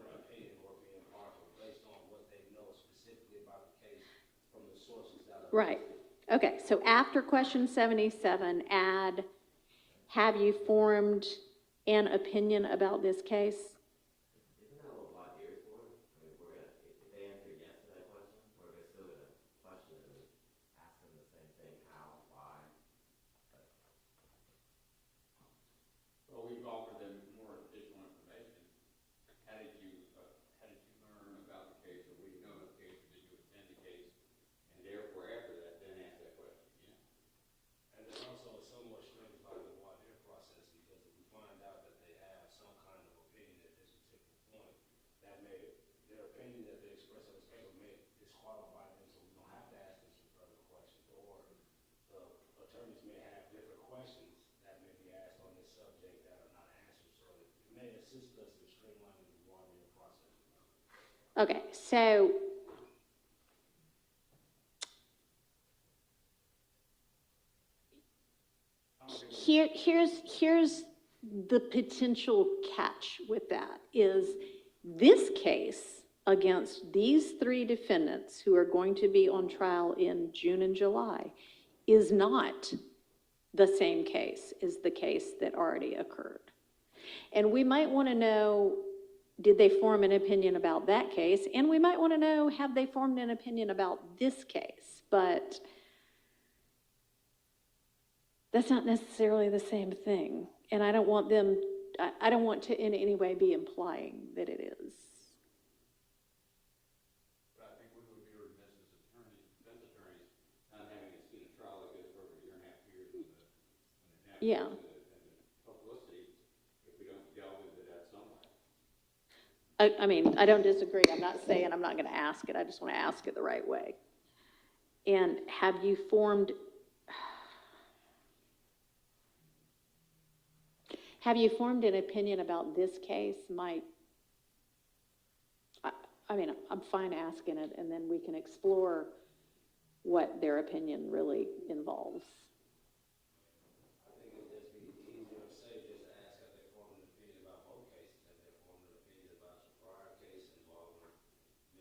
an opinion or be impartial based on what they know specifically about the case from the sources that are. Right. Okay, so after question 77, add, have you formed an opinion about this case? Isn't that a little odd years for it? I mean, we're gonna, if they answer yes to that question, we're still gonna question them and ask them the same thing, how, why. Well, we've offered them more additional information. How did you learn about the case, or we know the case, or did you attend the case? And therefore, after that, then ask that question again. And there's also a somewhat strange part of the voir dire process, because if we find out that they have some kind of opinion at this particular point, that may, their opinion that they express on this paper may disqualify them, so we don't have to ask them some further questions, or the attorneys may have different questions that may be asked on this subject that are not answered, so it may assist us in streamlining the voir dire process. Okay, so here's the potential catch with that is this case against these 3 defendants who are going to be on trial in June and July is not the same case as the case that already occurred. And we might want to know, did they form an opinion about that case? And we might want to know, have they formed an opinion about this case? But that's not necessarily the same thing. And I don't want them, I don't want to in any way be implying that it is. But I think we would be remiss as attorneys, defense attorneys, not having seen a trial like this for over a year and a half, 2 years, and Yeah. publicity, if we don't delve into that somewhere. I mean, I don't disagree. I'm not saying I'm not going to ask it. I just want to ask it the right way. And have you formed... Have you formed an opinion about this case? I mean, I'm fine asking it, and then we can explore what their opinion really involves. I think it'd just be easier and safe just to ask if they formed an opinion about both cases. Have they formed an opinion about the prior case involving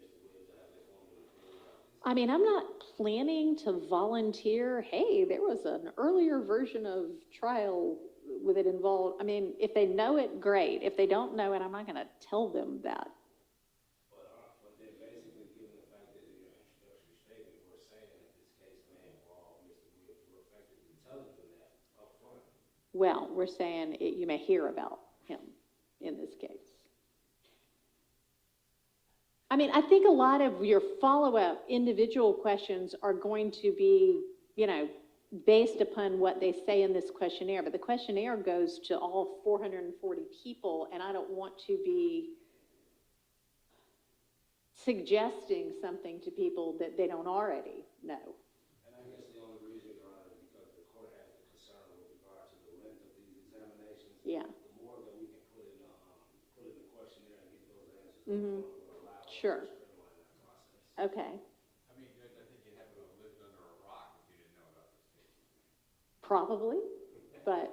Mr. Williams, or have they formed an opinion about this? I mean, I'm not planning to volunteer, hey, there was an earlier version of trial with it involved. I mean, if they know it, great. If they don't know it, I'm not going to tell them that. But then basically, given the fact that in your introductory statement, we're saying that this case may involve Mr. Williams, we're effectively telling them that up front. Well, we're saying you may hear about him in this case. I mean, I think a lot of your follow-up individual questions are going to be, based upon what they say in this questionnaire, but the questionnaire goes to all 440 people, and I don't want to be suggesting something to people that they don't already know. And I guess the only reason, Your Honor, is because the court has a concern with regard to the length of these examinations. Yeah. The more that we can put in the questionnaire and get those answers, Mm-hmm. will allow us Sure. to streamline that process. Okay. I mean, Judge, I think you'd have to have lived under a rock if you didn't know about this case. Probably, but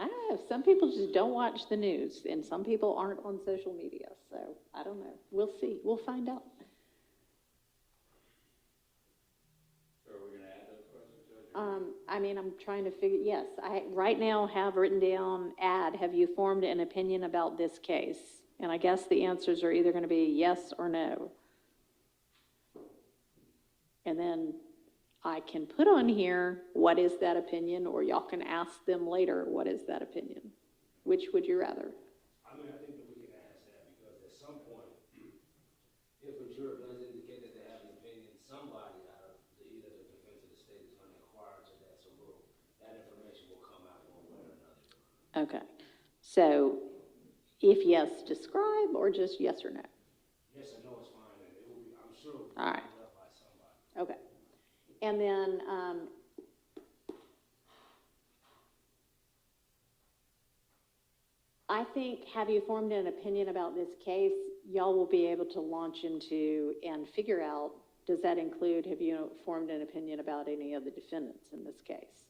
I don't know. Some people just don't watch the news, and some people aren't on social media, so I don't know. We'll see. We'll find out. So are we gonna add those questions, Judge? I mean, I'm trying to figure, yes, I right now have written down, have you formed an opinion about this case? And I guess the answers are either going to be yes or no. And then I can put on here, what is that opinion? Or y'all can ask them later, what is that opinion? Which would you rather? I mean, I think that we can ask that because at some point, if a juror does indicate that they have an opinion, somebody out of either the defense or the state is going to inquire to that, so that information will come out one way or another. Okay. So if yes, describe, or just yes or no? Yes or no is fine, and it will be, I'm sure it will be All right. picked up by somebody. Okay. And then, I think, have you formed an opinion about this case? Y'all will be able to launch into and figure out, does that include, have you formed an opinion about any of the defendants in this case?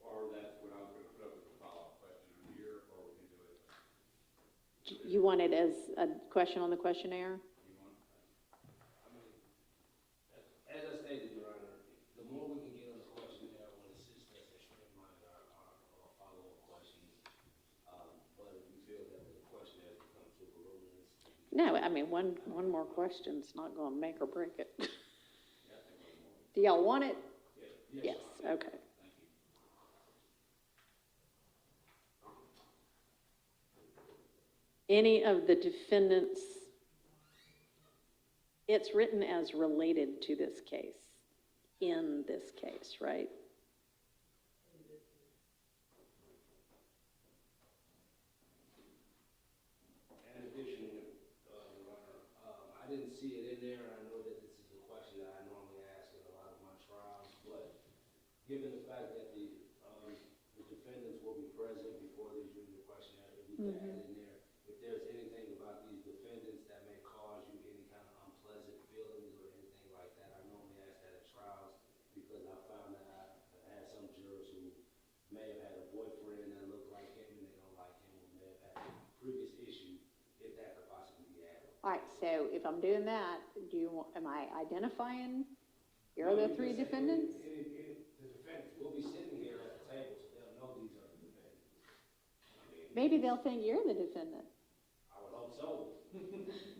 Or that's what I was gonna put up as a follow-up question here, or we can do it. You want it as a question on the questionnaire? I mean, as I stated, Your Honor, the more we can get on the questionnaire will assist us in streamlining our follow-up questions. But if you feel that the questionnaire has become too voluminous. No, I mean, one more question's not going to make or break it. Do y'all want it? Yes, okay. Any of the defendants, it's written as related to this case, in this case, right? In addition, Your Honor, I didn't see it in there, and I know that this is a question that I normally ask in a lot of my trials, but given the fact that the defendants will be present before they do the questionnaire, if we can add in there, if there's anything about these defendants that may cause you any kind of unpleasant feelings or anything like that, I normally ask that at trials, because I found that I've had some jurors who may have had a boyfriend that looked like him, and they don't like him, or may have had a previous issue, if that could possibly be added. All right, so if I'm doing that, am I identifying, here are the three defendants? The defendants will be sitting here at the table, so they'll know these are the defendants. Maybe they'll think you're the defendant. I would hope so.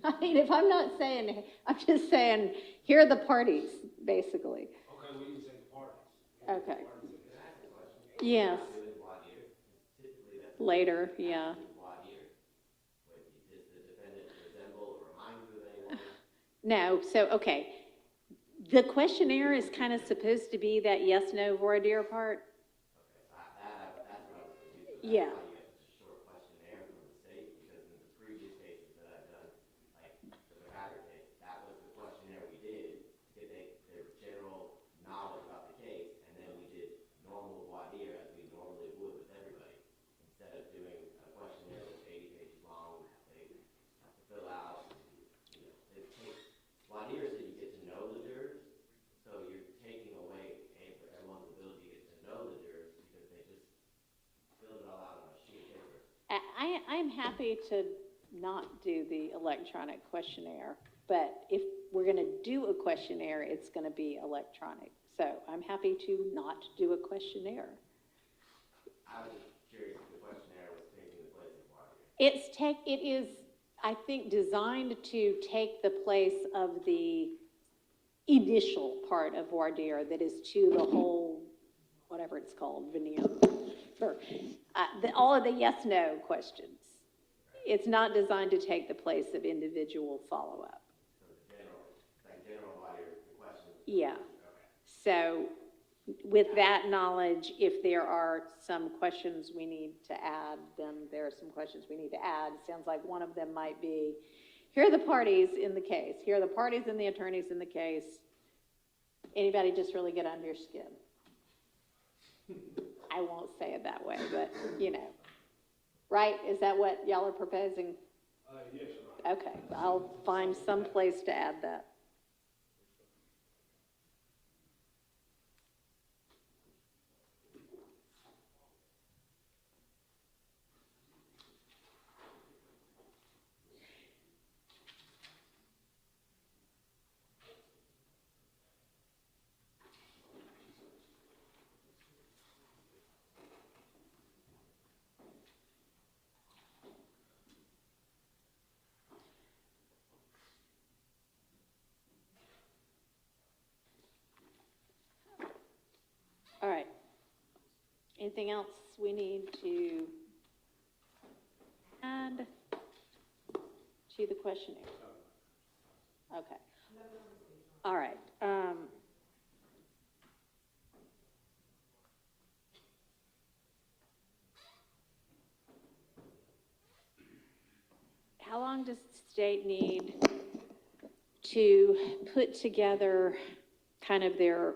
I mean, if I'm not saying, I'm just saying, here are the parties, basically. Okay, well, you can say the parties. Okay. The parties in this. Yes. Typically, that's Later, yeah. voir dire. But does the defendant resemble or remind who they want? No, so, okay. The questionnaire is kind of supposed to be that yes/no voir dire part. That's what I was confused about. Yeah. Why you have such a short questionnaire from the state, because in the previous cases that I've done, like the McGregor case, that was the questionnaire we did to get their general knowledge about the case, and then we did normal voir dire as we normally would with everybody. I'm happy to not do the electronic questionnaire, but if we're going to do a questionnaire, it's going to be electronic. So I'm happy to not do a questionnaire. I was just curious if the questionnaire was taking the place of voir dire. It is, I think, designed to take the place of the initial part of voir dire that is to the whole, whatever it's called, veneer. All of the yes-no questions. It's not designed to take the place of individual follow-up. So general voir dire, the questions. Yeah. So with that knowledge, if there are some questions we need to add, then there are some questions we need to add. It sounds like one of them might be, here are the parties in the case. Here are the parties and the attorneys in the case. Anybody just really get under your skin? I won't say it that way, but, you know. Right? Is that what y'all are proposing? Yes. Okay, I'll find some place to add that. All right. Anything else we need to add to the questionnaire? Okay. All right. How long does the state need to put together kind of their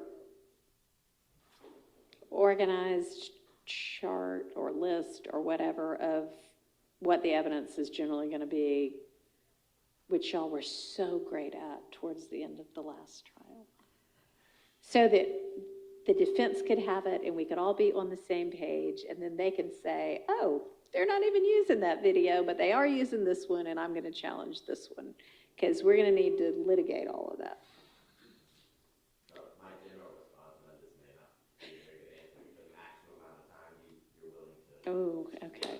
organized chart or list or whatever of what the evidence is generally going to be, which y'all were so great at towards the end of the last trial, so that the defense could have it and we could all be on the same page, and then they can say, oh, they're not even using that video, but they are using this one, and I'm going to challenge this one, because we're going to need to litigate all of that. Oh, okay.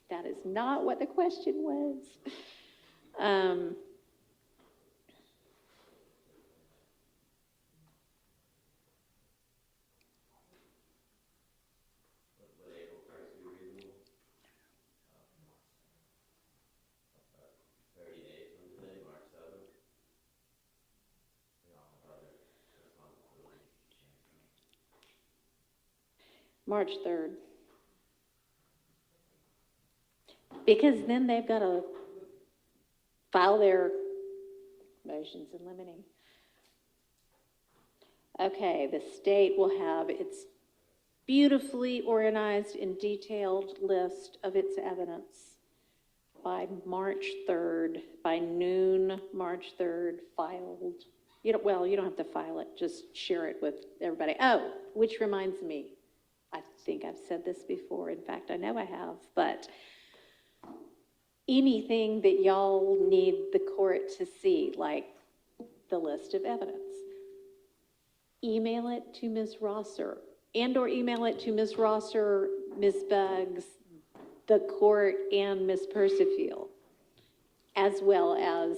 That is not what the question was. Would April 1st be reasonable? 30 days from today, March 7th. We all have other responsibilities. March 3rd. Because then they've got to file their motions in limine. Okay, the state will have its beautifully organized and detailed list of its evidence by March 3rd, by noon, March 3rd, filed. You don't have to file it, just share it with everybody. Oh, which reminds me, I think I've said this before. In fact, I know I have, but anything that y'all need the court to see, like the list of evidence, email it to Ms. Rosser, and or email it to Ms. Rosser, Ms. Buggs, the court, and Ms. Percival, as well as,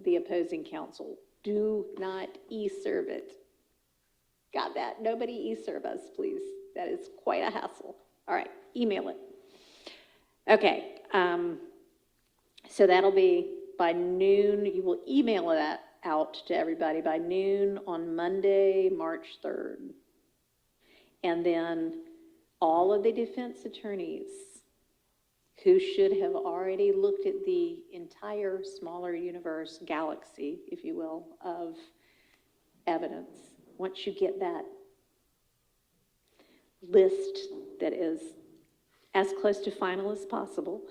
the opposing counsel. Do not e-serve it. Got that? Nobody e-serve us, please. That is quite a hassle. All right, email it. Okay. So that'll be by noon. You will email that out to everybody by noon on Monday, March 3rd. And then all of the defense attorneys who should have already looked at the entire smaller universe, galaxy, if you will, of evidence, once you get that list that is as close to final as possible,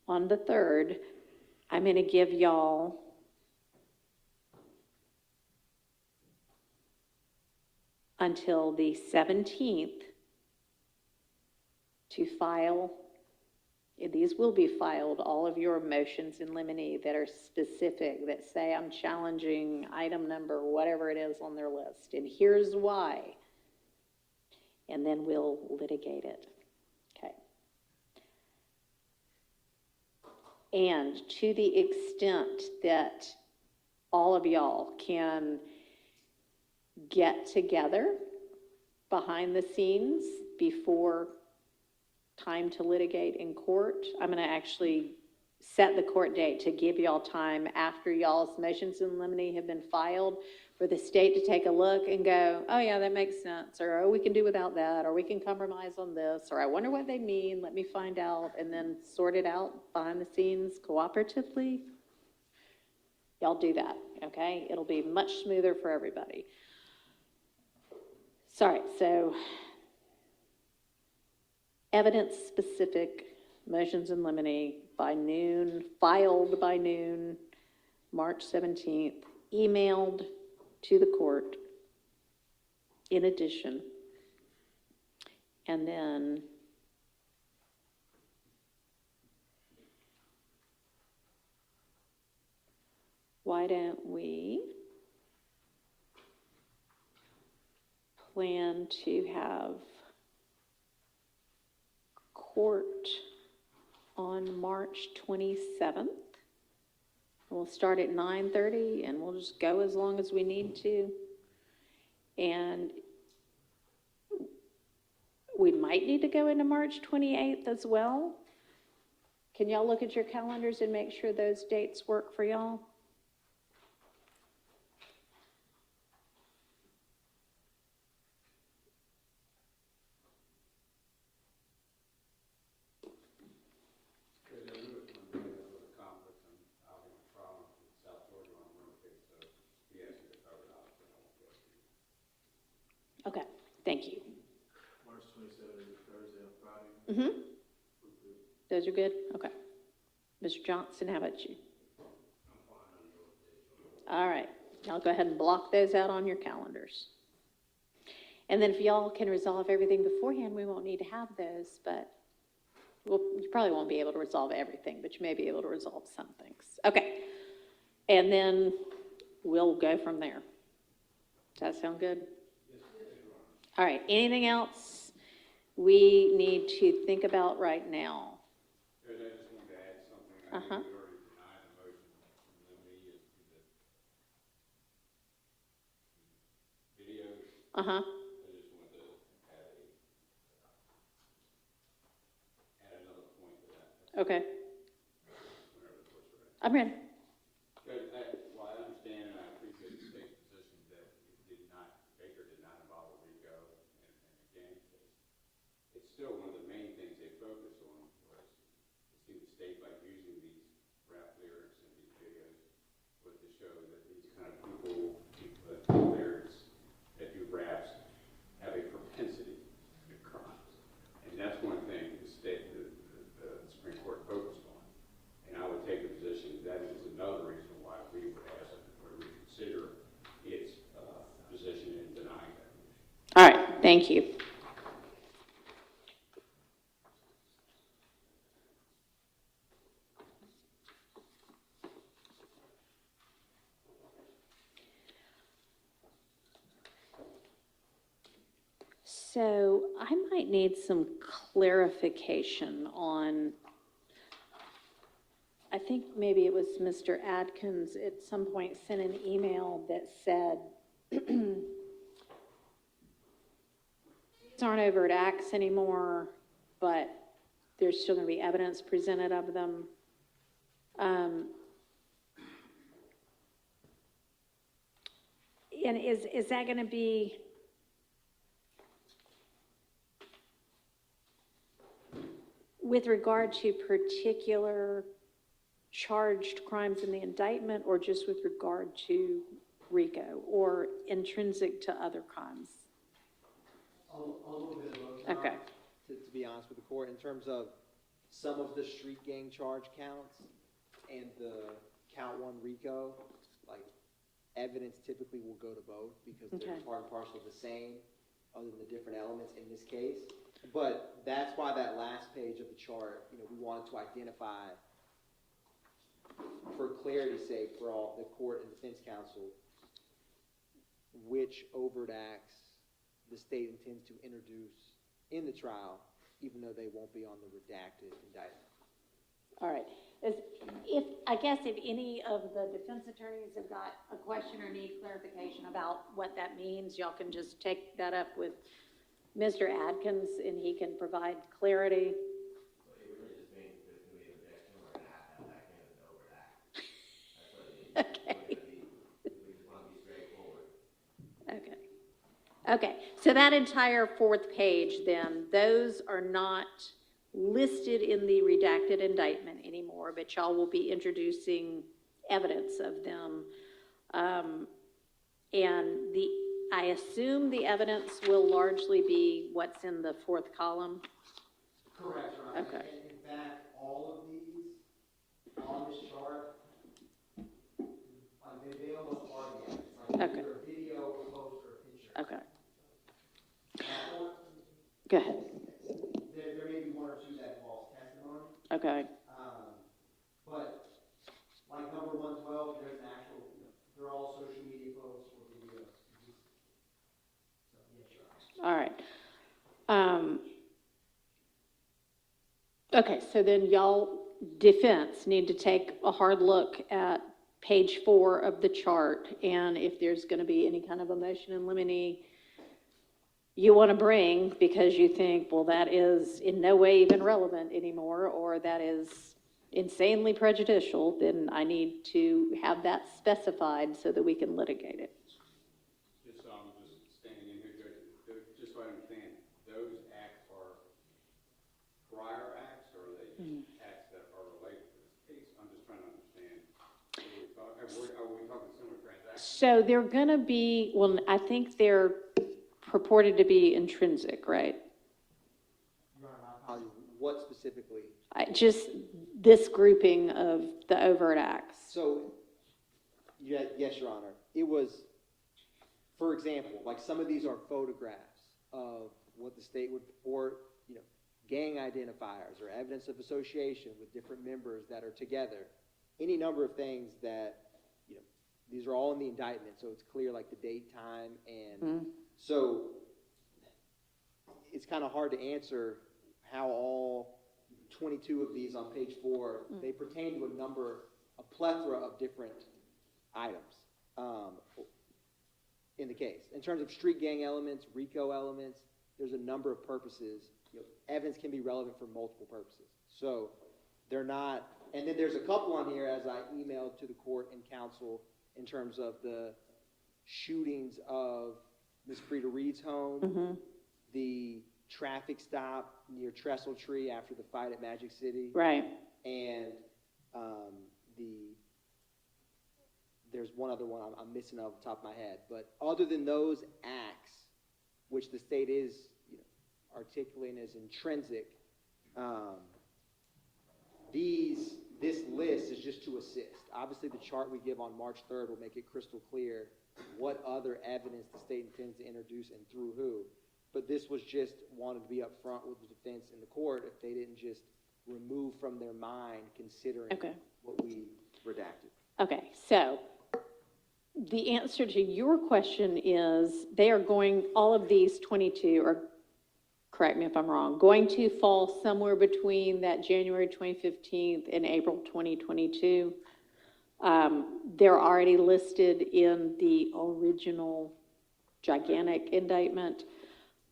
on the 3rd, I'm going to give y'all until the 17th to file These will be filed, all of your motions in limine that are specific, that say I'm challenging item number, whatever it is on their list, and here's why. And then we'll litigate it. Okay. And to the extent that all of y'all can get together behind the scenes before time to litigate in court, I'm going to actually set the court date to give y'all time after y'all's motions in limine have been filed for the state to take a look and go, oh yeah, that makes sense, or oh, we can do without that, or we can compromise on this, or I wonder what they mean, let me find out, and then sort it out behind the scenes cooperatively. Y'all do that, okay? It'll be much smoother for everybody. Sorry, so evidence-specific motions in limine by noon, filed by noon, March 17th, emailed to the court in addition, and then why don't we plan to have court on March 27th. We'll start at 9:30 and we'll just go as long as we need to. And we might need to go into March 28th as well. Can y'all look at your calendars and make sure those dates work for y'all? Okay, thank you. March 27th is Thursday and Friday. Mm-hmm. Those are good? Okay. Mr. Johnson, how about you? All right, y'all go ahead and block those out on your calendars. And then if y'all can resolve everything beforehand, we won't need to have those, but you probably won't be able to resolve everything, but you may be able to resolve some things. Okay, and then we'll go from there. Does that sound good? All right, anything else we need to think about right now? Judge, I just wanted to add something. I Uh-huh. think we already denied the motion from Limine as to the videos. Uh-huh. I just wanted to add another point to that. Okay, Whenever the court's ready. I'm ready. Judge, well, I understand and I appreciate the state's position that Baker did not involve a RICO in the gang case. It's still one of the main things they focused on was to see the state by using these rap lyrics and these videos was to show that these kind of people that do lyrics, that do raps, have a propensity to commit crimes. And that's one thing the Supreme Court focused on. And I would take the position that is another reason why we would ask the court to reconsider its position in denying that motion. All right, thank you. So I might need some clarification on, I think maybe it was Mr. Adkins at some point sent an email that said, these aren't overt acts anymore, but there's still going to be evidence presented of them. And is that going to be with regard to particular charged crimes in the indictment, or just with regard to RICO, or intrinsic to other crimes? A little bit of both. Okay. To be honest with the court, in terms of some of the street gang charge counts and the count 1 RICO, like, evidence typically will go to both because they're part and parcel of the same, other than the different elements in this case. But that's why that last page of the chart, we wanted to identify, for clarity's sake, for all the court and defense counsel, which overt acts the state intends to introduce in the trial, even though they won't be on the redacted indictment. All right. I guess if any of the defense attorneys have got a question or need clarification about what that means, y'all can just take that up with Mr. Adkins, and he can provide clarity. So it really just means there's going to be an objection or an act back in an overt act. That's what it means. Okay. We just want to be straightforward. Okay. Okay. So that entire fourth page, then, those are not listed in the redacted indictment anymore, but y'all will be introducing evidence of them. And I assume the evidence will largely be what's in the fourth column? Correct, Your Honor. Okay. And in fact, all of these on this chart, they almost are the evidence. Okay. Either a video, a post, or a picture. Okay. Go ahead. There may be one or two that involves testimony. Okay. But like number 112, there's an actual, they're all social media posts or videos. So, yes, Your Honor. All right. Okay, so then y'all, defense, need to take a hard look at page 4 of the chart, and if there's going to be any kind of a motion in limine you want to bring because you think, well, that is in no way even relevant anymore, or that is insanely prejudicial, then I need to have that specified so that we can litigate it. Just standing in here, Judge, just so I understand, those acts are prior acts, or are they acts that are related to this case? I'm just trying to understand. Are we talking similar transactions? So they're going to be, well, I think they're purported to be intrinsic, right? Your Honor, my apologies. What specifically? Just this grouping of the overt acts. So, yes, Your Honor. It was, for example, like some of these are photographs of what the state would, or, gang identifiers or evidence of association with different members that are together. Any number of things that, these are all in the indictment, so it's clear like the date, time, and so it's kind of hard to answer how all 22 of these on page 4, they pertain to a plethora of different items in the case. In terms of street gang elements, RICO elements, there's a number of purposes. Evidence can be relevant for multiple purposes. So they're not, and then there's a couple on here, as I emailed to the court and counsel, in terms of the shootings of Ms. Frida Reed's home, the traffic stop near Trestle Tree after the fight at Magic City. Right. And there's one other one I'm missing off the top of my head. But other than those acts, which the state is articulating as intrinsic, this list is just to assist. Obviously, the chart we give on March 3rd will make it crystal clear what other evidence the state intends to introduce and through who. But this was just wanted to be up front with the defense in the court if they didn't just remove from their mind considering what we redacted. Okay, so the answer to your question is they are going, all of these 22 are, correct me if I'm wrong, going to fall somewhere between that January 2015 and April 2022. They're already listed in the original gigantic indictment,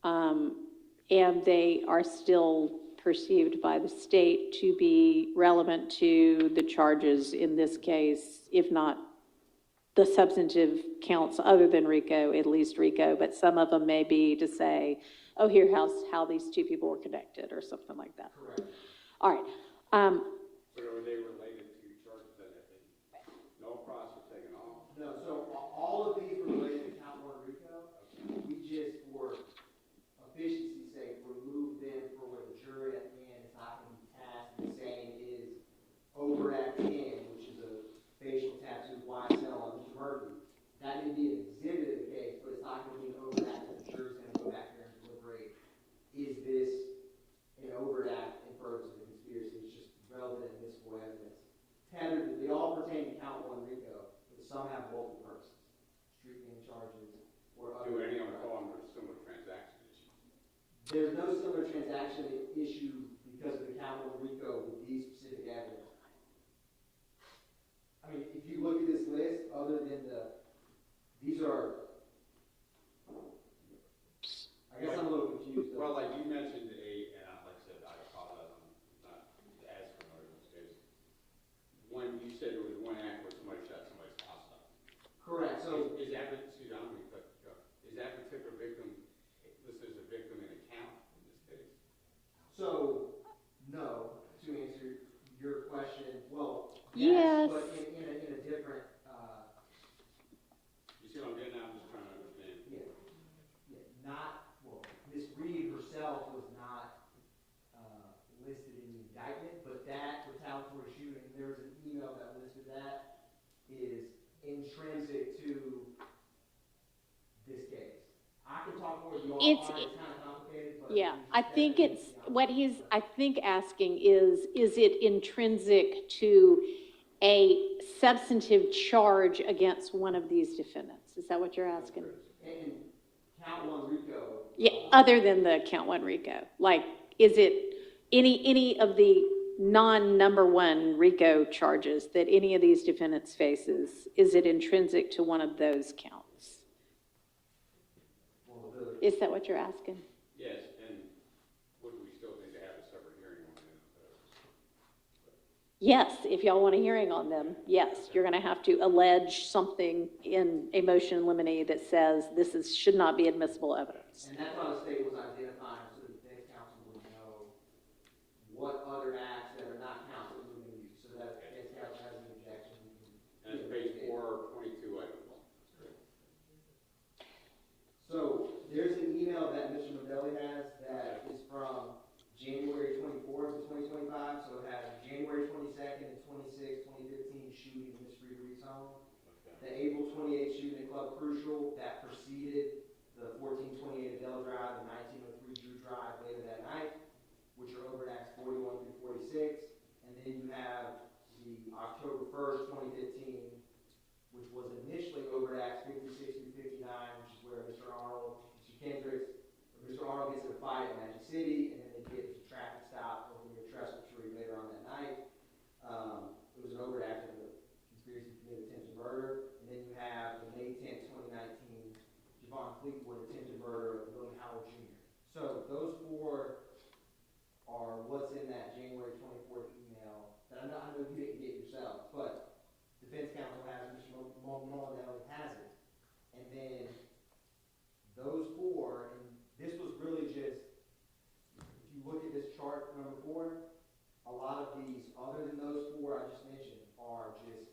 and they are still perceived by the state to be relevant to the charges in this case, if not the substantive counts other than RICO, at least RICO, but some of them may be to say, oh, here's how these two people were connected or something like that. Correct. All right. But are they related to charges that have been no process taken off? No, so all of these were related to count 1 RICO. We just, for efficiency's sake, removed them for where the jury at the end is not going to be tasked the same is overt act 10, which is a facial tattoo YSL on Mr. Murphy. That may be an exhibit of the case, but it's not going to be an overt act that the jury's going to go back there and deliberate. Is this an overt act in issue because of the count one RICO with these specific evidence. I mean, if you look at this list, other than these are, I guess I'm a little confused. Well, like you mentioned and like I said, I apologize, I'm not as familiar with this case. When you said there was one act where somebody shot somebody's house up. Correct, so. Is that, excuse me, I'm going to cut you off. Is that particular victim listed as a victim in a count in this case? So, no, to answer your question, well, Yes. but in a different, You see what I'm getting at? I'm just trying to understand. Ms. Reed herself was not listed in the indictment, but that retaliatory shooting, there was an email that listed that, is intrinsic to this case. I can talk more with you all, it's kind of complicated, but. Yeah, I think it's, what he's, I think asking is it intrinsic to a substantive charge against one of these defendants? Is that what you're asking? And count one RICO. Yeah, other than the count one RICO, like, is it any of the non-number one RICO charges that any of these defendants faces, is it intrinsic to one of those counts? Is that what you're asking? Yes, and would we still need to have a separate hearing on that? Yes, if y'all want a hearing on them, yes, you're going to have to allege something in a motion in limine that says this should not be admissible evidence. And that's how the state was identifying, so the defense counsel would know what other acts that are not counted we're going to use, so that the defense counsel has an objection. And it's page 422, I believe. So there's an email that Mr. Modelli has that is from January 24th of 2025. So it has January 22nd and 26th, 2015 shooting in Miss Reed's home. The April 28th shooting at Club Crucial that preceded the 1428 Adele Drive and 1903 Drew Drive later that night, which are overt acts 41 through 46. And then you have the October 1st, 2015, which was initially overt acts 56 through 59, which is where Mr. Arnold, Mr. Kendricks, or Mr. Arnold gets in a fight in Magic City, and then they get a traffic stop over near Trestle Tree later on that night. It was an overt act of a conspiracy to commit attempted murder. And then you have the May 10th, 2019, Javon Fleetwood attempted murder of William Howard Jr. So those four are what's in that January 24th email that I know you didn't get yourself, but defense counsel has, Mr. McMullen has it. And then those four, and this was really just, if you look at this chart number 4, a lot of these, other than those four I just mentioned, are just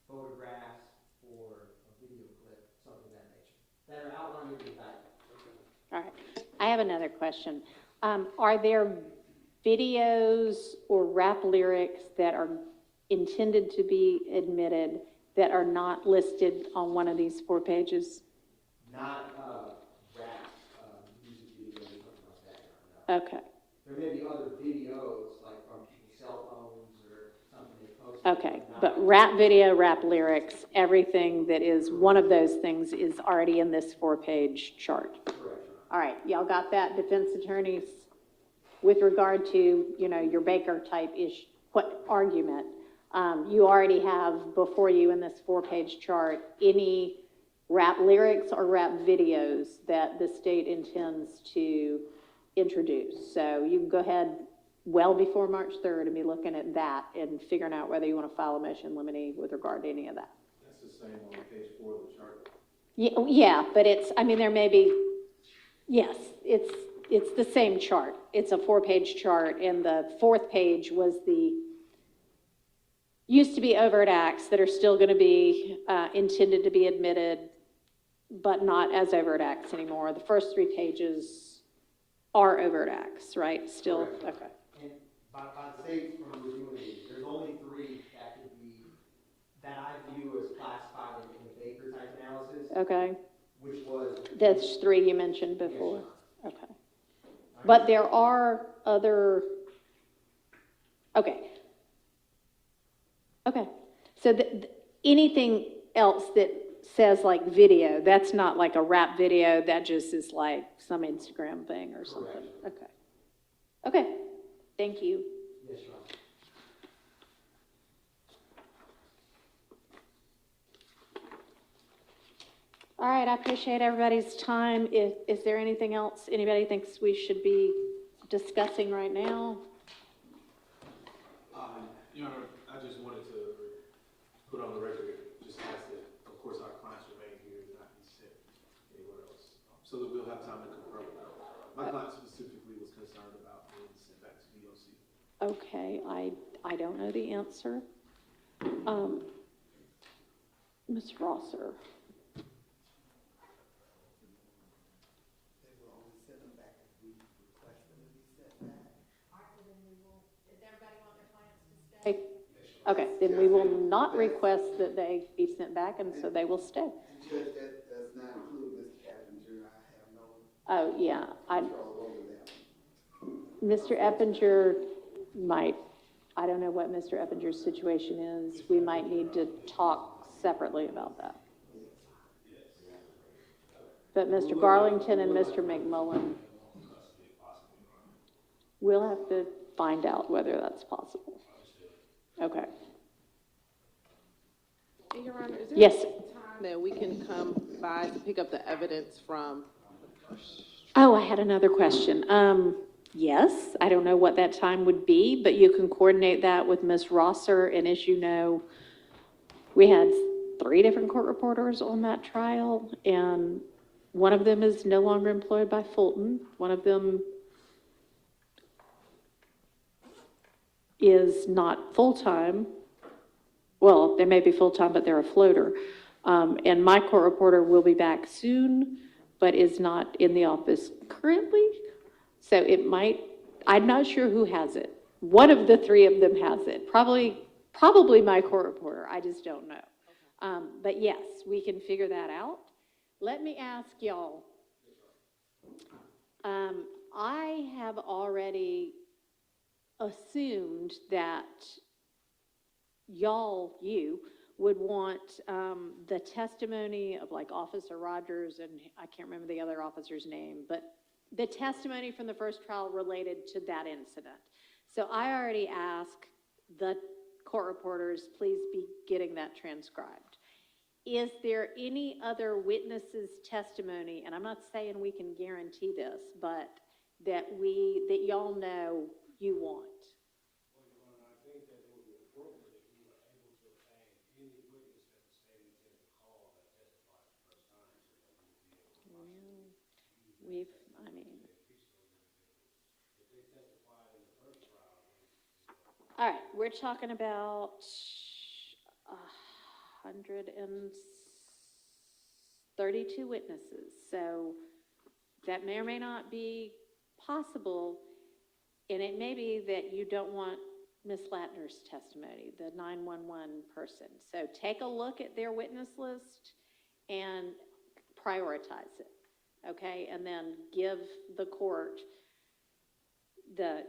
photographs or a video clip, something of that nature, that are outlined in the indictment. All right, I have another question. Are there videos or rap lyrics that are intended to be admitted that are not listed on one of these 4 pages? Not rap music videos or something like that. No. Okay. There may be other videos, like from people's cell phones or something they post. Okay, but rap video, rap lyrics, everything that is one of those things is already in this 4-page chart. Correct. All right, y'all got that, defense attorneys? With regard to, your Baker type-ish argument, you already have before you in this 4-page chart any rap lyrics or rap videos that the state intends to introduce. So you can go ahead well before March 3rd and be looking at that and figuring out whether you want to file a motion limine with regard to any of that. That's the same on page 4 of the chart. Yeah, but there may be, yes, it's the same chart. It's a 4-page chart, and the 4th page was used to be overt acts that are still going to be intended to be admitted, but not as overt acts anymore. The first 3 pages are overt acts, right? Still, correct. Okay. And by the state, from reviewing it, there's only 3 that could be, that I view as classified in the Baker type analysis. Okay. Which was. That's 3 you mentioned before? Yes. Okay. But there are other, okay. Okay. So anything else that says like video, that's not like a rap video, that just is like some Instagram thing or something. Correct. Okay. Okay, thank you. Yes, Your Honor. All right, I appreciate everybody's time. Is there anything else anybody thinks we should be discussing right now? Your Honor, I just wanted to put on the record, just ask that, of course, our clients remain here and not be sent anywhere else, so that we'll have time to confer. My client specifically was concerned about being sent back to DOC. Okay, I don't know the answer. Ms. Rosser. Okay, then we will not request that they be sent back, and so they will stay. Judge, that does not include Mr. Eppinger. I have no Oh, yeah, control over that. Mr. Eppinger might, I don't know what Mr. Eppinger's situation is. We might need to talk separately about that. But Mr. Garlington and Mr. McMullen, we'll have to find out whether that's possible. Okay. Your Honor, is there Yes. a time that we can come by to pick up the evidence from? Oh, I had another question. Yes, I don't know what that time would be, but you can coordinate that with Ms. Rosser. And as you know, we had 3 different court reporters on that trial, and one of them is no longer employed by Fulton. One of them is not full-time. Well, they may be full-time, but they're a floater. And my court reporter will be back soon, but is not in the office currently. So it might, I'm not sure who has it. One of the 3 of them has it. Probably my court reporter. I just don't know. But yes, we can figure that out. Let me ask y'all. I have already assumed that you would want the testimony of like Officer Rogers, and I can't remember the other officer's name, but the testimony from the first trial related to that incident. So I already asked the court reporters, please be getting that transcribed. Is there any other witnesses' testimony, and I'm not saying we can guarantee this, but that y'all know you want? All right, we're talking about 132 witnesses, so that may or may not be possible, and it may be that you don't want Ms. Latner's testimony, the 911 person. So take a look at their witness list and prioritize it, okay? And then give the court the,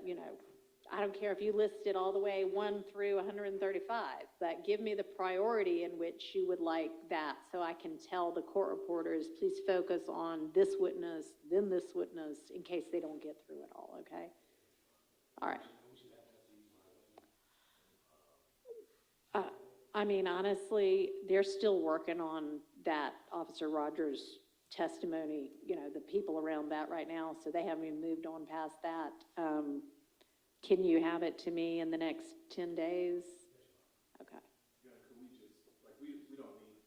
I don't care if you list it all the way 1 through 135, but give me the priority in which you would like that, so I can tell the court reporters, please focus on this witness, then this witness, in case they don't get through it all, okay? All right. I mean, honestly, they're still working on that Officer Rogers testimony, the people around that right now, so they haven't even moved on past that. Can you have it to me in the next 10 days? Okay. Yeah, could we just, we don't need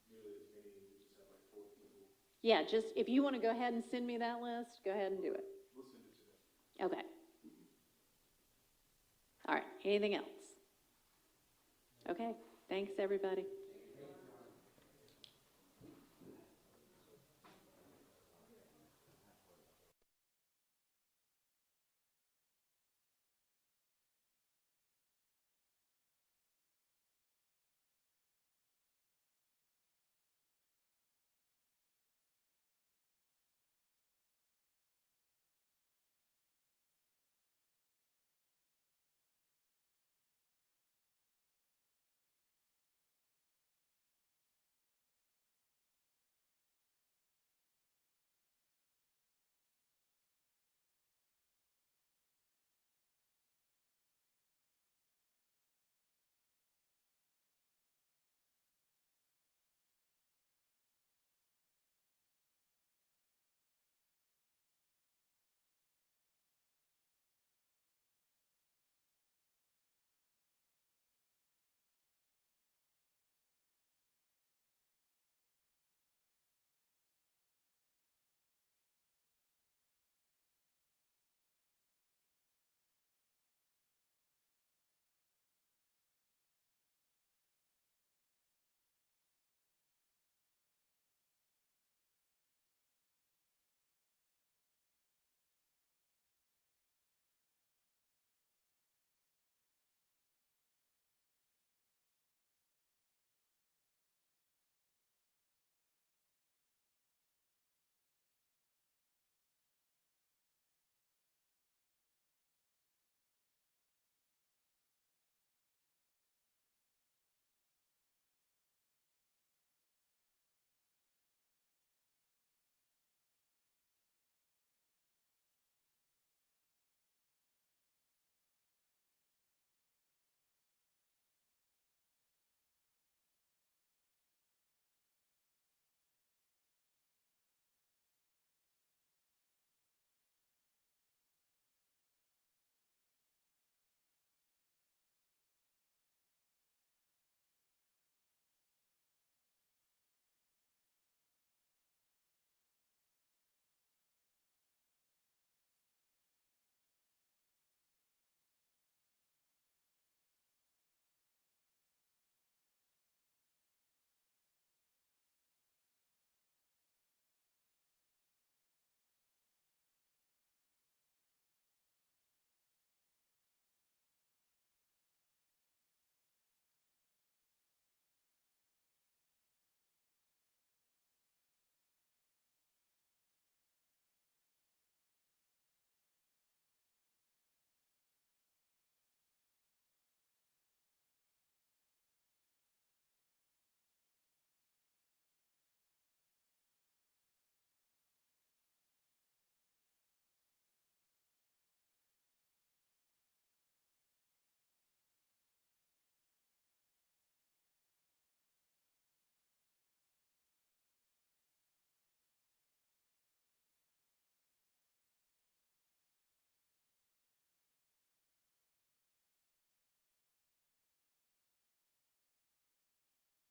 nearly as many, we just have 4 people. Yeah, just, if you want to go ahead and send me that list, go ahead and do it. We'll send it to them. Okay. All right, anything else? Okay, thanks, everybody.